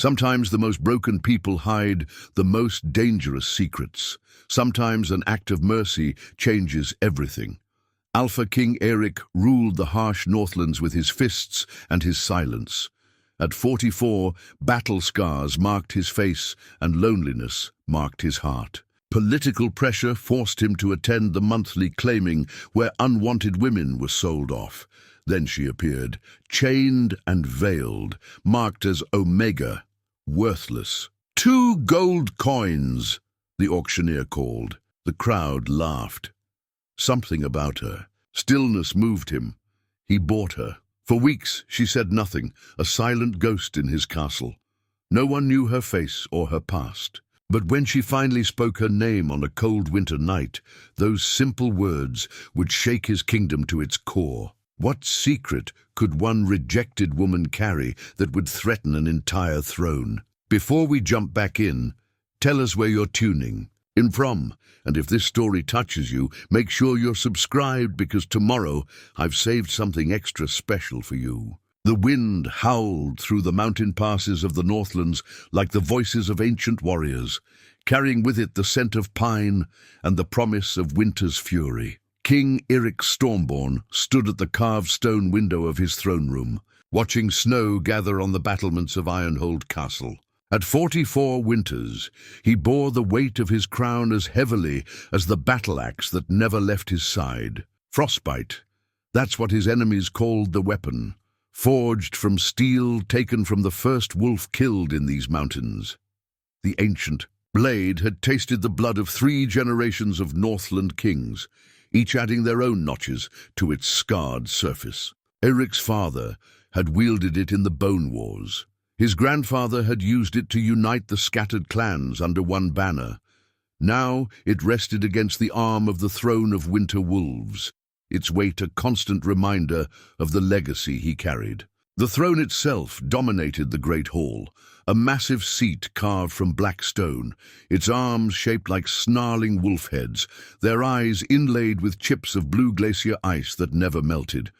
Sometimes the most broken people hide the most dangerous secrets. Sometimes an act of mercy changes everything. Alpha King Eirik ruled the harsh Northlands with his fists and his silence. At 44, battle scars marked his face and loneliness marked his heart. Political pressure forced him to attend the monthly claiming where unwanted women were sold off. Then she appeared, chained and veiled, marked as Omega, worthless. 2 gold coins, the auctioneer called. The crowd laughed. Something about her. Stillness moved him. He bought her. For weeks she said nothing, a silent ghost in his castle. No one knew her face or her past. But when she finally spoke her name on a cold winter night, those simple words would shake his kingdom to its core. What secret could one rejected woman carry that would threaten an entire throne? Before we jump back in, tell us where you're tuning in from, and if this story touches you, make sure you're subscribed because tomorrow I've saved something extra special for you. The wind howled through the mountain passes of the Northlands like the voices of ancient warriors, carrying with it the scent of pine and the promise of winter's fury. King Eirik Stormborn stood at the carved stone window of his throne room, watching snow gather on the battlements of Ironhold Castle. At 44 winters, he bore the weight of his crown as heavily as the battle axe that never left his side. Frostbite, that's what his enemies called the weapon, forged from steel taken from the first wolf killed in these mountains. The ancient blade had tasted the blood of 3 generations of Northland kings, each adding their own notches to its scarred surface. Eirik's father had wielded it in the Bone Wars. His grandfather had used it to unite the scattered clans under one banner. Now it rested against the arm of the throne of Winter Wolves, its weight a constant reminder of the legacy he carried. The throne itself dominated the great hall, a massive seat carved from black stone, its arms shaped like snarling wolf heads, their eyes inlaid with chips of blue glacier ice that never melted.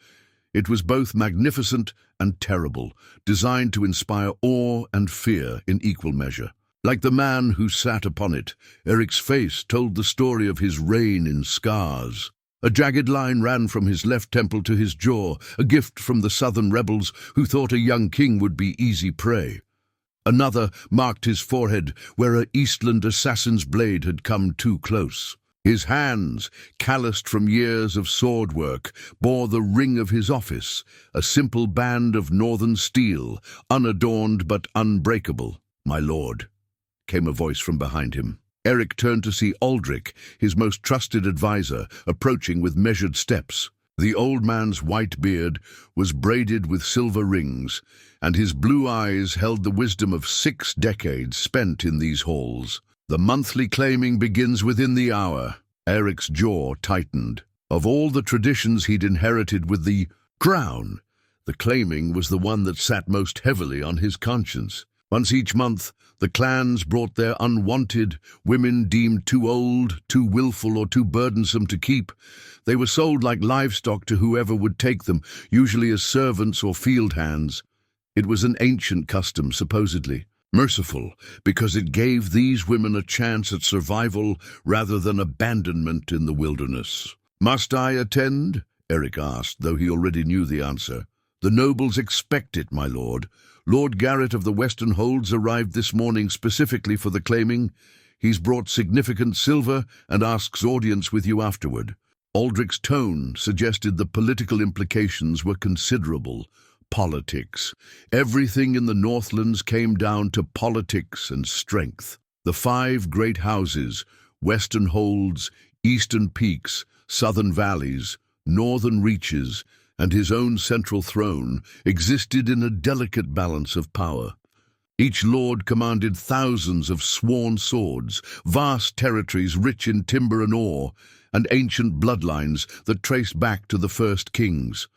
It was both magnificent and terrible, designed to inspire awe and fear in equal measure. Like the man who sat upon it, Eirik's face told the story of his reign in scars. A jagged line ran from his left temple to his jaw, a gift from the southern rebels who thought a young king would be easy prey. Another marked his forehead, where a Eastland assassin's blade had come too close. His hands, calloused from years of sword work, bore the ring of his office, a simple band of northern steel, unadorned but unbreakable. "My lord," came a voice from behind him. Eirik turned to see Aldrich, his most trusted advisor, approaching with measured steps. The old man's white beard was braided with silver rings, and his blue eyes held the wisdom of 6 decades spent in these halls. The monthly claiming begins within the hour. Eirik's jaw tightened. Of all the traditions he'd inherited with the crown, the claiming was the one that sat most heavily on his conscience. Once each month, the clans brought their unwanted women deemed too old, too willful, or too burdensome to keep. They were sold like livestock to whoever would take them, usually as servants or field hands. It was an ancient custom, supposedly merciful, because it gave these women a chance at survival rather than abandonment in the wilderness. "Must I attend?" Eirik asked, though he already knew the answer. "The nobles expect it, my lord. Lord Garrett of the Western Holds arrived this morning specifically for the claiming. He's brought significant silver and asks audience with you afterward." Aldrich's tone suggested the political implications were considerable. Politics. Everything in the Northlands came down to politics and strength. The 5 great houses, Western Holds, Eastern Peaks, Southern Valleys, Northern Reaches, and his own central throne, existed in a delicate balance of power. Each lord commanded thousands of sworn swords, vast territories rich in timber and ore, and ancient bloodlines that traced back to the first kings.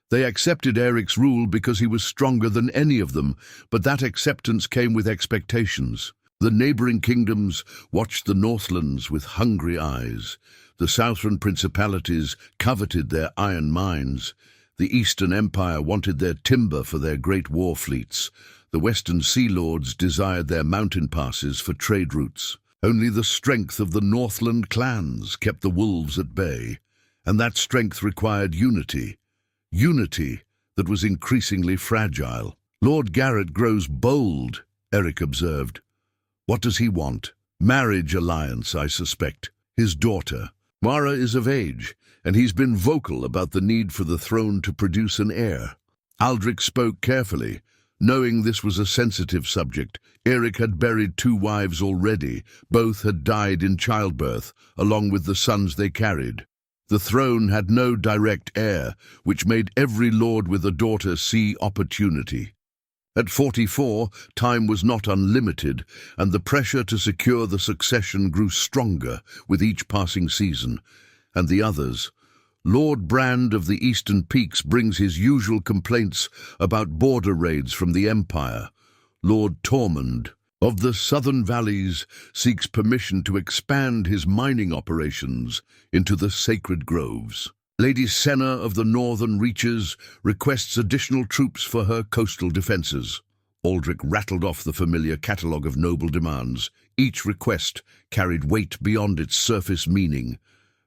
They accepted Eirik's rule because he was stronger than any of them, but that acceptance came with expectations. The neighboring kingdoms watched the Northlands with hungry eyes. The southern principalities coveted their iron mines. The Eastern Empire wanted their timber for their great war fleets. The western sea lords desired their mountain passes for trade routes. Only the strength of the Northland clans kept the wolves at bay, and that strength required unity. Unity that was increasingly fragile. "Lord Garrett grows bold," Eirik observed. "What does he want?" "Marriage alliance, I suspect. His daughter. Mara is of age, and he's been vocal about the need for the throne to produce an heir." Aldrich spoke carefully. Knowing this was a sensitive subject, Eirik had buried 2 wives already. Both had died in childbirth, along with the sons they carried. The throne had no direct heir, which made every lord with a daughter see opportunity. At 44, time was not unlimited, and the pressure to secure the succession grew stronger with each passing season. And the others. Lord Brand of the Eastern Peaks brings his usual complaints about border raids from the Empire. Lord Tormund of the Southern Valleys seeks permission to expand his mining operations into the sacred groves. Lady Senna of the Northern Reaches requests additional troops for her coastal defences. Aldrich rattled off the familiar catalogue of noble demands. Each request carried weight beyond its surface meaning.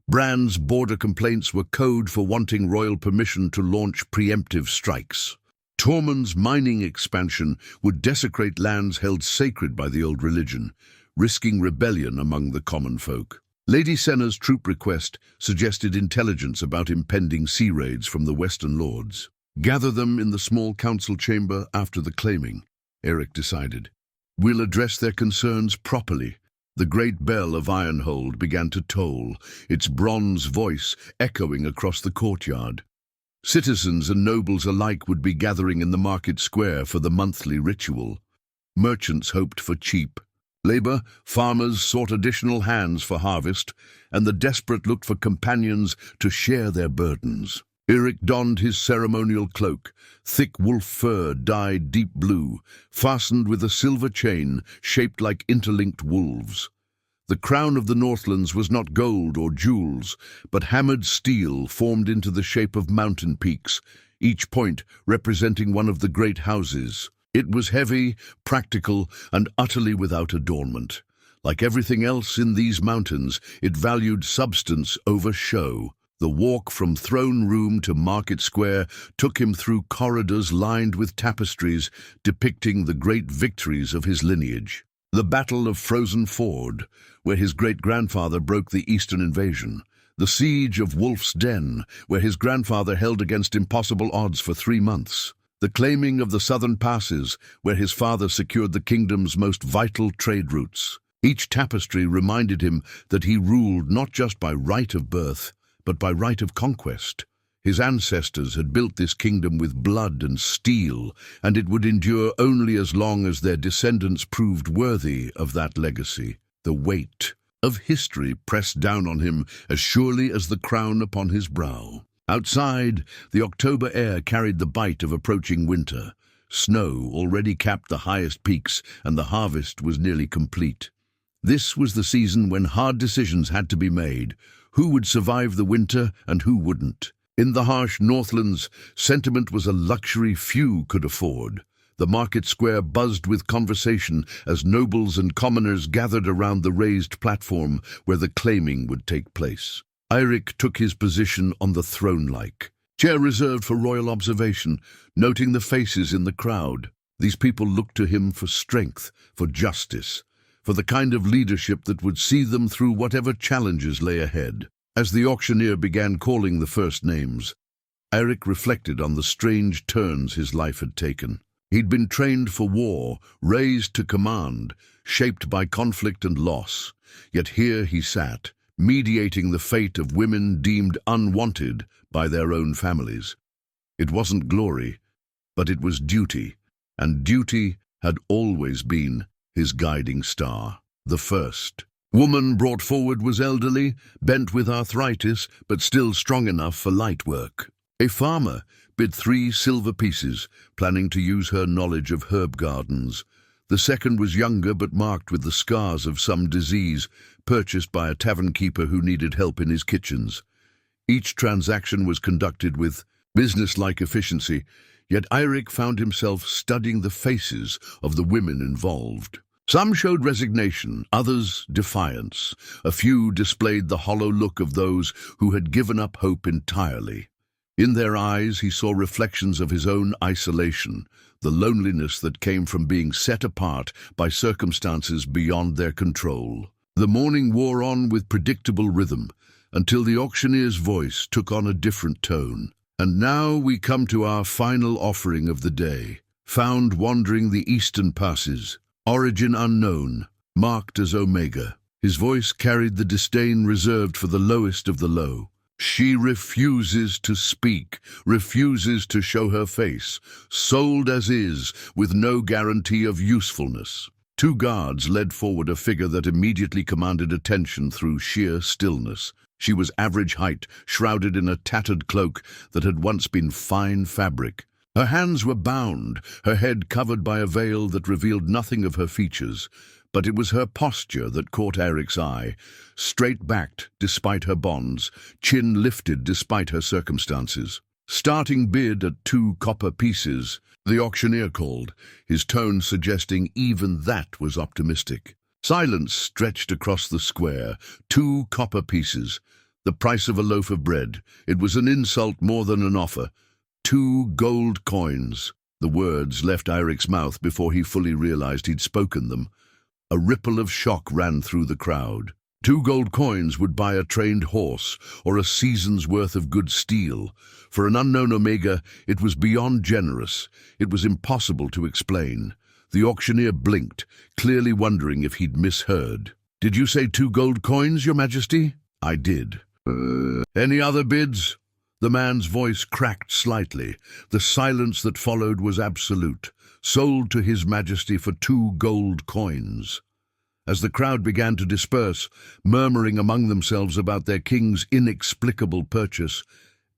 Brand's border complaints were code for wanting royal permission to launch preemptive strikes. Tormund's mining expansion would desecrate lands held sacred by the old religion, risking rebellion among the common folk. Lady Senna's troop request suggested intelligence about impending sea raids from the Western Lords. "Gather them in the small council chamber after the claiming," Eirik decided. "We'll address their concerns properly." The great bell of Ironhold began to toll, its bronze voice echoing across the courtyard. Citizens and nobles alike would be gathering in the market square for the monthly ritual. Merchants hoped for cheap labor, farmers sought additional hands for harvest, and the desperate looked for companions to share their burdens. Eirik donned his ceremonial cloak, thick wolf fur dyed deep blue, fastened with a silver chain shaped like interlinked wolves. The crown of the Northlands was not gold or jewels, but hammered steel formed into the shape of mountain peaks, each point representing one of the great houses. It was heavy, practical, and utterly without adornment. Like everything else in these mountains, it valued substance over show. The walk from throne room to market square took him through corridors lined with tapestries depicting the great victories of his lineage. The Battle of Frozen Ford, where his great-grandfather broke the Eastern invasion. The Siege of Wolf's Den, where his grandfather held against impossible odds for 3 months. The claiming of the Southern Passes, where his father secured the kingdom's most vital trade routes. Each tapestry reminded him that he ruled not just by right of birth, but by right of conquest. His ancestors had built this kingdom with blood and steel, and it would endure only as long as their descendants proved worthy of that legacy. The weight of history pressed down on him as surely as the crown upon his brow. Outside, the October air carried the bite of approaching winter. Snow already capped the highest peaks, and the harvest was nearly complete. This was the season when hard decisions had to be made. Who would survive the winter and who wouldn't? In the harsh Northlands, sentiment was a luxury few could afford. The market square buzzed with conversation as nobles and commoners gathered around the raised platform where the claiming would take place. Eirik took his position on the throne-like chair reserved for royal observation, noting the faces in the crowd. These people looked to him for strength, for justice, for the kind of leadership that would see them through whatever challenges lay ahead. As the auctioneer began calling the first names, Eirik reflected on the strange turns his life had taken. He'd been trained for war, raised to command, shaped by conflict and loss. Yet here he sat, mediating the fate of women deemed unwanted by their own families. It wasn't glory, but it was duty, and duty had always been his guiding star. The first woman brought forward was elderly, bent with arthritis, but still strong enough for light work. A farmer bid 3 silver pieces, planning to use her knowledge of herb gardens. The second was younger but marked with the scars of some disease, purchased by a tavern keeper who needed help in his kitchens. Each transaction was conducted with business-like efficiency, Yet Eirik found himself studying the faces of the women involved. Some showed resignation, others defiance. A few displayed the hollow look of those who had given up hope entirely. In their eyes he saw reflections of his own isolation, the loneliness that came from being set apart by circumstances beyond their control. The morning wore on with predictable rhythm, until the auctioneer's voice took on a different tone. And now we come to our final offering of the day, found wandering the eastern passes, origin unknown, marked as Omega. His voice carried the disdain reserved for the lowest of the low. She refuses to speak, refuses to show her face, sold as is, with no guarantee of usefulness. Two guards led forward a figure that immediately commanded attention through sheer stillness. She was average height, shrouded in a tattered cloak that had once been fine fabric. Her hands were bound, her head covered by a veil that revealed nothing of her features. But it was her posture that caught Eirik's eye, straight-backed despite her bonds, chin lifted despite her circumstances. Starting bid at 2 copper pieces, the auctioneer called, his tone suggesting even that was optimistic. Silence stretched across the square. 2 copper pieces, the price of a loaf of bread. It was an insult more than an offer. 2 gold coins. The words left Eirik's mouth before he fully realized he'd spoken them. A ripple of shock ran through the crowd. 2 gold coins would buy a trained horse or a season's worth of good steel. For an unknown Omega, it was beyond generous. It was impossible to explain. The auctioneer blinked, clearly wondering if he'd misheard. "Did you say 2 gold coins, Your Majesty?" "I did." Any other bids?" The man's voice cracked slightly. The silence that followed was absolute. "Sold to His Majesty for 2 gold coins." As the crowd began to disperse, murmuring among themselves about their king's inexplicable purchase,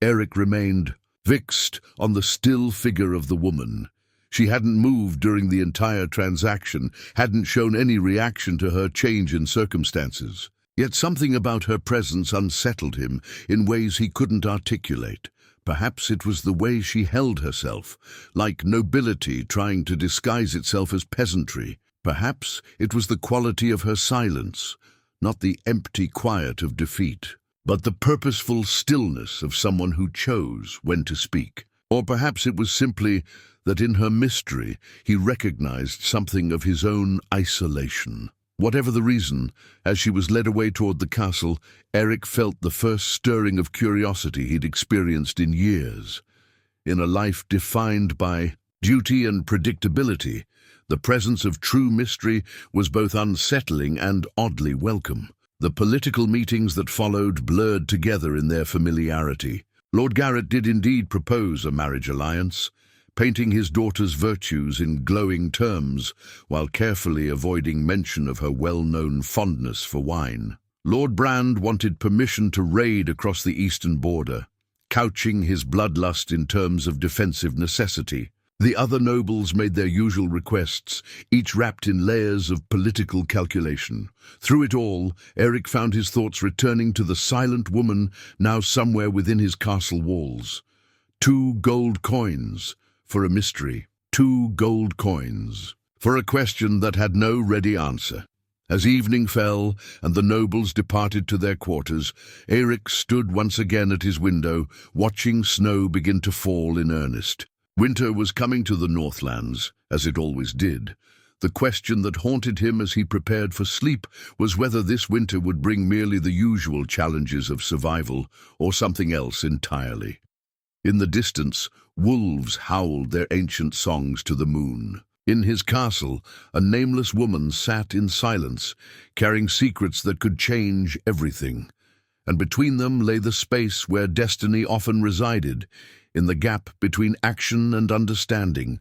Eirik remained fixed on the still figure of the woman. She hadn't moved during the entire transaction, hadn't shown any reaction to her change in circumstances. Yet something about her presence unsettled him in ways he couldn't articulate. Perhaps it was the way she held herself, like nobility trying to disguise itself as peasantry. Perhaps it was the quality of her silence, not the empty quiet of defeat, but the purposeful stillness of someone who chose when to speak. Or perhaps it was simply that in her mystery he recognized something of his own isolation. Whatever the reason, as she was led away toward the castle, Eirik felt the first stirring of curiosity he'd experienced in years. In a life defined by duty and predictability, the presence of true mystery was both unsettling and oddly welcome. The political meetings that followed blurred together in their familiarity. Lord Garrett did indeed propose a marriage alliance, painting his daughter's virtues in glowing terms, while carefully avoiding mention of her well-known fondness for wine. Lord Brand wanted permission to raid across the eastern border, couching his bloodlust in terms of defensive necessity. The other nobles made their usual requests, each wrapped in layers of political calculation. Through it all, Eirik found his thoughts returning to the silent woman now somewhere within his castle walls. 2 gold coins. For a mystery. 2 gold coins. For a question that had no ready answer. As evening fell and the nobles departed to their quarters, Eirik stood once again at his window, watching snow begin to fall in earnest. Winter was coming to the Northlands, as it always did. The question that haunted him as he prepared for sleep was whether this winter would bring merely the usual challenges of survival or something else entirely. In the distance, wolves howled their ancient songs to the moon. In his castle, a nameless woman sat in silence, carrying secrets that could change everything. And between them lay the space where destiny often resided, in the gap between action and understanding,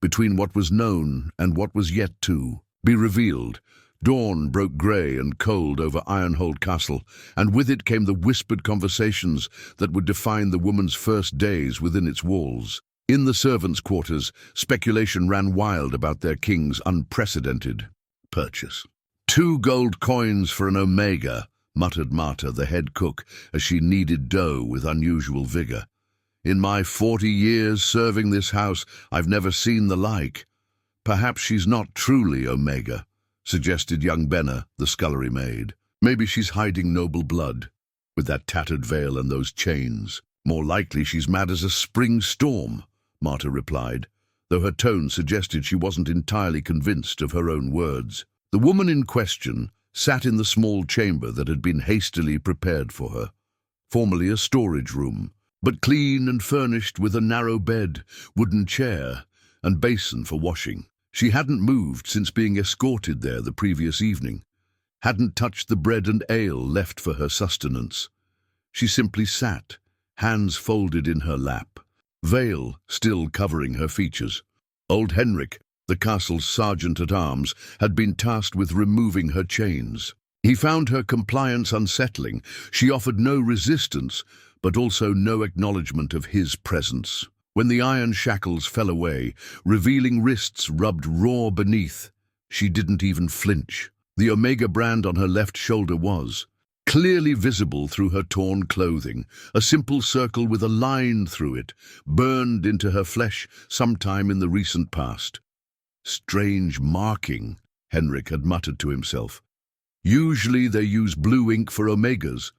between what was known and what was yet to be revealed. Dawn broke grey and cold over Ironhold Castle, and with it came the whispered conversations that would define the woman's first days within its walls. In the servants' quarters, speculation ran wild about their king's unprecedented purchase. 2 gold coins for an Omega, muttered Marta, the head cook, as she kneaded dough with unusual vigor. In my 40 years serving this house, I've never seen the like. Perhaps she's not truly Omega, suggested young Benna, the scullery maid. Maybe she's hiding noble blood, with that tattered veil and those chains. More likely she's mad as a spring storm, Marta replied, though her tone suggested she wasn't entirely convinced of her own words. The woman in question sat in the small chamber that had been hastily prepared for her, formerly a storage room, but clean and furnished with a narrow bed, wooden chair, and basin for washing. She hadn't moved since being escorted there the previous evening, hadn't touched the bread and ale left for her sustenance. She simply sat, hands folded in her lap, veil still covering her features. Old Henrik, the castle's sergeant-at-arms, had been tasked with removing her chains. He found her compliance unsettling. She offered no resistance, but also no acknowledgement of his presence. When the iron shackles fell away, revealing wrists rubbed raw beneath, she didn't even flinch. The Omega brand on her left shoulder was clearly visible through her torn clothing, a simple circle with a line through it, burned into her flesh sometime in the recent past. Strange marking, Henrik had muttered to himself. Usually they use blue ink for Omegas.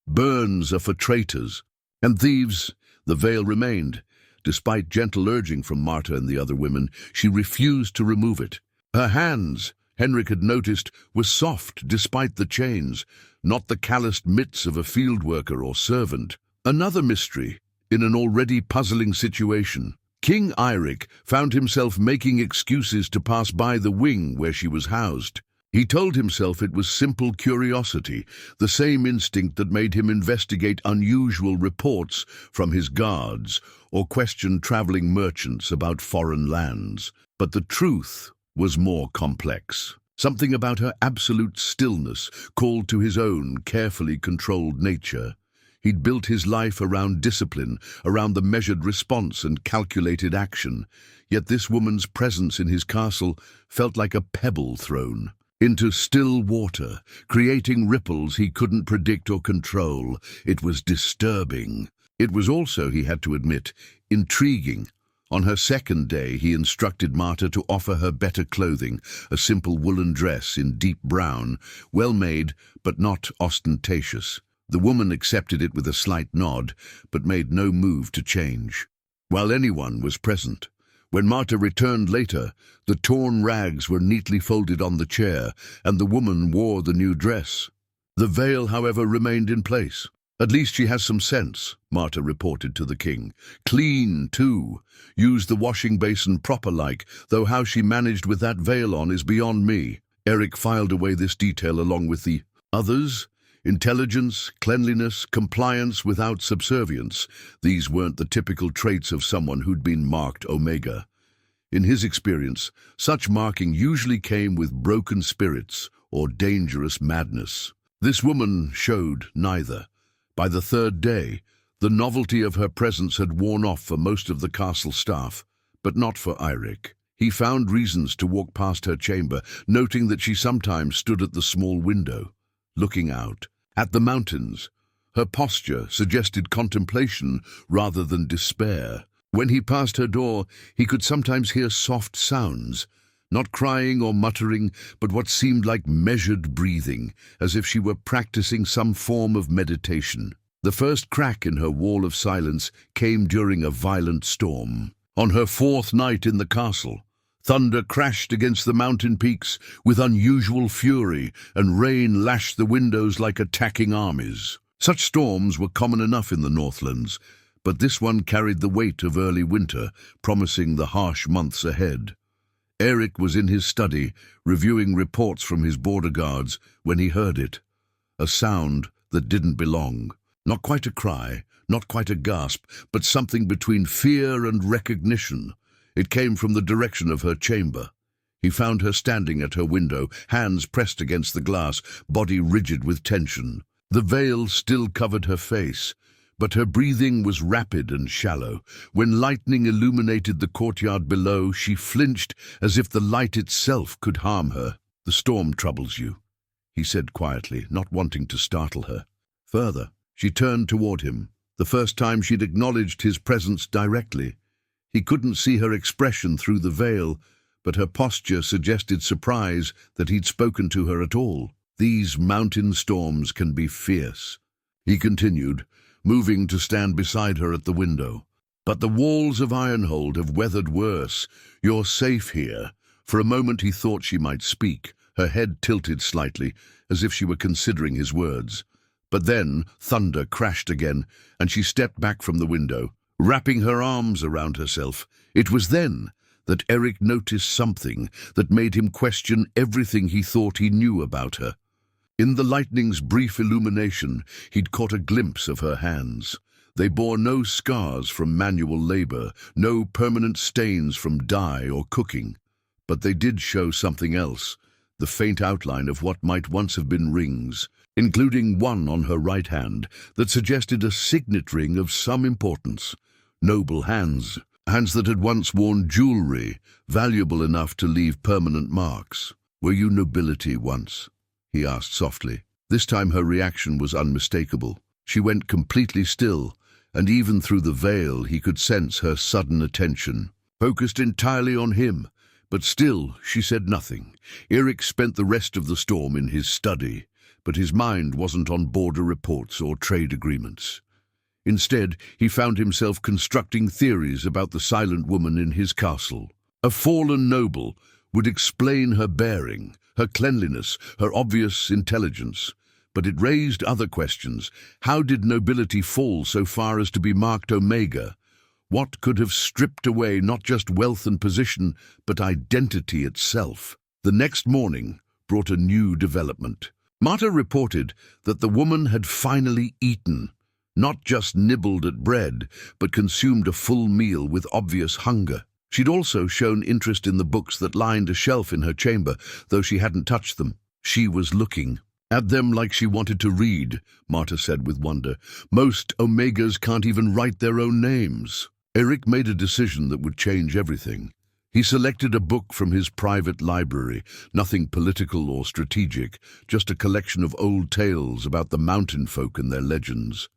Burns are for traitors. And thieves. The veil remained. Despite gentle urging from Marta and the other women, she refused to remove it. Her hands, Henrik had noticed, were soft despite the chains, not the calloused mitts of a field worker or servant. Another mystery, in an already puzzling situation. King Eirik found himself making excuses to pass by the wing where she was housed. He told himself it was simple curiosity, the same instinct that made him investigate unusual reports from his guards or question traveling merchants about foreign lands. But the truth was more complex. Something about her absolute stillness called to his own carefully controlled nature. He'd built his life around discipline, around the measured response and calculated action. Yet this woman's presence in his castle felt like a pebble thrown into still water, creating ripples he couldn't predict or control. It was disturbing. It was also, he had to admit, intriguing. On her second day, he instructed Marta to offer her better clothing, a simple woolen dress in deep brown, well made but not ostentatious. The woman accepted it with a slight nod, but made no move to change. While anyone was present. When Marta returned later, the torn rags were neatly folded on the chair, and the woman wore the new dress. The veil, however, remained in place. At least she has some sense, Marta reported to the king. Clean, too. Used the washing basin proper-like, though how she managed with that veil on is beyond me. Eirik filed away this detail along with the others. Intelligence, cleanliness, compliance without subservience. These weren't the typical traits of someone who'd been marked Omega. In his experience, such marking usually came with broken spirits or dangerous madness. This woman showed neither. By the third day, the novelty of her presence had worn off for most of the castle staff, but not for Eirik. He found reasons to walk past her chamber, noting that she sometimes stood at the small window, looking out at the mountains. Her posture suggested contemplation rather than despair. When he passed her door, he could sometimes hear soft sounds, not crying or muttering, but what seemed like measured breathing, as if she were practicing some form of meditation. The first crack in her wall of silence came during a violent storm. On her fourth night in the castle, thunder crashed against the mountain peaks with unusual fury, and rain lashed the windows like attacking armies. Such storms were common enough in the Northlands, but this one carried the weight of early winter, promising the harsh months ahead. Eirik was in his study, reviewing reports from his border guards, when he heard it. A sound that didn't belong. Not quite a cry, not quite a gasp, but something between fear and recognition. It came from the direction of her chamber. He found her standing at her window, hands pressed against the glass, body rigid with tension. The veil still covered her face, but her breathing was rapid and shallow. When lightning illuminated the courtyard below, she flinched as if the light itself could harm her. "The storm troubles you," he said quietly, not wanting to startle her. Further, she turned toward him, the first time she'd acknowledged his presence directly. He couldn't see her expression through the veil, but her posture suggested surprise that he'd spoken to her at all. "These mountain storms can be fierce," he continued, moving to stand beside her at the window. "But the walls of Ironhold have weathered worse. You're safe here." For a moment he thought she might speak, her head tilted slightly, as if she were considering his words. But then thunder crashed again, and she stepped back from the window, wrapping her arms around herself. It was then that Eirik noticed something that made him question everything he thought he knew about her. In the lightning's brief illumination, he'd caught a glimpse of her hands. They bore no scars from manual labor, no permanent stains from dye or cooking. But they did show something else, the faint outline of what might once have been rings, including one on her right hand that suggested a signet ring of some importance. Noble hands, hands that had once worn jewelry, valuable enough to leave permanent marks. "Were you nobility once?" he asked softly. This time her reaction was unmistakable. She went completely still, and even through the veil he could sense her sudden attention, focused entirely on him. But still, she said nothing. Eirik spent the rest of the storm in his study, but his mind wasn't on border reports or trade agreements. Instead, he found himself constructing theories about the silent woman in his castle. A fallen noble would explain her bearing, her cleanliness, her obvious intelligence. But it raised other questions. How did nobility fall so far as to be marked Omega? What could have stripped away not just wealth and position, but identity itself? The next morning brought a new development. Marta reported that the woman had finally eaten, not just nibbled at bread, but consumed a full meal with obvious hunger. She'd also shown interest in the books that lined a shelf in her chamber, though she hadn't touched them. She was looking at them like she wanted to read, Marta said with wonder. "Most Omegas can't even write their own names." Eirik made a decision that would change everything. He selected a book from his private library, nothing political or strategic, just a collection of old tales about the mountain folk and their legends.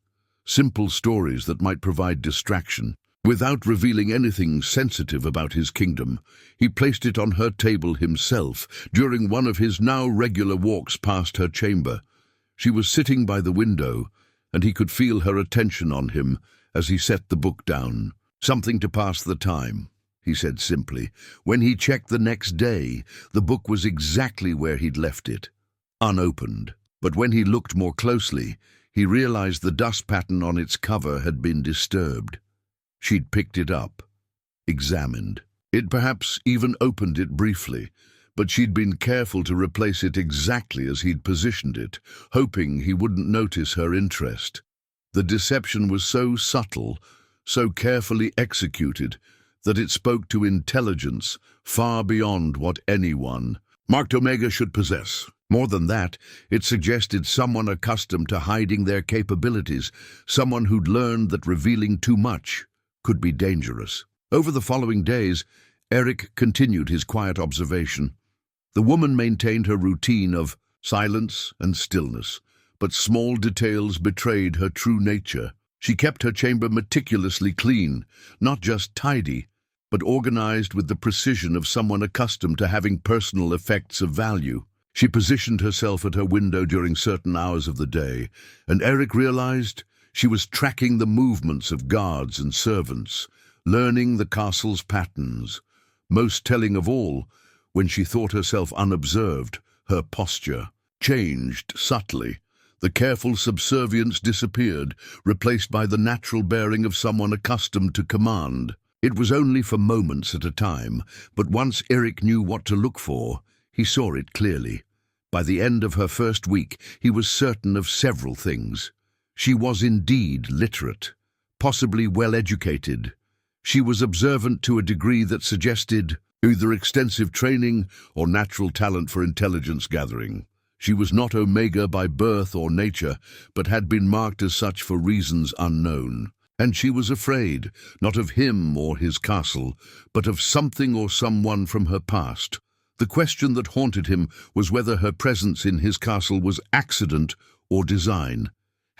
Simple stories that might provide distraction. Without revealing anything sensitive about his kingdom, he placed it on her table himself during one of his now regular walks past her chamber. She was sitting by the window, and he could feel her attention on him as he set the book down. "Something to pass the time," he said simply. When he checked the next day, the book was exactly where he'd left it, unopened. But when he looked more closely, he realized the dust pattern on its cover had been disturbed. She'd picked it up, examined it, perhaps even opened it briefly, but she'd been careful to replace it exactly as he'd positioned it, hoping he wouldn't notice her interest. The deception was so subtle, so carefully executed, that it spoke to intelligence far beyond what anyone marked Omega should possess. More than that, it suggested someone accustomed to hiding their capabilities, someone who'd learned that revealing too much could be dangerous. Over the following days, Eirik continued his quiet observation. The woman maintained her routine of silence and stillness, but small details betrayed her true nature. She kept her chamber meticulously clean, not just tidy, but organized with the precision of someone accustomed to having personal effects of value. She positioned herself at her window during certain hours of the day, and Eirik realized she was tracking the movements of guards and servants, learning the castle's patterns. Most telling of all, when she thought herself unobserved, her posture changed subtly. The careful subservience disappeared, replaced by the natural bearing of someone accustomed to command. It was only for moments at a time, but once Eirik knew what to look for, he saw it clearly. By the end of her first week, he was certain of several things. She was indeed literate, possibly well-educated. She was observant to a degree that suggested either extensive training or natural talent for intelligence gathering. She was not Omega by birth or nature, but had been marked as such for reasons unknown. And she was afraid, not of him or his castle, but of something or someone from her past. The question that haunted him was whether her presence in his castle was accident or design.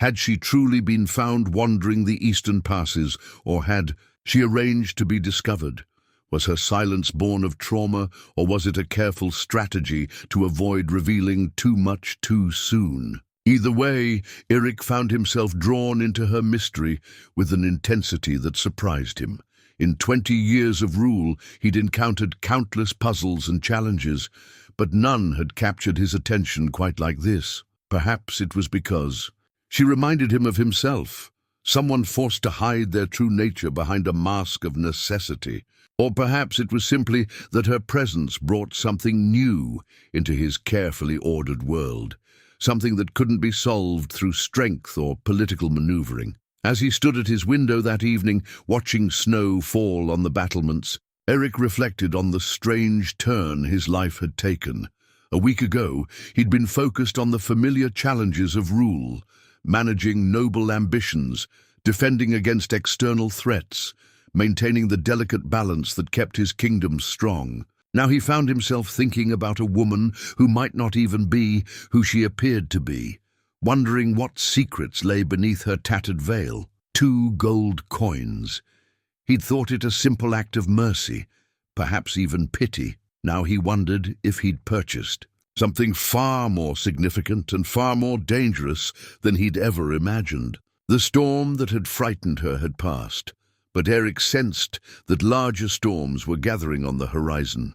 Had she truly been found wandering the eastern passes, or had she arranged to be discovered? Was her silence born of trauma, or was it a careful strategy to avoid revealing too much too soon? Either way, Eirik found himself drawn into her mystery with an intensity that surprised him. In 20 years of rule, he'd encountered countless puzzles and challenges, but none had captured his attention quite like this. Perhaps it was because she reminded him of himself, someone forced to hide their true nature behind a mask of necessity. Or perhaps it was simply that her presence brought something new into his carefully ordered world, something that couldn't be solved through strength or political maneuvering. As he stood at his window that evening, watching snow fall on the battlements, Eirik reflected on the strange turn his life had taken. A week ago, he'd been focused on the familiar challenges of rule, managing noble ambitions, defending against external threats, maintaining the delicate balance that kept his kingdom strong. Now he found himself thinking about a woman who might not even be who she appeared to be, wondering what secrets lay beneath her tattered veil. 2 gold coins. He'd thought it a simple act of mercy, perhaps even pity. Now he wondered if he'd purchased something far more significant and far more dangerous than he'd ever imagined. The storm that had frightened her had passed, but Eirik sensed that larger storms were gathering on the horizon.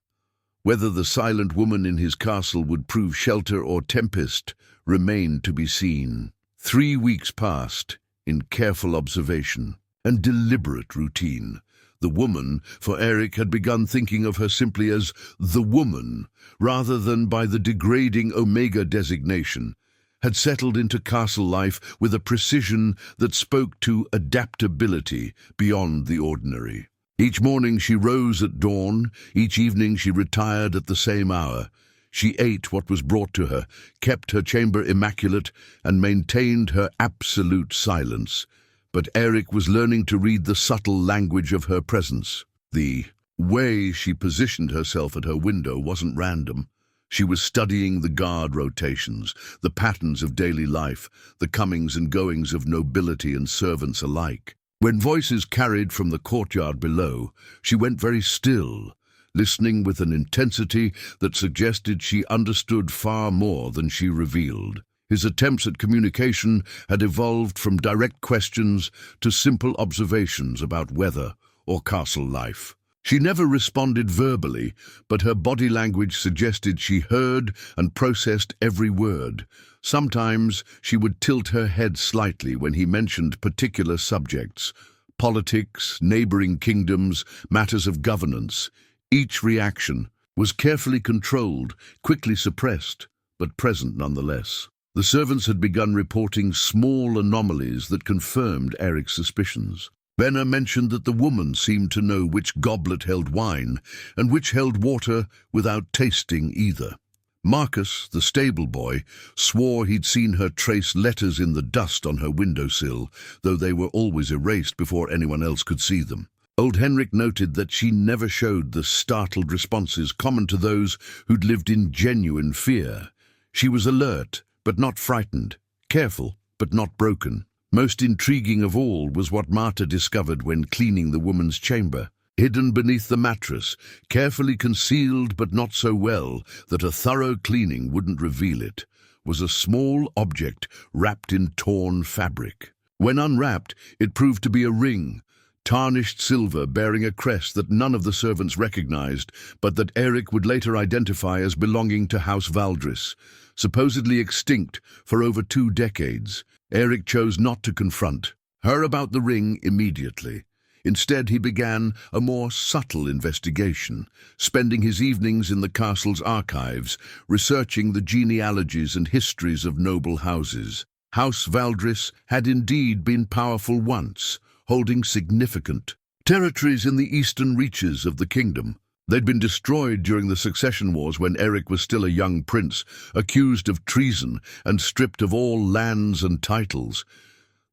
Whether the silent woman in his castle would prove shelter or tempest remained to be seen. 3 weeks passed in careful observation and deliberate routine. The woman, for Eirik, had begun thinking of her simply as the woman, rather than by the degrading Omega designation, had settled into castle life with a precision that spoke to adaptability beyond the ordinary. Each morning she rose at dawn, each evening she retired at the same hour. She ate what was brought to her, kept her chamber immaculate, and maintained her absolute silence. But Eirik was learning to read the subtle language of her presence. The way she positioned herself at her window wasn't random. She was studying the guard rotations, the patterns of daily life, the comings and goings of nobility and servants alike. When voices carried from the courtyard below, she went very still, listening with an intensity that suggested she understood far more than she revealed. His attempts at communication had evolved from direct questions to simple observations about weather or castle life. She never responded verbally, but her body language suggested she heard and processed every word. Sometimes she would tilt her head slightly when he mentioned particular subjects: politics, neighboring kingdoms, matters of governance. Each reaction was carefully controlled, quickly suppressed, but present nonetheless. The servants had begun reporting small anomalies that confirmed Eirik's suspicions. Benna mentioned that the woman seemed to know which goblet held wine and which held water without tasting either. Marcus, the stable boy, swore he'd seen her trace letters in the dust on her windowsill, though they were always erased before anyone else could see them. Old Henrik noted that she never showed the startled responses common to those who'd lived in genuine fear. She was alert, but not frightened, careful, but not broken. Most intriguing of all was what Marta discovered when cleaning the woman's chamber. Hidden beneath the mattress, carefully concealed but not so well that a thorough cleaning wouldn't reveal it, was a small object wrapped in torn fabric. When unwrapped, it proved to be a ring, tarnished silver bearing a crest that none of the servants recognized, but that Eirik would later identify as belonging to House Valdris. Supposedly extinct for over 2 decades, Eirik chose not to confront her about the ring immediately. Instead, he began a more subtle investigation, spending his evenings in the castle's archives, researching the genealogies and histories of noble houses. House Valdris had indeed been powerful once, holding significant territories in the eastern reaches of the kingdom. They'd been destroyed during the succession wars when Eirik was still a young prince, accused of treason and stripped of all lands and titles.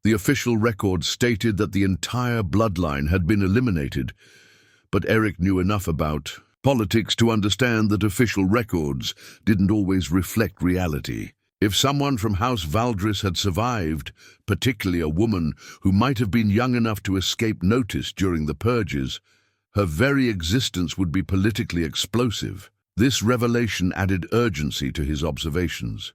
The official record stated that the entire bloodline had been eliminated, but Eirik knew enough about politics to understand that official records didn't always reflect reality. If someone from House Valdris had survived, particularly a woman who might have been young enough to escape notice during the purges, her very existence would be politically explosive. This revelation added urgency to his observations.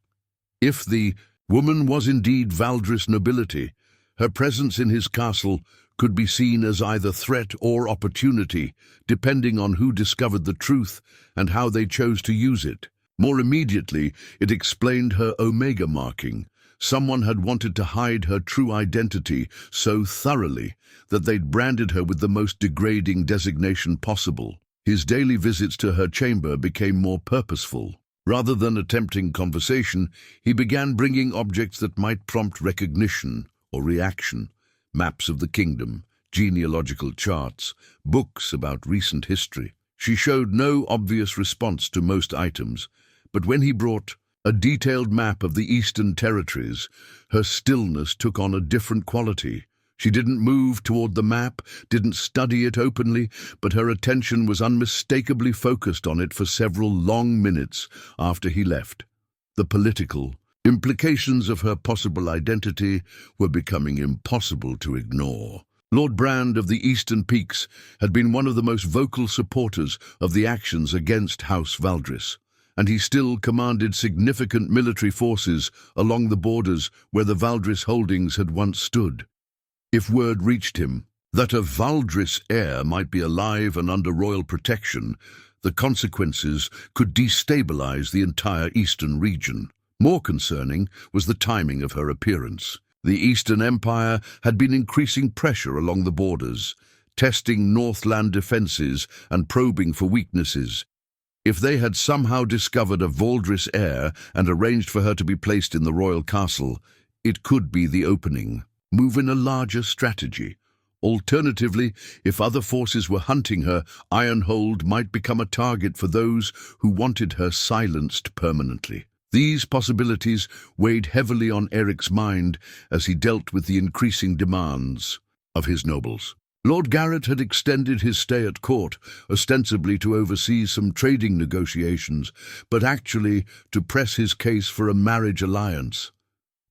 If the woman was indeed Valdris nobility, her presence in his castle could be seen as either threat or opportunity, depending on who discovered the truth and how they chose to use it. More immediately, it explained her Omega marking. Someone had wanted to hide her true identity so thoroughly that they'd branded her with the most degrading designation possible. His daily visits to her chamber became more purposeful. Rather than attempting conversation, he began bringing objects that might prompt recognition or reaction. Maps of the kingdom, genealogical charts, books about recent history. She showed no obvious response to most items, but when he brought a detailed map of the Eastern Territories, her stillness took on a different quality. She didn't move toward the map, didn't study it openly, but her attention was unmistakably focused on it for several long minutes after he left. The political implications of her possible identity were becoming impossible to ignore. Lord Brand of the Eastern Peaks had been one of the most vocal supporters of the actions against House Valdris, and he still commanded significant military forces along the borders where the Valdris holdings had once stood. If word reached him that a Valdris heir might be alive and under royal protection, the consequences could destabilize the entire eastern region. More concerning was the timing of her appearance. The Eastern Empire had been increasing pressure along the borders, testing Northland defenses and probing for weaknesses. If they had somehow discovered a Valdris heir and arranged for her to be placed in the royal castle, it could be the opening. Move in a larger strategy. Alternatively, if other forces were hunting her, Ironhold might become a target for those who wanted her silenced permanently. These possibilities weighed heavily on Eirik's mind as he dealt with the increasing demands of his nobles. Lord Garrett had extended his stay at court, ostensibly to oversee some trading negotiations, but actually to press his case for a marriage alliance.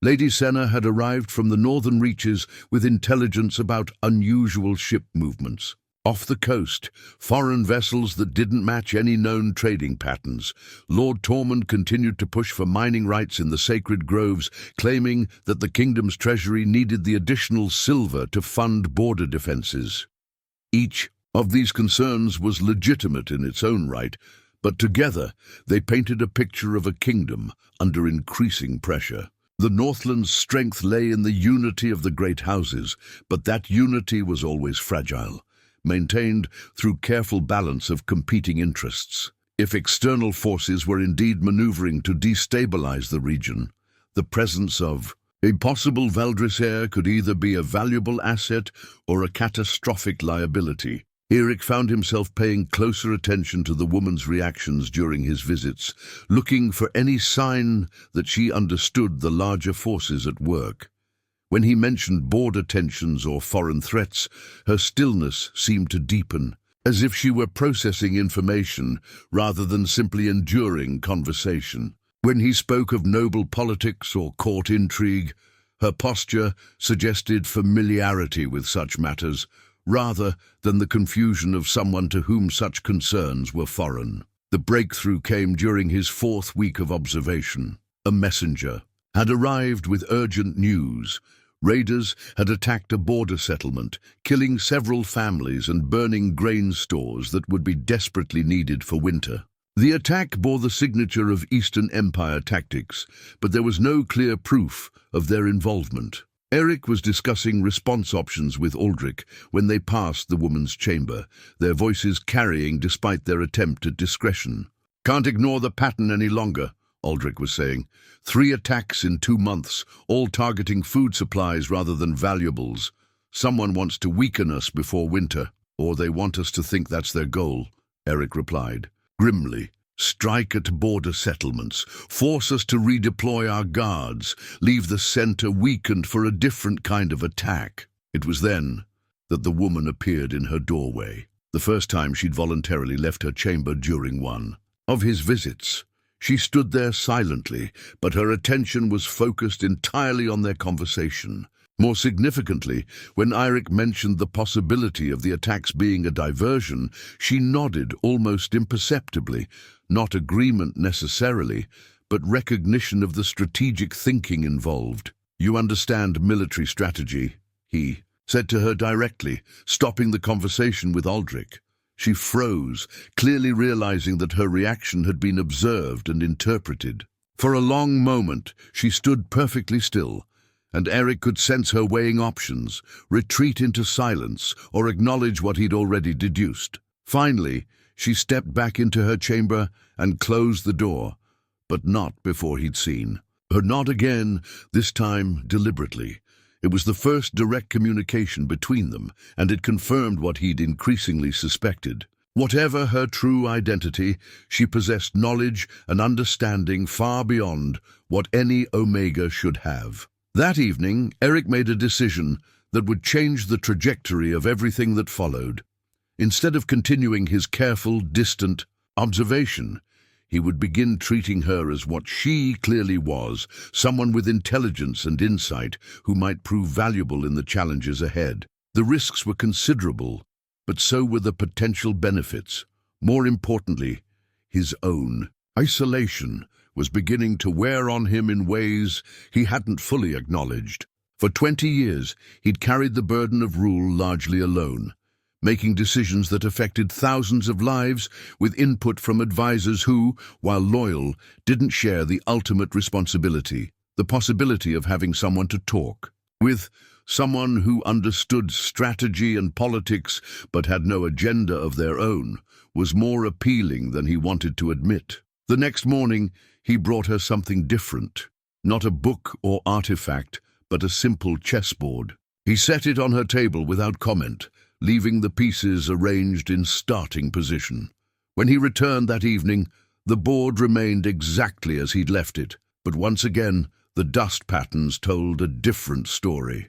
Lady Senna had arrived from the northern reaches with intelligence about unusual ship movements. Off the coast, foreign vessels that didn't match any known trading patterns. Lord Tormund continued to push for mining rights in the sacred groves, claiming that the kingdom's treasury needed the additional silver to fund border defenses. Each of these concerns was legitimate in its own right, but together they painted a picture of a kingdom under increasing pressure. The Northlands' strength lay in the unity of the great houses, but that unity was always fragile, maintained through careful balance of competing interests. If external forces were indeed maneuvering to destabilize the region, the presence of a possible Valdris heir could either be a valuable asset or a catastrophic liability. Eirik found himself paying closer attention to the woman's reactions during his visits, looking for any sign that she understood the larger forces at work. When he mentioned border tensions or foreign threats, her stillness seemed to deepen, as if she were processing information rather than simply enduring conversation. When he spoke of noble politics or court intrigue, her posture suggested familiarity with such matters, rather than the confusion of someone to whom such concerns were foreign. The breakthrough came during his 4th week of observation. A messenger had arrived with urgent news. Raiders had attacked a border settlement, killing several families and burning grain stores that would be desperately needed for winter. The attack bore the signature of Eastern Empire tactics, but there was no clear proof of their involvement. Eirik was discussing response options with Aldrich when they passed the woman's chamber, their voices carrying despite their attempt at discretion. "Can't ignore the pattern any longer," Aldrich was saying. 3 attacks in 2 months, all targeting food supplies rather than valuables. Someone wants to weaken us before winter, or they want us to think that's their goal, Eirik replied. Grimly, strike at border settlements, force us to redeploy our guards, leave the center weakened for a different kind of attack. It was then that the woman appeared in her doorway, the first time she'd voluntarily left her chamber during one of his visits. She stood there silently, but her attention was focused entirely on their conversation. More significantly, when Eirik mentioned the possibility of the attacks being a diversion, she nodded almost imperceptibly, not agreement necessarily, but recognition of the strategic thinking involved. "You understand military strategy," he said to her directly, stopping the conversation with Aldrich. She froze, clearly realizing that her reaction had been observed and interpreted. For a long moment, she stood perfectly still, and Eirik could sense her weighing options, retreat into silence, or acknowledge what he'd already deduced. Finally, she stepped back into her chamber and closed the door, but not before he'd seen. Her nod again, this time deliberately. It was the first direct communication between them, and it confirmed what he'd increasingly suspected. Whatever her true identity, she possessed knowledge and understanding far beyond what any Omega should have. That evening, Eirik made a decision that would change the trajectory of everything that followed. Instead of continuing his careful, distant observation, he would begin treating her as what she clearly was, someone with intelligence and insight who might prove valuable in the challenges ahead. The risks were considerable, but so were the potential benefits. More importantly, his own. Isolation was beginning to wear on him in ways he hadn't fully acknowledged. For 20 years, he'd carried the burden of rule largely alone, making decisions that affected thousands of lives with input from advisors who, while loyal, didn't share the ultimate responsibility, the possibility of having someone to talk with, someone who understood strategy and politics but had no agenda of their own, was more appealing than he wanted to admit. The next morning, he brought her something different, not a book or artifact, but a simple chessboard. He set it on her table without comment, leaving the pieces arranged in starting position. When he returned that evening, the board remained exactly as he'd left it, but once again, the dust patterns told a different story.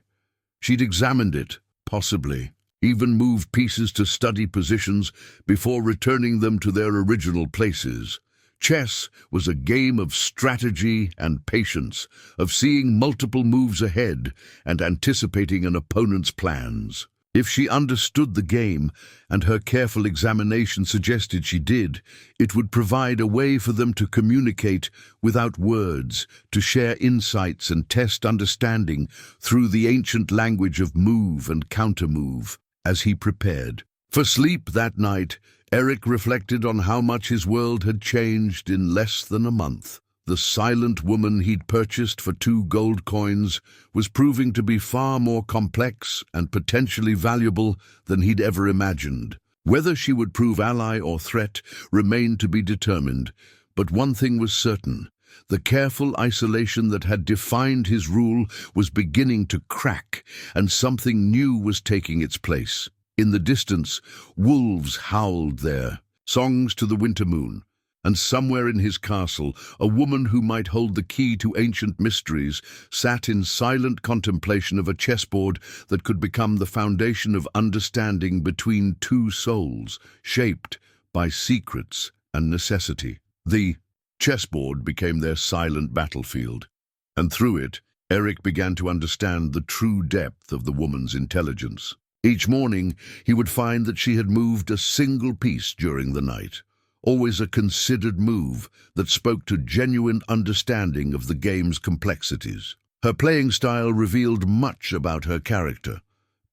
She'd examined it, possibly, even moved pieces to study positions before returning them to their original places. Chess was a game of strategy and patience, of seeing multiple moves ahead and anticipating an opponent's plans. If she understood the game, and her careful examination suggested she did, it would provide a way for them to communicate without words, to share insights and test understanding through the ancient language of move and countermove, as he prepared. For sleep that night, Eirik reflected on how much his world had changed in less than a month. The silent woman he'd purchased for 2 gold coins was proving to be far more complex and potentially valuable than he'd ever imagined. Whether she would prove ally or threat remained to be determined, but one thing was certain. The careful isolation that had defined his rule was beginning to crack, and something new was taking its place. In the distance, wolves howled there, songs to the winter moon, and somewhere in his castle, a woman who might hold the key to ancient mysteries sat in silent contemplation of a chessboard that could become the foundation of understanding between 2 souls, shaped by secrets and necessity. The chessboard became their silent battlefield, and through it, Eirik began to understand the true depth of the woman's intelligence. Each morning, he would find that she had moved a single piece during the night, always a considered move that spoke to genuine understanding of the game's complexities. Her playing style revealed much about her character: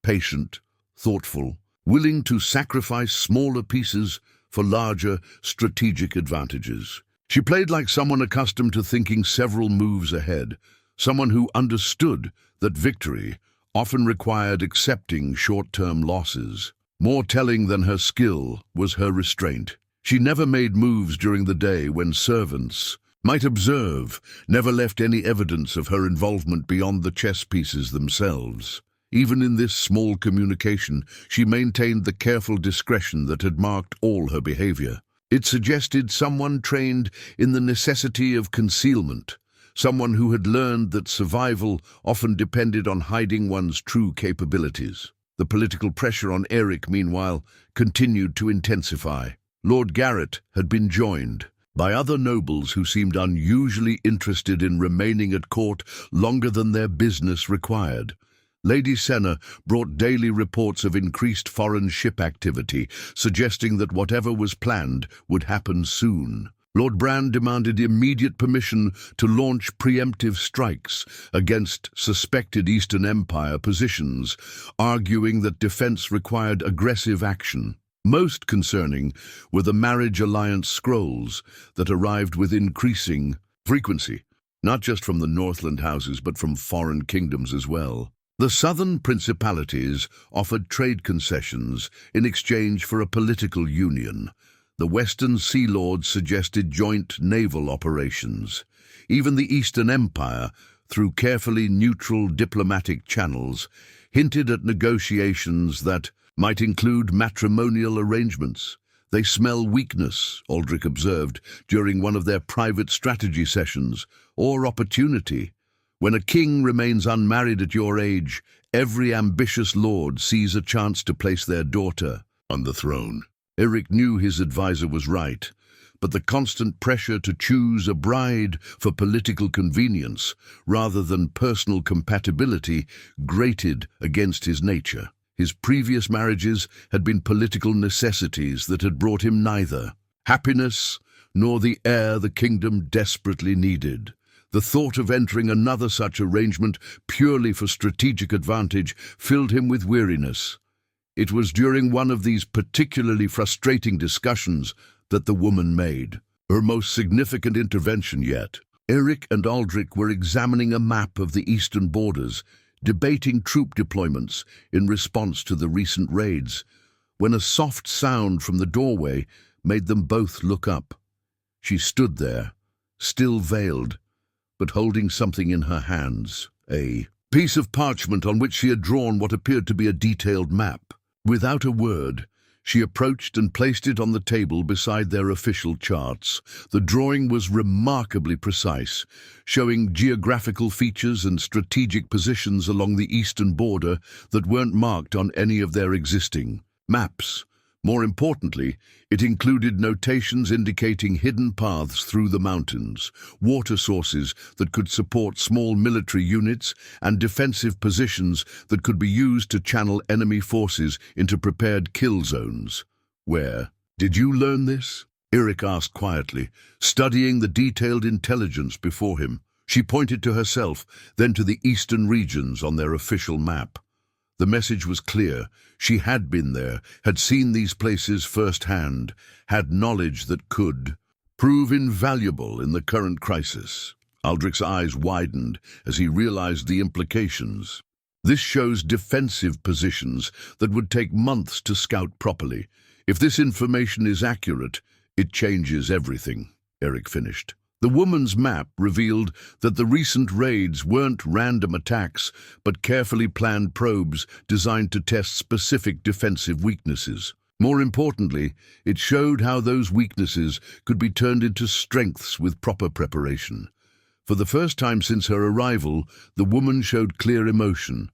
patient, thoughtful, willing to sacrifice smaller pieces for larger strategic advantages. She played like someone accustomed to thinking several moves ahead, someone who understood that victory often required accepting short-term losses. More telling than her skill was her restraint. She never made moves during the day when servants might observe, never left any evidence of her involvement beyond the chess pieces themselves. Even in this small communication, she maintained the careful discretion that had marked all her behavior. It suggested someone trained in the necessity of concealment, someone who had learned that survival often depended on hiding one's true capabilities. The political pressure on Eirik, meanwhile, continued to intensify. Lord Garrett had been joined, by other nobles who seemed unusually interested in remaining at court longer than their business required. Lady Senna brought daily reports of increased foreign ship activity, suggesting that whatever was planned would happen soon. Lord Bran demanded immediate permission to launch preemptive strikes against suspected Eastern Empire positions, arguing that defense required aggressive action. Most concerning were the marriage alliance scrolls that arrived with increasing frequency, not just from the Northland houses but from foreign kingdoms as well. The southern principalities offered trade concessions in exchange for a political union. The western sea lords suggested joint naval operations. Even the Eastern Empire, through carefully neutral diplomatic channels, hinted at negotiations that might include matrimonial arrangements. "They smell weakness," Aldrich observed during one of their private strategy sessions, "or opportunity. When a king remains unmarried at your age, every ambitious lord sees a chance to place their daughter on the throne." Eirik knew his advisor was right, but the constant pressure to choose a bride for political convenience rather than personal compatibility grated against his nature. His previous marriages had been political necessities that had brought him neither happiness nor the heir the kingdom desperately needed. The thought of entering another such arrangement purely for strategic advantage filled him with weariness. It was during one of these particularly frustrating discussions that the woman made her most significant intervention yet. Eirik and Aldrich were examining a map of the eastern borders, debating troop deployments in response to the recent raids, when a soft sound from the doorway made them both look up. She stood there, still veiled, but holding something in her hands, a piece of parchment on which she had drawn what appeared to be a detailed map. Without a word, she approached and placed it on the table beside their official charts. The drawing was remarkably precise, showing geographical features and strategic positions along the eastern border that weren't marked on any of their existing maps. More importantly, it included notations indicating hidden paths through the mountains, water sources that could support small military units, and defensive positions that could be used to channel enemy forces into prepared kill zones. "Where did you learn this?" Eirik asked quietly, studying the detailed intelligence before him. She pointed to herself, then to the eastern regions on their official map. The message was clear. She had been there, had seen these places firsthand, had knowledge that could prove invaluable in the current crisis. Aldrich's eyes widened as he realized the implications. This shows defensive positions that would take months to scout properly. If this information is accurate, it changes everything, Eirik finished. The woman's map revealed that the recent raids weren't random attacks, but carefully planned probes designed to test specific defensive weaknesses. More importantly, it showed how those weaknesses could be turned into strengths with proper preparation. For the first time since her arrival, the woman showed clear emotion,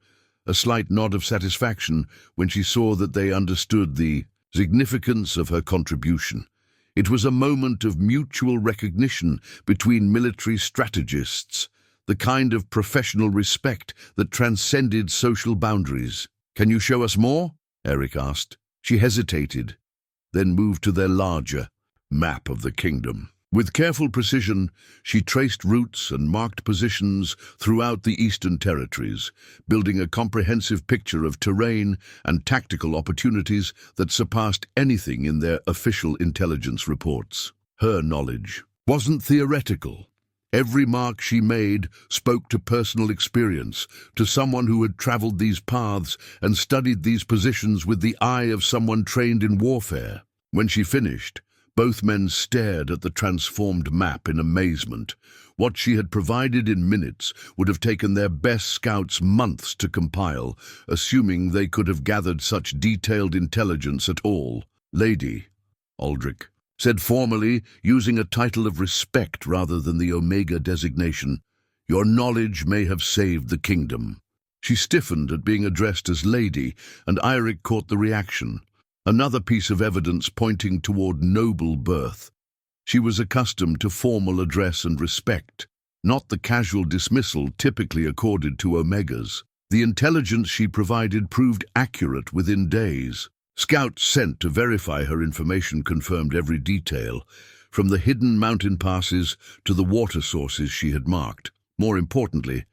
a slight nod of satisfaction when she saw that they understood the significance of her contribution. It was a moment of mutual recognition between military strategists, the kind of professional respect that transcended social boundaries. "Can you show us more?" Eirik asked. She hesitated, then moved to their larger map of the kingdom. With careful precision, she traced routes and marked positions throughout the eastern territories, building a comprehensive picture of terrain and tactical opportunities that surpassed anything in their official intelligence reports. Her knowledge wasn't theoretical. Every mark she made spoke to personal experience, to someone who had traveled these paths and studied these positions with the eye of someone trained in warfare. When she finished, both men stared at the transformed map in amazement. What she had provided in minutes would have taken their best scouts months to compile, assuming they could have gathered such detailed intelligence at all. "Lady," Aldrich said formally, using a title of respect rather than the Omega designation, "your knowledge may have saved the kingdom." She stiffened at being addressed as lady, and Eirik caught the reaction. Another piece of evidence pointing toward noble birth. She was accustomed to formal address and respect, not the casual dismissal typically accorded to Omegas. The intelligence she provided proved accurate within days. Scouts sent to verify her information confirmed every detail, from the hidden mountain passes to the water sources she had marked. More importantly,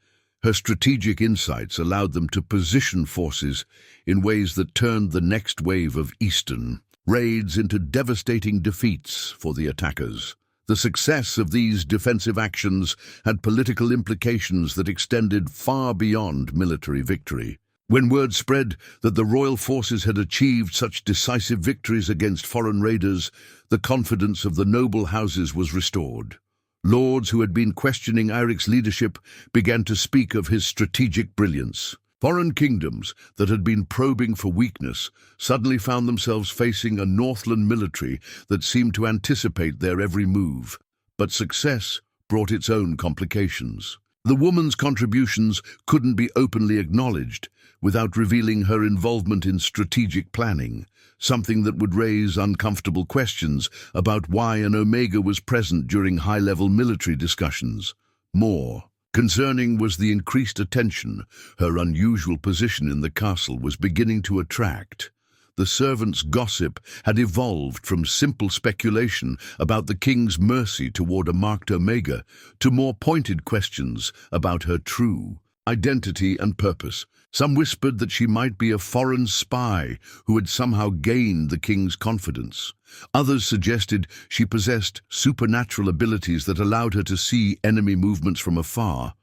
her strategic insights allowed them to position forces in ways that turned the next wave of Eastern raids into devastating defeats for the attackers. The success of these defensive actions had political implications that extended far beyond military victory. When word spread that the royal forces had achieved such decisive victories against foreign raiders, the confidence of the noble houses was restored. Lords who had been questioning Eirik's leadership began to speak of his strategic brilliance. Foreign kingdoms that had been probing for weakness suddenly found themselves facing a Northland military that seemed to anticipate their every move. But success brought its own complications. The woman's contributions couldn't be openly acknowledged without revealing her involvement in strategic planning, something that would raise uncomfortable questions about why an Omega was present during high-level military discussions. More concerning was the increased attention her unusual position in the castle was beginning to attract. The servants' gossip had evolved from simple speculation about the king's mercy toward a marked Omega to more pointed questions about her true identity and purpose. Some whispered that she might be a foreign spy who had somehow gained the king's confidence. Others suggested she possessed supernatural abilities that allowed her to see enemy movements from afar.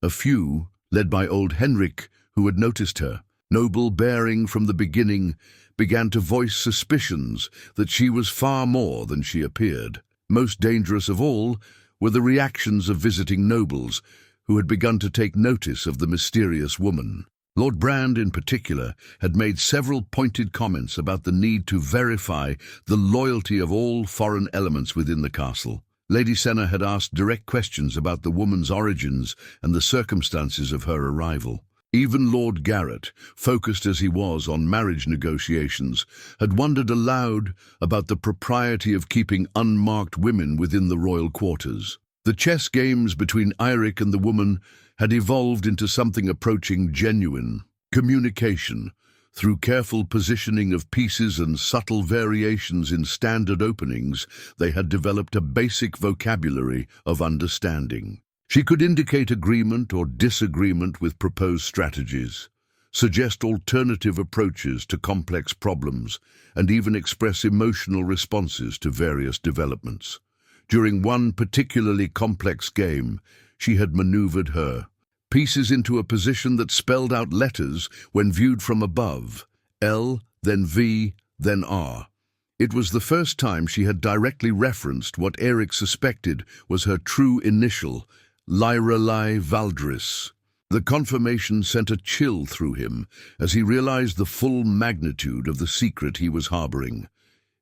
A few, led by old Henrik, who had noticed her, noble bearing from the beginning, began to voice suspicions that she was far more than she appeared. Most dangerous of all were the reactions of visiting nobles, who had begun to take notice of the mysterious woman. Lord Brand, in particular, had made several pointed comments about the need to verify the loyalty of all foreign elements within the castle. Lady Senna had asked direct questions about the woman's origins and the circumstances of her arrival. Even Lord Garrett, focused as he was on marriage negotiations, had wondered aloud about the propriety of keeping unmarked women within the royal quarters. The chess games between Eirik and the woman had evolved into something approaching genuine communication. Through careful positioning of pieces and subtle variations in standard openings, they had developed a basic vocabulary of understanding. She could indicate agreement or disagreement with proposed strategies, suggest alternative approaches to complex problems, and even express emotional responses to various developments. During one particularly complex game, she had maneuvered her pieces into a position that spelled out letters when viewed from above: L, then V, then R. It was the first time she had directly referenced what Eirik suspected was her true initial, Lyralai Valdris. The confirmation sent a chill through him as he realized the full magnitude of the secret he was harboring.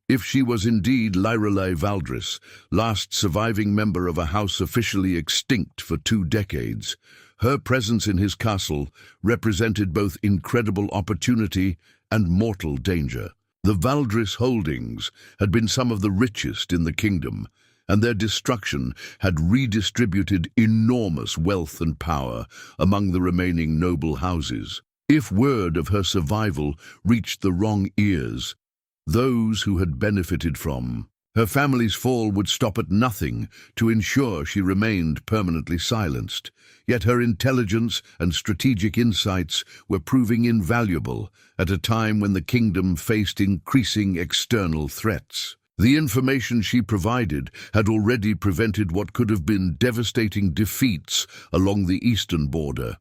If she was indeed Lyralai Valdris, last surviving member of a house officially extinct for 2 decades, her presence in his castle represented both incredible opportunity and mortal danger. The Valdris holdings had been some of the richest in the kingdom, and their destruction had redistributed enormous wealth and power among the remaining noble houses. If word of her survival reached the wrong ears, those who had benefited from her family's fall would stop at nothing to ensure she remained permanently silenced. Yet her intelligence and strategic insights were proving invaluable at a time when the kingdom faced increasing external threats. The information she provided had already prevented what could have been devastating defeats along the eastern border.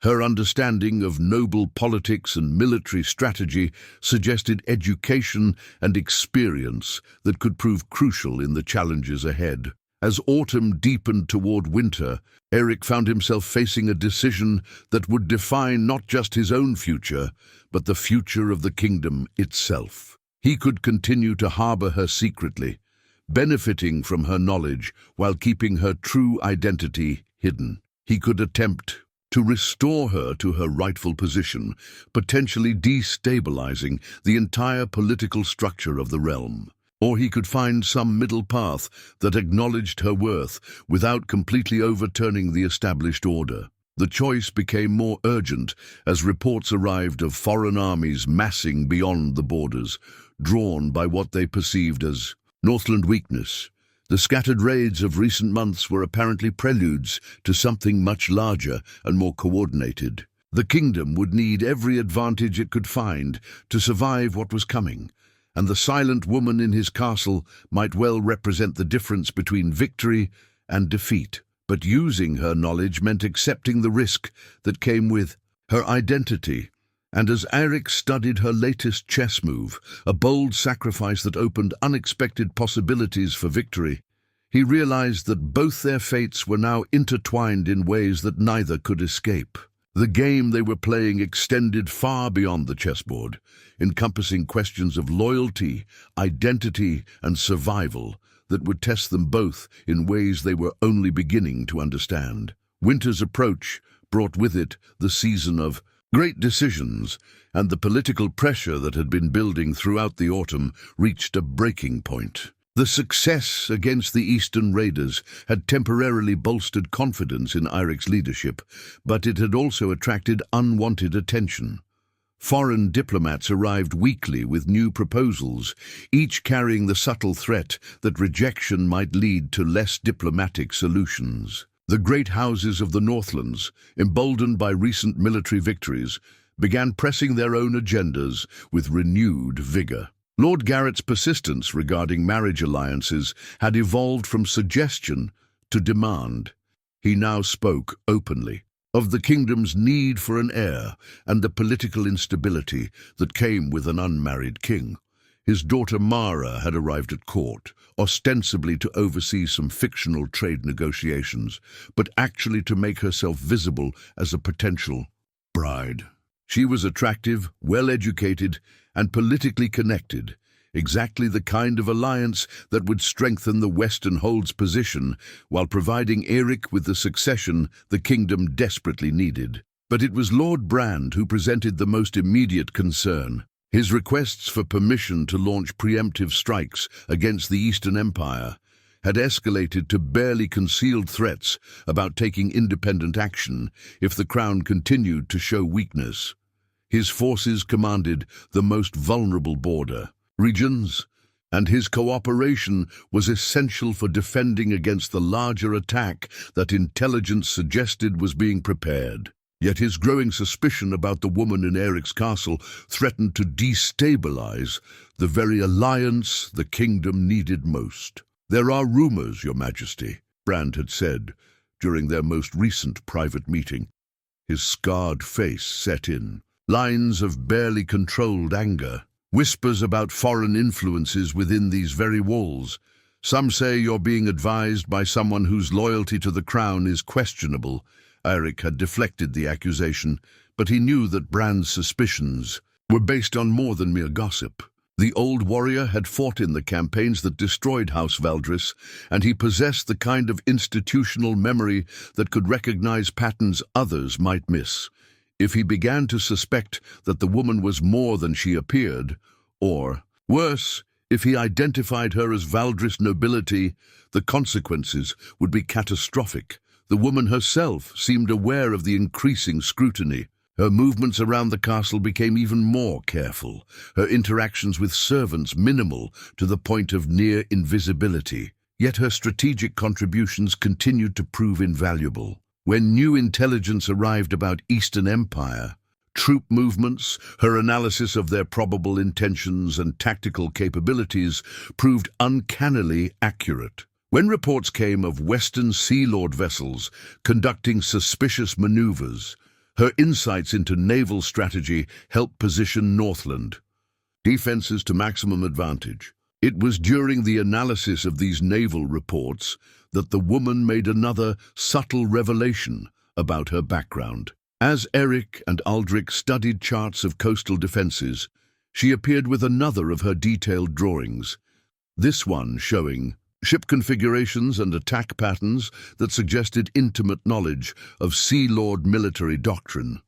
Her understanding of noble politics and military strategy suggested education and experience that could prove crucial in the challenges ahead. As autumn deepened toward winter, Eirik found himself facing a decision that would define not just his own future, but the future of the kingdom itself. He could continue to harbor her secretly, benefiting from her knowledge while keeping her true identity hidden. He could attempt to restore her to her rightful position, potentially destabilizing the entire political structure of the realm. or he could find some middle path that acknowledged her worth without completely overturning the established order. The choice became more urgent as reports arrived of foreign armies massing beyond the borders, drawn by what they perceived as Northland weakness. The scattered raids of recent months were apparently preludes to something much larger and more coordinated. The kingdom would need every advantage it could find to survive what was coming, and the silent woman in his castle might well represent the difference between victory and defeat. But using her knowledge meant accepting the risk that came with her identity. And as Eirik studied her latest chess move, a bold sacrifice that opened unexpected possibilities for victory, he realized that both their fates were now intertwined in ways that neither could escape. The game they were playing extended far beyond the chessboard, encompassing questions of loyalty, identity, and survival that would test them both in ways they were only beginning to understand. Winter's approach brought with it the season of great decisions, and the political pressure that had been building throughout the autumn reached a breaking point. The success against the Eastern raiders had temporarily bolstered confidence in Eirik's leadership, but it had also attracted unwanted attention. Foreign diplomats arrived weekly with new proposals, each carrying the subtle threat that rejection might lead to less diplomatic solutions. The great houses of the Northlands, emboldened by recent military victories, began pressing their own agendas with renewed vigor. Lord Garrett's persistence regarding marriage alliances had evolved from suggestion to demand. He now spoke openly of the kingdom's need for an heir and the political instability that came with an unmarried king. His daughter Mara had arrived at court, ostensibly to oversee some fictional trade negotiations, but actually to make herself visible as a potential bride. She was attractive, well-educated, and politically connected, exactly the kind of alliance that would strengthen the Western Hold's position while providing Eirik with the succession the kingdom desperately needed. But it was Lord Brand who presented the most immediate concern. His requests for permission to launch preemptive strikes against the Eastern Empire had escalated to barely concealed threats about taking independent action if the crown continued to show weakness. His forces commanded the most vulnerable border regions, and his cooperation was essential for defending against the larger attack that intelligence suggested was being prepared. Yet his growing suspicion about the woman in Eirik's castle threatened to destabilize the very alliance the kingdom needed most. "There are rumors, Your Majesty," Brand had said during their most recent private meeting. His scarred face set in lines of barely controlled anger. "Whispers about foreign influences within these very walls. Some say you're being advised by someone whose loyalty to the crown is questionable." Eirik had deflected the accusation, but he knew that Brand's suspicions were based on more than mere gossip. The old warrior had fought in the campaigns that destroyed House Valdris, and he possessed the kind of institutional memory that could recognize patterns others might miss. If he began to suspect that the woman was more than she appeared, or, worse, if he identified her as Valdris nobility, the consequences would be catastrophic. The woman herself seemed aware of the increasing scrutiny. Her movements around the castle became even more careful, her interactions with servants minimal to the point of near invisibility. Yet her strategic contributions continued to prove invaluable. When new intelligence arrived about Eastern Empire, troop movements, her analysis of their probable intentions and tactical capabilities proved uncannily accurate. When reports came of Western Sea Lord vessels conducting suspicious maneuvers, her insights into naval strategy helped position Northland defenses to maximum advantage. It was during the analysis of these naval reports that the woman made another subtle revelation about her background. As Eirik and Aldrich studied charts of coastal defenses, she appeared with another of her detailed drawings, this one showing ship configurations and attack patterns that suggested intimate knowledge of Sea Lord military doctrine.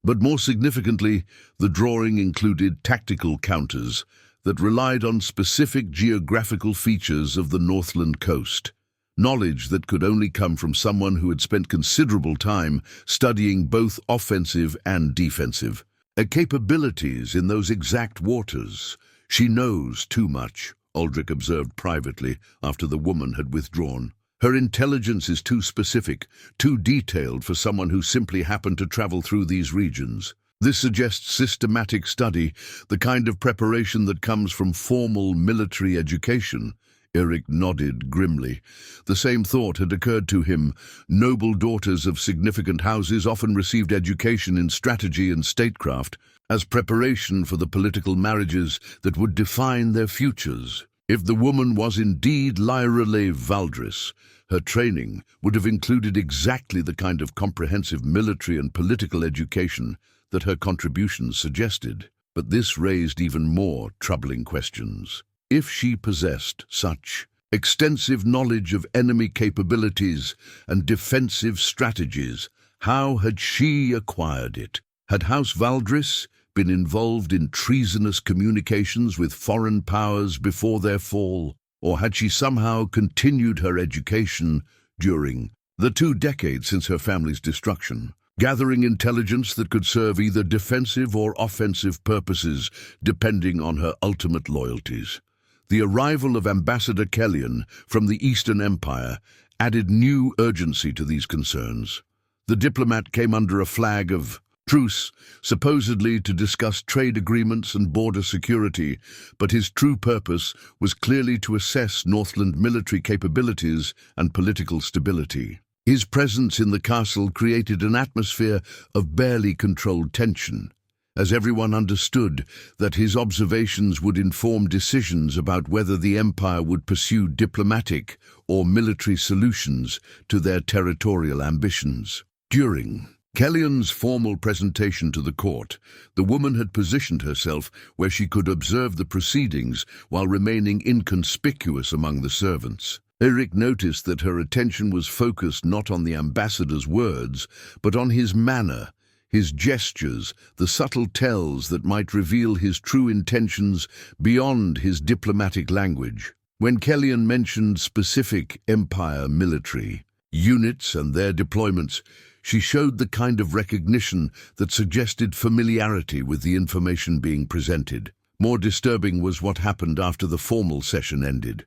But more significantly, the drawing included tactical counters that relied on specific geographical features of the Northland coast. Knowledge that could only come from someone who had spent considerable time studying both offensive and defensive capabilities in those exact waters. "She knows too much," Aldrich observed privately after the woman had withdrawn. "Her intelligence is too specific, too detailed for someone who simply happened to travel through these regions. This suggests systematic study, the kind of preparation that comes from formal military education." Eirik nodded grimly. The same thought had occurred to him. Noble daughters of significant houses often received education in strategy and statecraft as preparation for the political marriages that would define their futures. If the woman was indeed Lyra Leigh Valdris, her training would have included exactly the kind of comprehensive military and political education that her contributions suggested. But this raised even more troubling questions. If she possessed such extensive knowledge of enemy capabilities and defensive strategies, how had she acquired it? Had House Valdris been involved in treasonous communications with foreign powers before their fall? Or had she somehow continued her education during the 2 decades since her family's destruction, gathering intelligence that could serve either defensive or offensive purposes, depending on her ultimate loyalties? The arrival of Ambassador Kellyan from the Eastern Empire added new urgency to these concerns. The diplomat came under a flag of truce, supposedly to discuss trade agreements and border security, but his true purpose was clearly to assess Northland military capabilities and political stability. His presence in the castle created an atmosphere of barely controlled tension, as everyone understood that his observations would inform decisions about whether the Empire would pursue diplomatic or military solutions to their territorial ambitions. During Kellyan's formal presentation to the court, the woman had positioned herself where she could observe the proceedings while remaining inconspicuous among the servants. Eirik noticed that her attention was focused not on the ambassador's words, but on his manner, his gestures, the subtle tells that might reveal his true intentions beyond his diplomatic language. When Kellyan mentioned specific Empire military units and their deployments, she showed the kind of recognition that suggested familiarity with the information being presented. More disturbing was what happened after the formal session ended.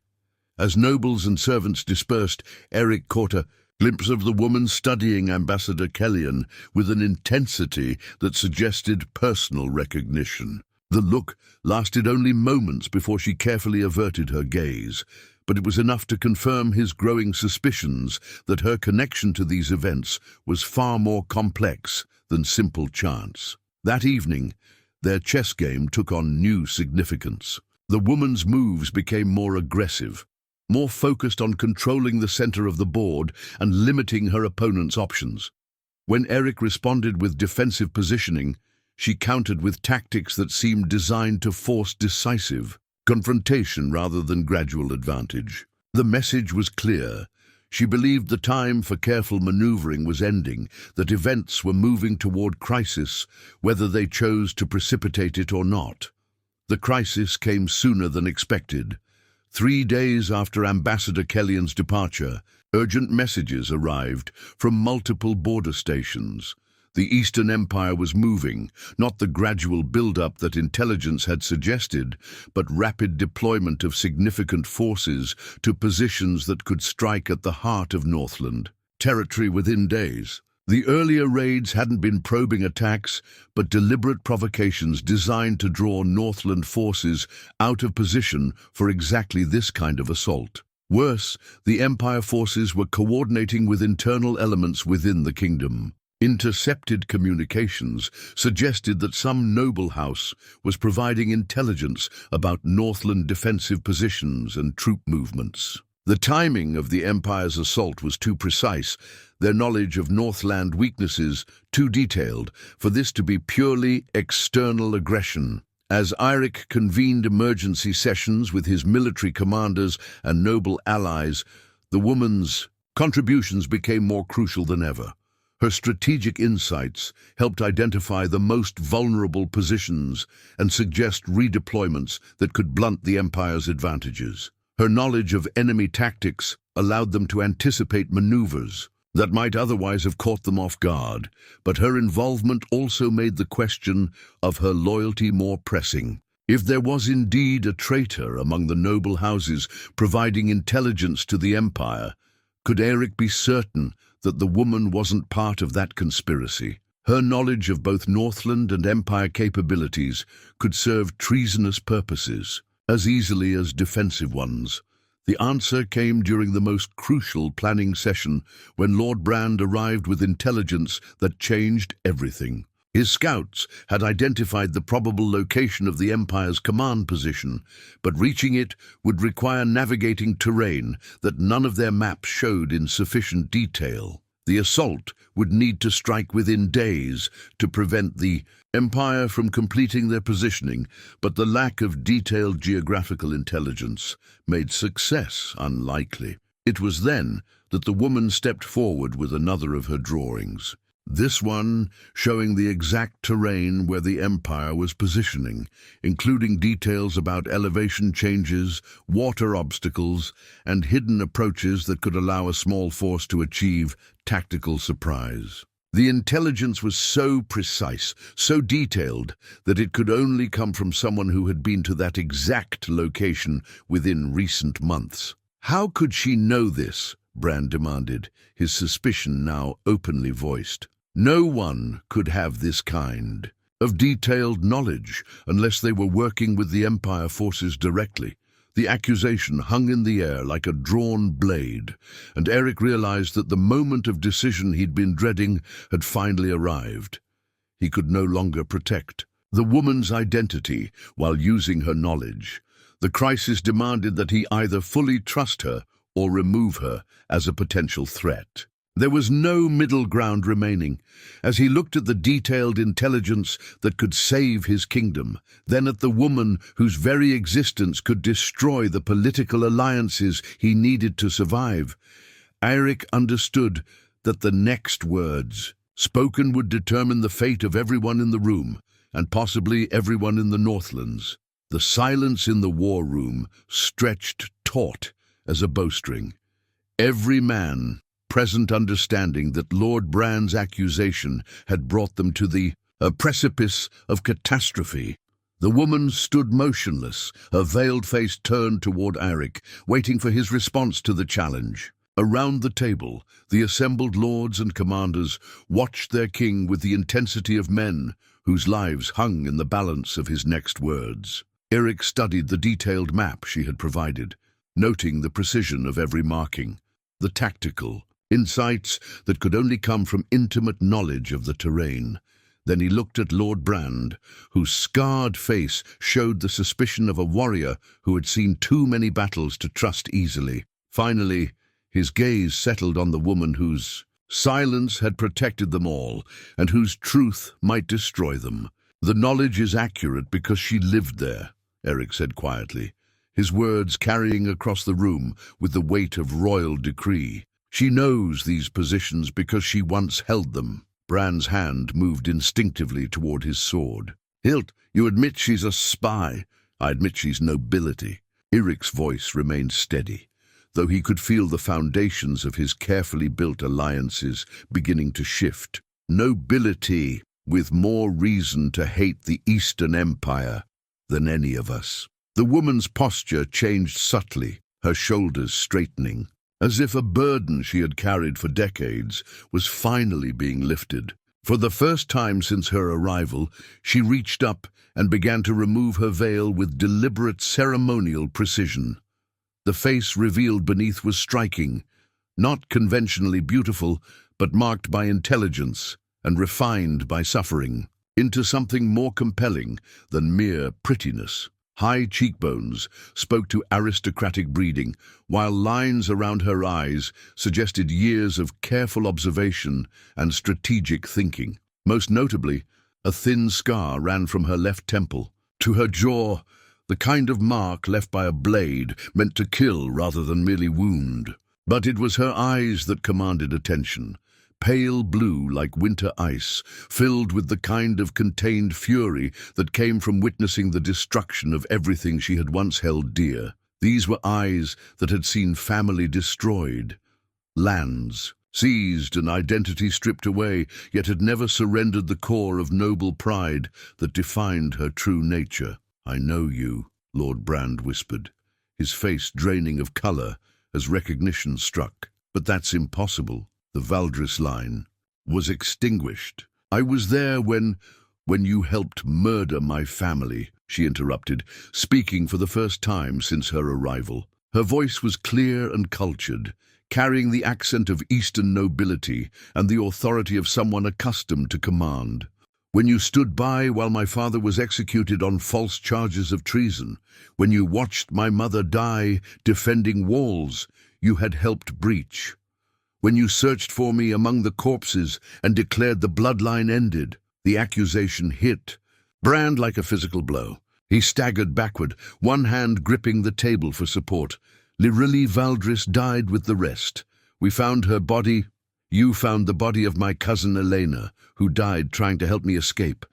As nobles and servants dispersed, Eirik caught a glimpse of the woman studying Ambassador Kellyan with an intensity that suggested personal recognition. The look lasted only moments before she carefully averted her gaze, but it was enough to confirm his growing suspicions that her connection to these events was far more complex than simple chance. That evening, their chess game took on new significance. The woman's moves became more aggressive, more focused on controlling the center of the board and limiting her opponent's options. When Eirik responded with defensive positioning, she countered with tactics that seemed designed to force decisive confrontation rather than gradual advantage. The message was clear. She believed the time for careful maneuvering was ending, that events were moving toward crisis, whether they chose to precipitate it or not. The crisis came sooner than expected. 3 days after Ambassador Kellyan's departure, urgent messages arrived from multiple border stations. The Eastern Empire was moving, not the gradual build-up that intelligence had suggested, but rapid deployment of significant forces to positions that could strike at the heart of Northland territory within days. The earlier raids hadn't been probing attacks, but deliberate provocations designed to draw Northland forces out of position for exactly this kind of assault. Worse, the Empire forces were coordinating with internal elements within the kingdom. Intercepted communications suggested that some noble house was providing intelligence about Northland defensive positions and troop movements. The timing of the Empire's assault was too precise, their knowledge of Northland weaknesses too detailed, for this to be purely external aggression. As Eirik convened emergency sessions with his military commanders and noble allies, the woman's contributions became more crucial than ever. Her strategic insights helped identify the most vulnerable positions and suggest redeployments that could blunt the Empire's advantages. Her knowledge of enemy tactics allowed them to anticipate maneuvers that might otherwise have caught them off guard, but her involvement also made the question of her loyalty more pressing. If there was indeed a traitor among the noble houses providing intelligence to the Empire, could Eirik be certain that the woman wasn't part of that conspiracy? Her knowledge of both Northland and Empire capabilities could serve treasonous purposes as easily as defensive ones. The answer came during the most crucial planning session when Lord Brand arrived with intelligence that changed everything. His scouts had identified the probable location of the Empire's command position, but reaching it would require navigating terrain that none of their maps showed in sufficient detail. The assault would need to strike within days to prevent the Empire from completing their positioning, but the lack of detailed geographical intelligence made success unlikely. It was then that the woman stepped forward with another of her drawings. This one showing the exact terrain where the Empire was positioning, including details about elevation changes, water obstacles, and hidden approaches that could allow a small force to achieve tactical surprise. The intelligence was so precise, so detailed, that it could only come from someone who had been to that exact location within recent months. How could she know this? Brand demanded, his suspicion now openly voiced. No one could have this kind of detailed knowledge unless they were working with the Empire forces directly. The accusation hung in the air like a drawn blade, and Eirik realized that the moment of decision he'd been dreading had finally arrived. He could no longer protect the woman's identity while using her knowledge. The crisis demanded that he either fully trust her or remove her as a potential threat. There was no middle ground remaining, as he looked at the detailed intelligence that could save his kingdom, then at the woman whose very existence could destroy the political alliances he needed to survive. Eirik understood that the next words spoken would determine the fate of everyone in the room, and possibly everyone in the Northlands. The silence in the war room stretched taut as a bowstring. Every man present understanding that Lord Brand's accusation had brought them to the precipice of catastrophe. The woman stood motionless, her veiled face turned toward Eirik, waiting for his response to the challenge. Around the table, the assembled lords and commanders watched their king with the intensity of men whose lives hung in the balance of his next words. Eirik studied the detailed map she had provided, noting the precision of every marking, the tactical insights that could only come from intimate knowledge of the terrain. Then he looked at Lord Brand, whose scarred face showed the suspicion of a warrior who had seen too many battles to trust easily. Finally, his gaze settled on the woman whose silence had protected them all, and whose truth might destroy them. "The knowledge is accurate because she lived there," Eirik said quietly, his words carrying across the room with the weight of royal decree. "She knows these positions because she once held them." Brand's hand moved instinctively toward his sword. "Hilt, you admit she's a spy. I admit she's nobility." Eirik's voice remained steady, though he could feel the foundations of his carefully built alliances beginning to shift. "Nobility, with more reason to hate the Eastern Empire than any of us." The woman's posture changed subtly, her shoulders straightening, as if a burden she had carried for decades was finally being lifted. For the first time since her arrival, she reached up and began to remove her veil with deliberate ceremonial precision. The face revealed beneath was striking, not conventionally beautiful, but marked by intelligence and refined by suffering, into something more compelling than mere prettiness. High cheekbones spoke to aristocratic breeding, while lines around her eyes suggested years of careful observation and strategic thinking. Most notably, a thin scar ran from her left temple to her jaw, the kind of mark left by a blade meant to kill rather than merely wound. But it was her eyes that commanded attention, pale blue like winter ice, filled with the kind of contained fury that came from witnessing the destruction of everything she had once held dear. These were eyes that had seen family destroyed, lands seized and identity stripped away, yet had never surrendered the core of noble pride that defined her true nature. "I know you," Lord Brand whispered, his face draining of colour as recognition struck. "But that's impossible." The Valdris line was extinguished. "I was there when you helped murder my family," she interrupted, speaking for the first time since her arrival. Her voice was clear and cultured, carrying the accent of Eastern nobility and the authority of someone accustomed to command. "When you stood by while my father was executed on false charges of treason, when you watched my mother die defending walls you had helped breach, when you searched for me among the corpses and declared the bloodline ended." The accusation hit Brand like a physical blow. He staggered backward, one hand gripping the table for support. "Lyrili Valdris died with the rest. We found her body. You found the body of my cousin Elena, who died trying to help me escape.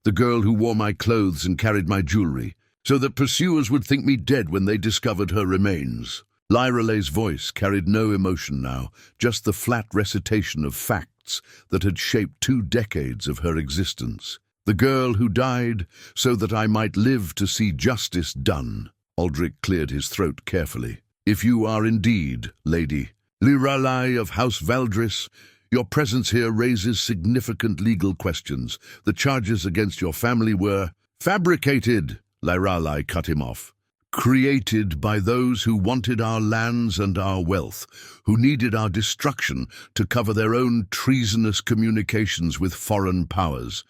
The girl who wore my clothes and carried my jewelry, so that pursuers would think me dead when they discovered her remains." Lyrale's voice carried no emotion now, just the flat recitation of facts that had shaped 2 decades of her existence. "The girl who died so that I might live to see justice done." Aldrich cleared his throat carefully. "If you are indeed Lady Lyrali of House Valdris, your presence here raises significant legal questions. The charges against your family were fabricated," Lyrali cut him off. "Created by those who wanted our lands and our wealth, who needed our destruction to cover their own treasonous communications with foreign powers.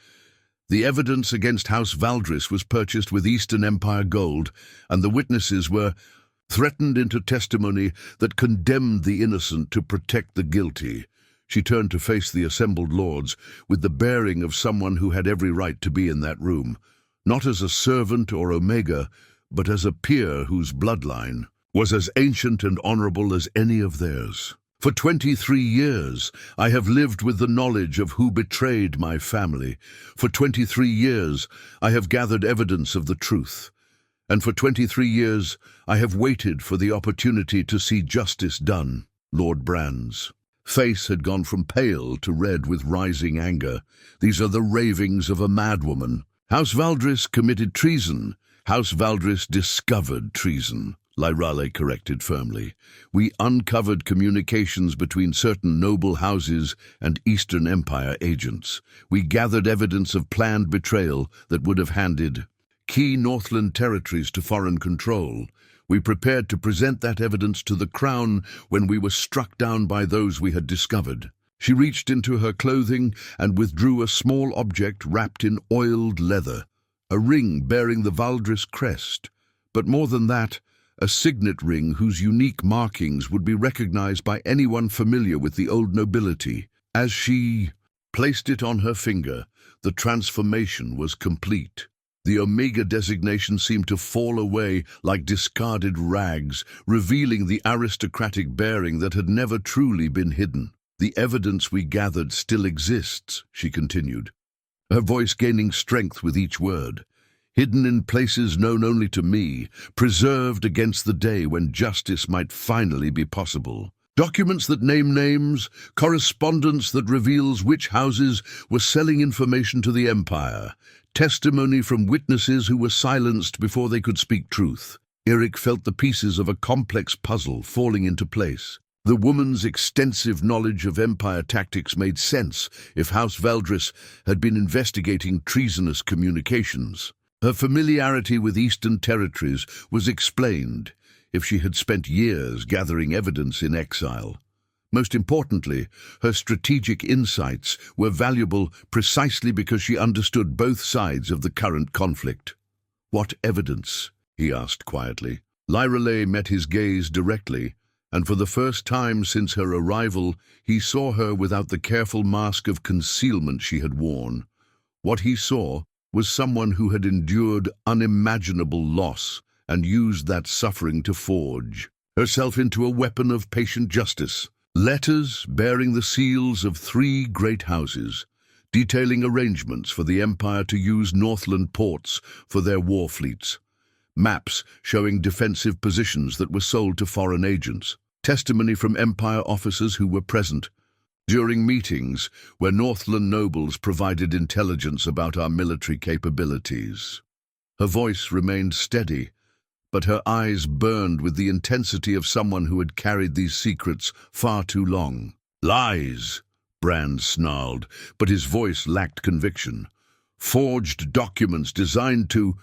The evidence against House Valdris was purchased with Eastern Empire gold, and the witnesses were threatened into testimony that condemned the innocent to protect the guilty." She turned to face the assembled lords with the bearing of someone who had every right to be in that room, not as a servant or omega, but as a peer whose bloodline was as ancient and honorable as any of theirs. "For 23 years, I have lived with the knowledge of who betrayed my family. For 23 years, I have gathered evidence of the truth. And for 23 years, I have waited for the opportunity to see justice done." Lord Brand's face had gone from pale to red with rising anger. "These are the ravings of a madwoman. House Valdris committed treason. House Valdris discovered treason," Lyrale corrected firmly. "We uncovered communications between certain noble houses and Eastern Empire agents. We gathered evidence of planned betrayal that would have handed key Northland territories to foreign control. We prepared to present that evidence to the crown when we were struck down by those we had discovered." She reached into her clothing and withdrew a small object wrapped in oiled leather, a ring bearing the Valdris crest, but more than that, a signet ring whose unique markings would be recognized by anyone familiar with the old nobility. As she placed it on her finger, the transformation was complete. The Omega designation seemed to fall away like discarded rags, revealing the aristocratic bearing that had never truly been hidden. "The evidence we gathered still exists," she continued, her voice gaining strength with each word. "Hidden in places known only to me, preserved against the day when justice might finally be possible. Documents that name names, correspondence that reveals which houses were selling information to the Empire, testimony from witnesses who were silenced before they could speak truth." Eirik felt the pieces of a complex puzzle falling into place. The woman's extensive knowledge of Empire tactics made sense if House Valdris had been investigating treasonous communications. Her familiarity with Eastern territories was explained if she had spent years gathering evidence in exile. Most importantly, her strategic insights were valuable precisely because she understood both sides of the current conflict. "What evidence?" he asked quietly. Lyrale met his gaze directly, and for the first time since her arrival, he saw her without the careful mask of concealment she had worn. What he saw was someone who had endured unimaginable loss and used that suffering to forge herself into a weapon of patient justice. Letters bearing the seals of 3 great houses, detailing arrangements for the Empire to use Northland ports for their war fleets. Maps showing defensive positions that were sold to foreign agents. Testimony from Empire officers who were present during meetings where Northland nobles provided intelligence about our military capabilities. Her voice remained steady, but her eyes burned with the intensity of someone who had carried these secrets far too long. "Lies," Brand snarled, but his voice lacked conviction. "Forged documents designed to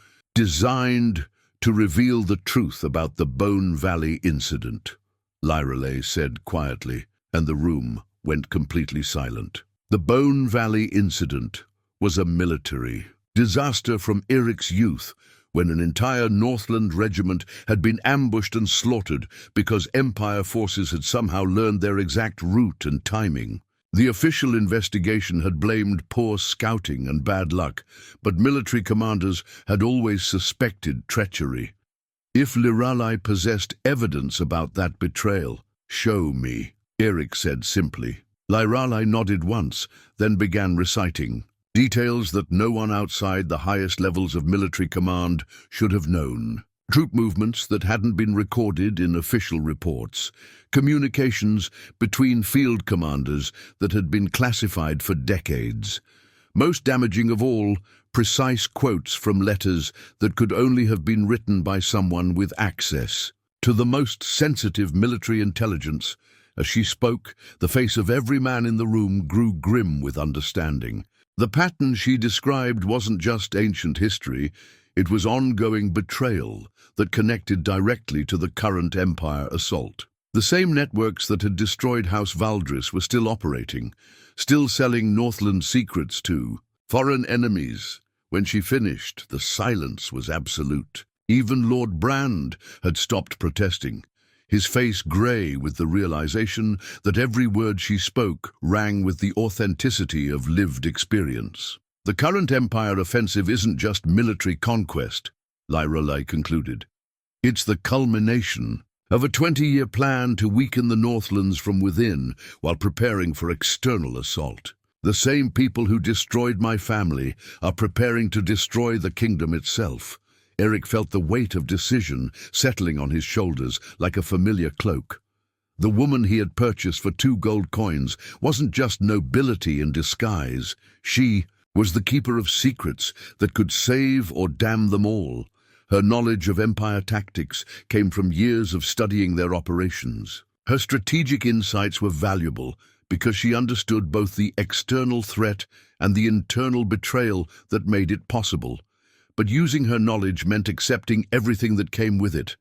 reveal the truth about the Bone Valley incident," Lyreley said quietly, and the room went completely silent. The Bone Valley incident was a military disaster from Eirik's youth, when an entire Northland regiment had been ambushed and slaughtered because Empire forces had somehow learned their exact route and timing. The official investigation had blamed poor scouting and bad luck, but military commanders had always suspected treachery. "If Lyreley possessed evidence about that betrayal, show me," Eirik said simply. Lyreley nodded once, then began reciting details that no one outside the highest levels of military command should have known. Troop movements that hadn't been recorded in official reports, communications between field commanders that had been classified for decades. Most damaging of all, precise quotes from letters that could only have been written by someone with access to the most sensitive military intelligence. As she spoke, the face of every man in the room grew grim with understanding. The pattern she described wasn't just ancient history, it was ongoing betrayal that connected directly to the current Empire assault. The same networks that had destroyed House Valdris were still operating, still selling Northland secrets to foreign enemies. When she finished, the silence was absolute. Even Lord Brand had stopped protesting, his face grey with the realization that every word she spoke rang with the authenticity of lived experience. "The current Empire offensive isn't just military conquest," Lyreley concluded. "It's the culmination of a 20-year plan to weaken the Northlands from within while preparing for external assault. The same people who destroyed my family are preparing to destroy the kingdom itself." Eirik felt the weight of decision settling on his shoulders like a familiar cloak. The woman he had purchased for 2 gold coins wasn't just nobility in disguise. She was the keeper of secrets that could save or damn them all. Her knowledge of Empire tactics came from years of studying their operations. Her strategic insights were valuable because she understood both the external threat and the internal betrayal that made it possible. But using her knowledge meant accepting everything that came with it.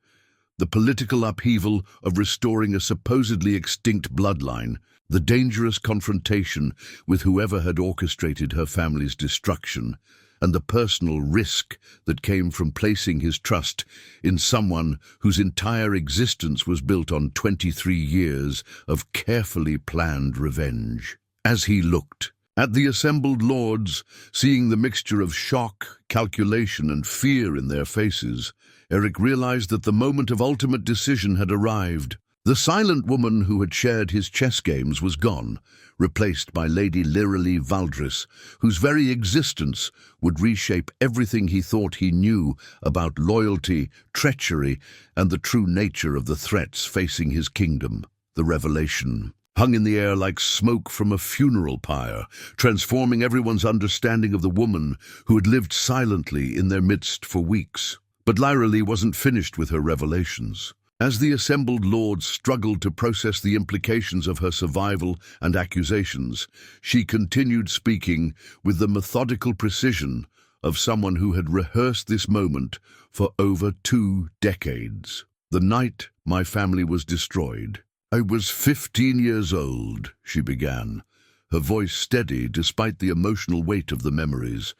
The political upheaval of restoring a supposedly extinct bloodline, the dangerous confrontation with whoever had orchestrated her family's destruction, and the personal risk that came from placing his trust in someone whose entire existence was built on 23 years of carefully planned revenge. As he looked at the assembled lords, seeing the mixture of shock, calculation, and fear in their faces, Eirik realized that the moment of ultimate decision had arrived. The silent woman who had shared his chess games was gone, replaced by Lady Lyreley Valdris, whose very existence would reshape everything he thought he knew about loyalty, treachery, and the true nature of the threats facing his kingdom. The revelation hung in the air like smoke from a funeral pyre, transforming everyone's understanding of the woman who had lived silently in their midst for weeks. But Lyreley wasn't finished with her revelations. As the assembled lords struggled to process the implications of her survival and accusations, she continued speaking with the methodical precision of someone who had rehearsed this moment for over 2 decades. "The night my family was destroyed, I was 15 years old," she began, her voice steady despite the emotional weight of the memories.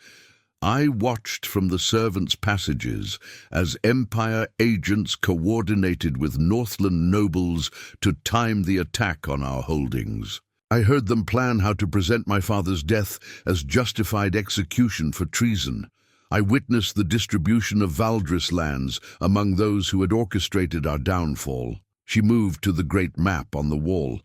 "I watched from the servants' passages as Empire agents coordinated with Northland nobles to time the attack on our holdings. I heard them plan how to present my father's death as justified execution for treason. I witnessed the distribution of Valdris lands among those who had orchestrated our downfall." She moved to the great map on the wall,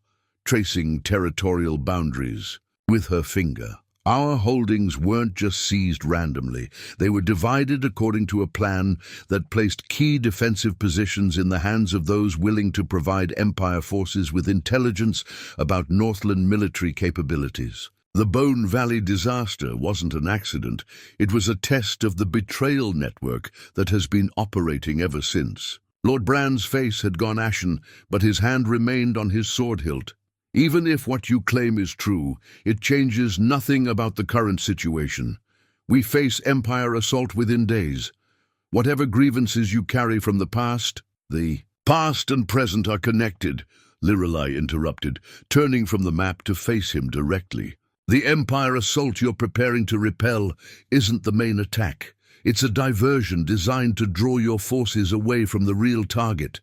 tracing territorial boundaries with her finger. Our holdings weren't just seized randomly. They were divided according to a plan that placed key defensive positions in the hands of those willing to provide Empire forces with intelligence about Northland military capabilities. The Bone Valley disaster wasn't an accident. It was a test of the betrayal network that has been operating ever since. Lord Brand's face had gone ashen, but his hand remained on his sword hilt. Even if what you claim is true, it changes nothing about the current situation. We face Empire assault within days. Whatever grievances you carry from the past and present are connected, Lirelai interrupted, turning from the map to face him directly. The Empire assault you're preparing to repel isn't the main attack. It's a diversion designed to draw your forces away from the real target.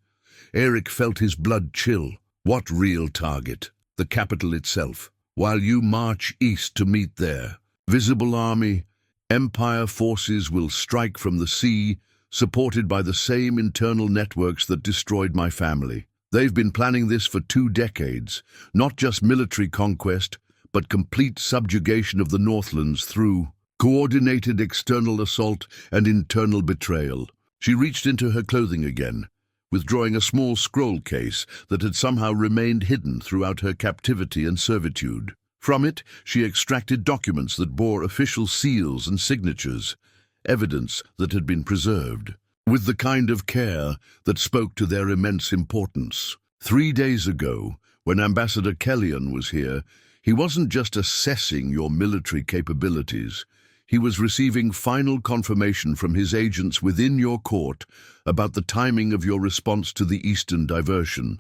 Eirik felt his blood chill. What real target? The capital itself. While you march east to meet their visible army, Empire forces will strike from the sea, supported by the same internal networks that destroyed my family. They've been planning this for 2 decades, not just military conquest, but complete subjugation of the Northlands through coordinated external assault and internal betrayal. She reached into her clothing again, withdrawing a small scroll case that had somehow remained hidden throughout her captivity and servitude. From it, she extracted documents that bore official seals and signatures, evidence that had been preserved, with the kind of care that spoke to their immense importance. 3 days ago, when Ambassador Kellyan was here, he wasn't just assessing your military capabilities. He was receiving final confirmation from his agents within your court about the timing of your response to the Eastern diversion.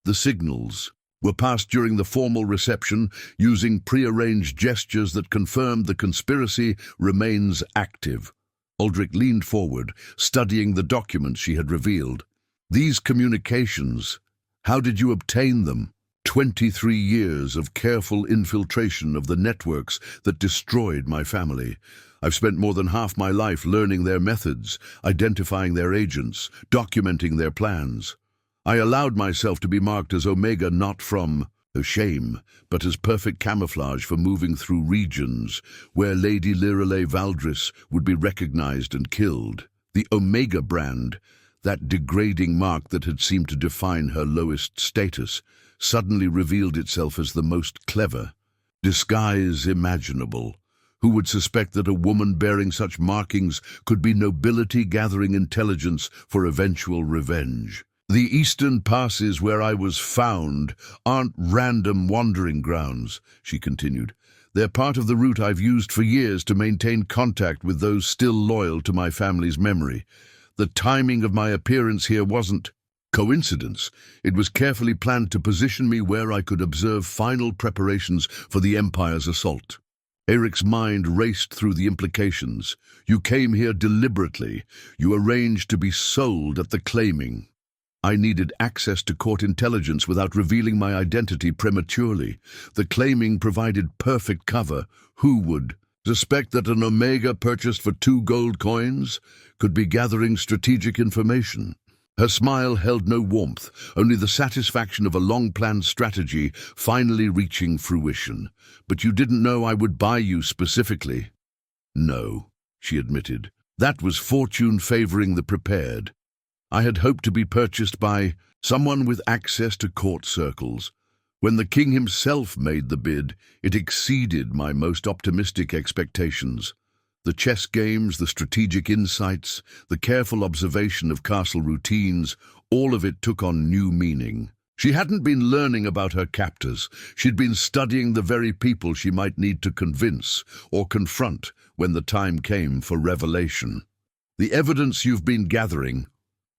The signals were passed during the formal reception using prearranged gestures that confirmed the conspiracy remains active. Aldrich leaned forward, studying the documents she had revealed. These communications, how did you obtain them? 23 years of careful infiltration of the networks that destroyed my family. I've spent more than half my life learning their methods, identifying their agents, documenting their plans. I allowed myself to be marked as Omega not from shame, but as perfect camouflage for moving through regions where Lady Lirelai Valdris would be recognized and killed. The Omega brand, that degrading mark that had seemed to define her lowest status, suddenly revealed itself as the most clever disguise imaginable. Who would suspect that a woman bearing such markings could be nobility gathering intelligence for eventual revenge? The eastern passes where I was found aren't random wandering grounds, she continued. They're part of the route I've used for years to maintain contact with those still loyal to my family's memory. The timing of my appearance here wasn't coincidence. It was carefully planned to position me where I could observe final preparations for the Empire's assault. Eirik's mind raced through the implications. You came here deliberately. You arranged to be sold at the claiming. I needed access to court intelligence without revealing my identity prematurely. The claiming provided perfect cover. Who would suspect that an Omega purchased for 2 gold coins could be gathering strategic information? Her smile held no warmth, only the satisfaction of a long-planned strategy finally reaching fruition. But you didn't know I would buy you specifically. No, she admitted. That was fortune favoring the prepared. I had hoped to be purchased by someone with access to court circles. When the king himself made the bid, it exceeded my most optimistic expectations. The chess games, the strategic insights, the careful observation of castle routines, all of it took on new meaning. She hadn't been learning about her captors. She'd been studying the very people she might need to convince or confront when the time came for revelation. The evidence you've been gathering,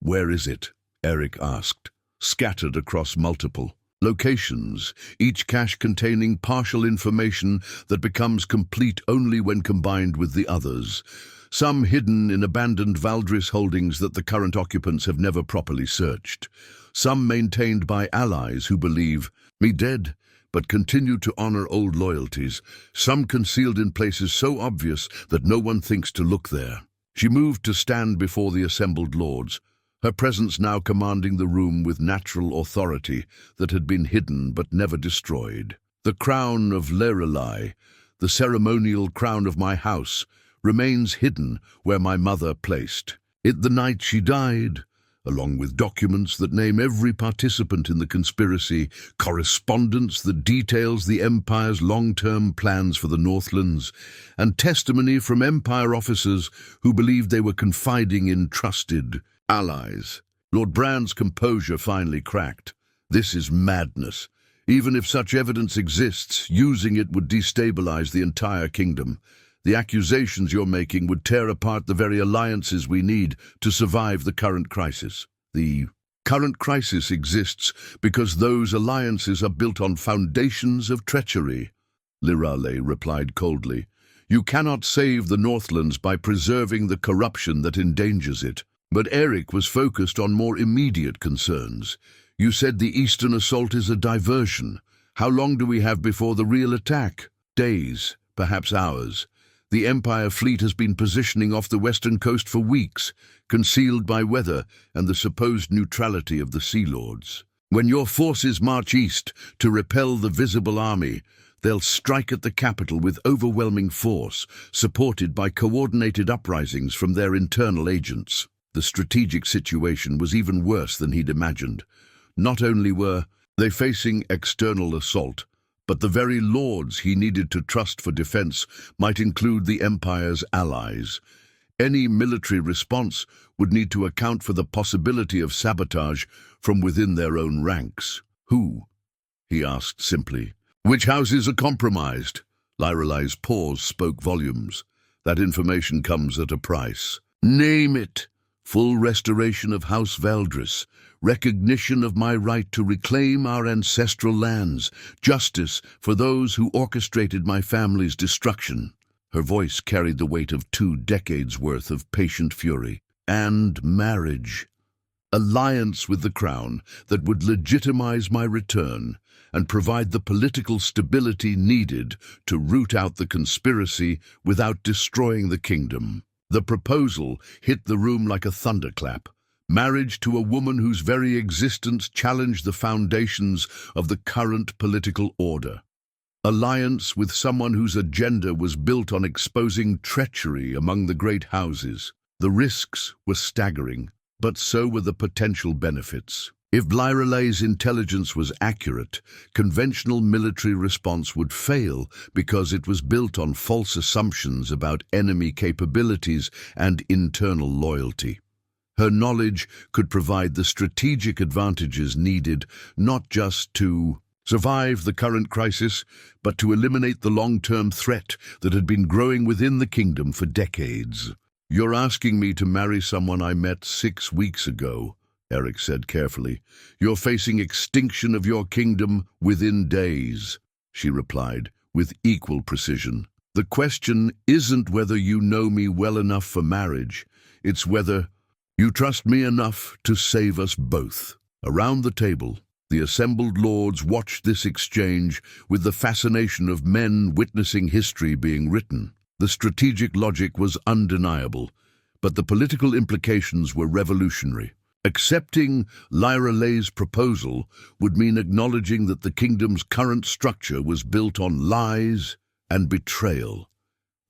where is it? Eirik asked. Scattered across multiple locations, each cache containing partial information that becomes complete only when combined with the others. Some hidden in abandoned Valdris holdings that the current occupants have never properly searched. Some maintained by allies who believe me dead, but continue to honor old loyalties. Some concealed in places so obvious that no one thinks to look there. She moved to stand before the assembled lords. her presence now commanding the room with natural authority that had been hidden but never destroyed. The crown of Lorelei, the ceremonial crown of my house, remains hidden where my mother placed it the night she died, along with documents that name every participant in the conspiracy, correspondence that details the Empire's long-term plans for the Northlands, and testimony from Empire officers who believed they were confiding in trusted allies. Lord Brand's composure finally cracked. This is madness. Even if such evidence exists, using it would destabilize the entire kingdom. The accusations you're making would tear apart the very alliances we need to survive the current crisis. The current crisis exists because those alliances are built on foundations of treachery, Lorelei replied coldly. You cannot save the Northlands by preserving the corruption that endangers it. But Eirik was focused on more immediate concerns. You said the eastern assault is a diversion. How long do we have before the real attack? Days, perhaps hours. The Empire fleet has been positioning off the western coast for weeks, concealed by weather and the supposed neutrality of the Sea Lords. When your forces march east to repel the visible army, they'll strike at the capital with overwhelming force, supported by coordinated uprisings from their internal agents. The strategic situation was even worse than he'd imagined. Not only were they facing external assault, but the very lords he needed to trust for defense might include the Empire's allies. Any military response would need to account for the possibility of sabotage from within their own ranks. Who? He asked simply. Which houses are compromised? Lorelei's pause spoke volumes. That information comes at a price. Name it. Full restoration of House Valdris, recognition of my right to reclaim our ancestral lands, justice for those who orchestrated my family's destruction. Her voice carried the weight of 2 decades worth of patient fury. And marriage. Alliance with the crown that would legitimize my return and provide the political stability needed to root out the conspiracy without destroying the kingdom. The proposal hit the room like a thunderclap. Marriage to a woman whose very existence challenged the foundations of the current political order. Alliance with someone whose agenda was built on exposing treachery among the great houses. The risks were staggering, but so were the potential benefits. If Lorelei's intelligence was accurate, conventional military response would fail because it was built on false assumptions about enemy capabilities and internal loyalty. Her knowledge could provide the strategic advantages needed not just to survive the current crisis, but to eliminate the long-term threat that had been growing within the kingdom for decades. You're asking me to marry someone I met 6 weeks ago, Eirik said carefully. You're facing extinction of your kingdom within days, she replied, with equal precision. The question isn't whether you know me well enough for marriage, it's whether you trust me enough to save us both. Around the table, the assembled lords watched this exchange with the fascination of men witnessing history being written. The strategic logic was undeniable, but the political implications were revolutionary. Accepting Lorelei's proposal would mean acknowledging that the kingdom's current structure was built on lies and betrayal.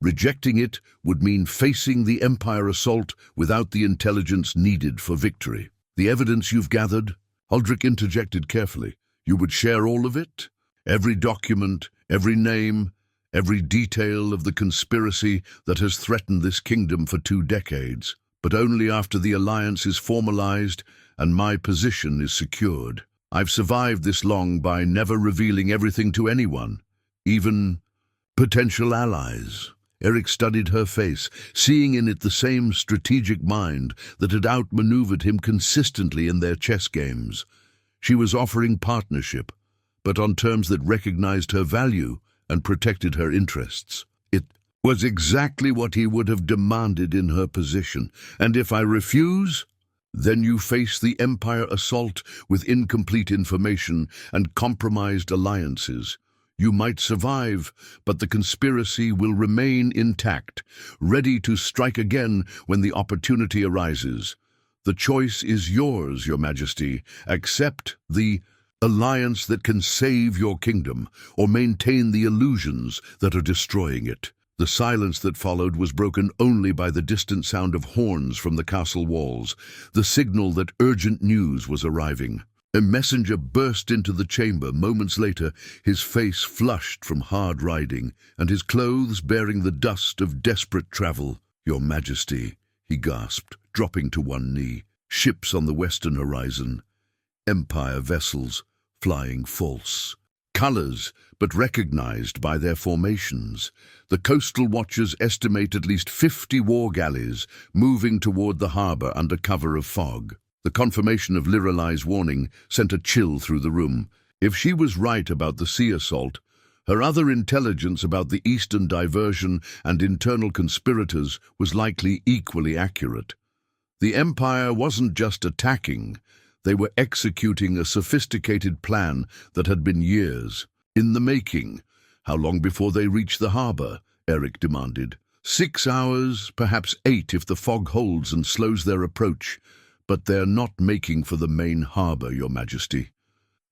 Rejecting it would mean facing the Empire assault without the intelligence needed for victory. The evidence you've gathered, Aldrich interjected carefully, you would share all of it? Every document, every name, every detail of the conspiracy that has threatened this kingdom for 2 decades. But only after the alliance is formalized and my position is secured. I've survived this long by never revealing everything to anyone, even potential allies. Eirik studied her face, seeing in it the same strategic mind that had outmaneuvered him consistently in their chess games. She was offering partnership, but on terms that recognized her value and protected her interests. It was exactly what he would have demanded in her position. And if I refuse, then you face the Empire assault with incomplete information and compromised alliances. You might survive, but the conspiracy will remain intact, ready to strike again when the opportunity arises. The choice is yours, Your Majesty. Accept the alliance that can save your kingdom, or maintain the illusions that are destroying it. The silence that followed was broken only by the distant sound of horns from the castle walls, the signal that urgent news was arriving. A messenger burst into the chamber moments later, his face flushed from hard riding, and his clothes bearing the dust of desperate travel. "Your Majesty," he gasped, dropping to one knee. "Ships on the western horizon. Empire vessels, flying false. Colors, but recognized by their formations. The coastal watchers estimate at least 50 war galleys moving toward the harbor under cover of fog." The confirmation of Lorelai's warning sent a chill through the room. If she was right about the sea assault, her other intelligence about the eastern diversion and internal conspirators was likely equally accurate. The Empire wasn't just attacking, they were executing a sophisticated plan that had been years in the making. "How long before they reach the harbor?" Eirik demanded. 6 hours, perhaps 8 if the fog holds and slows their approach. "But they're not making for the main harbor, Your Majesty.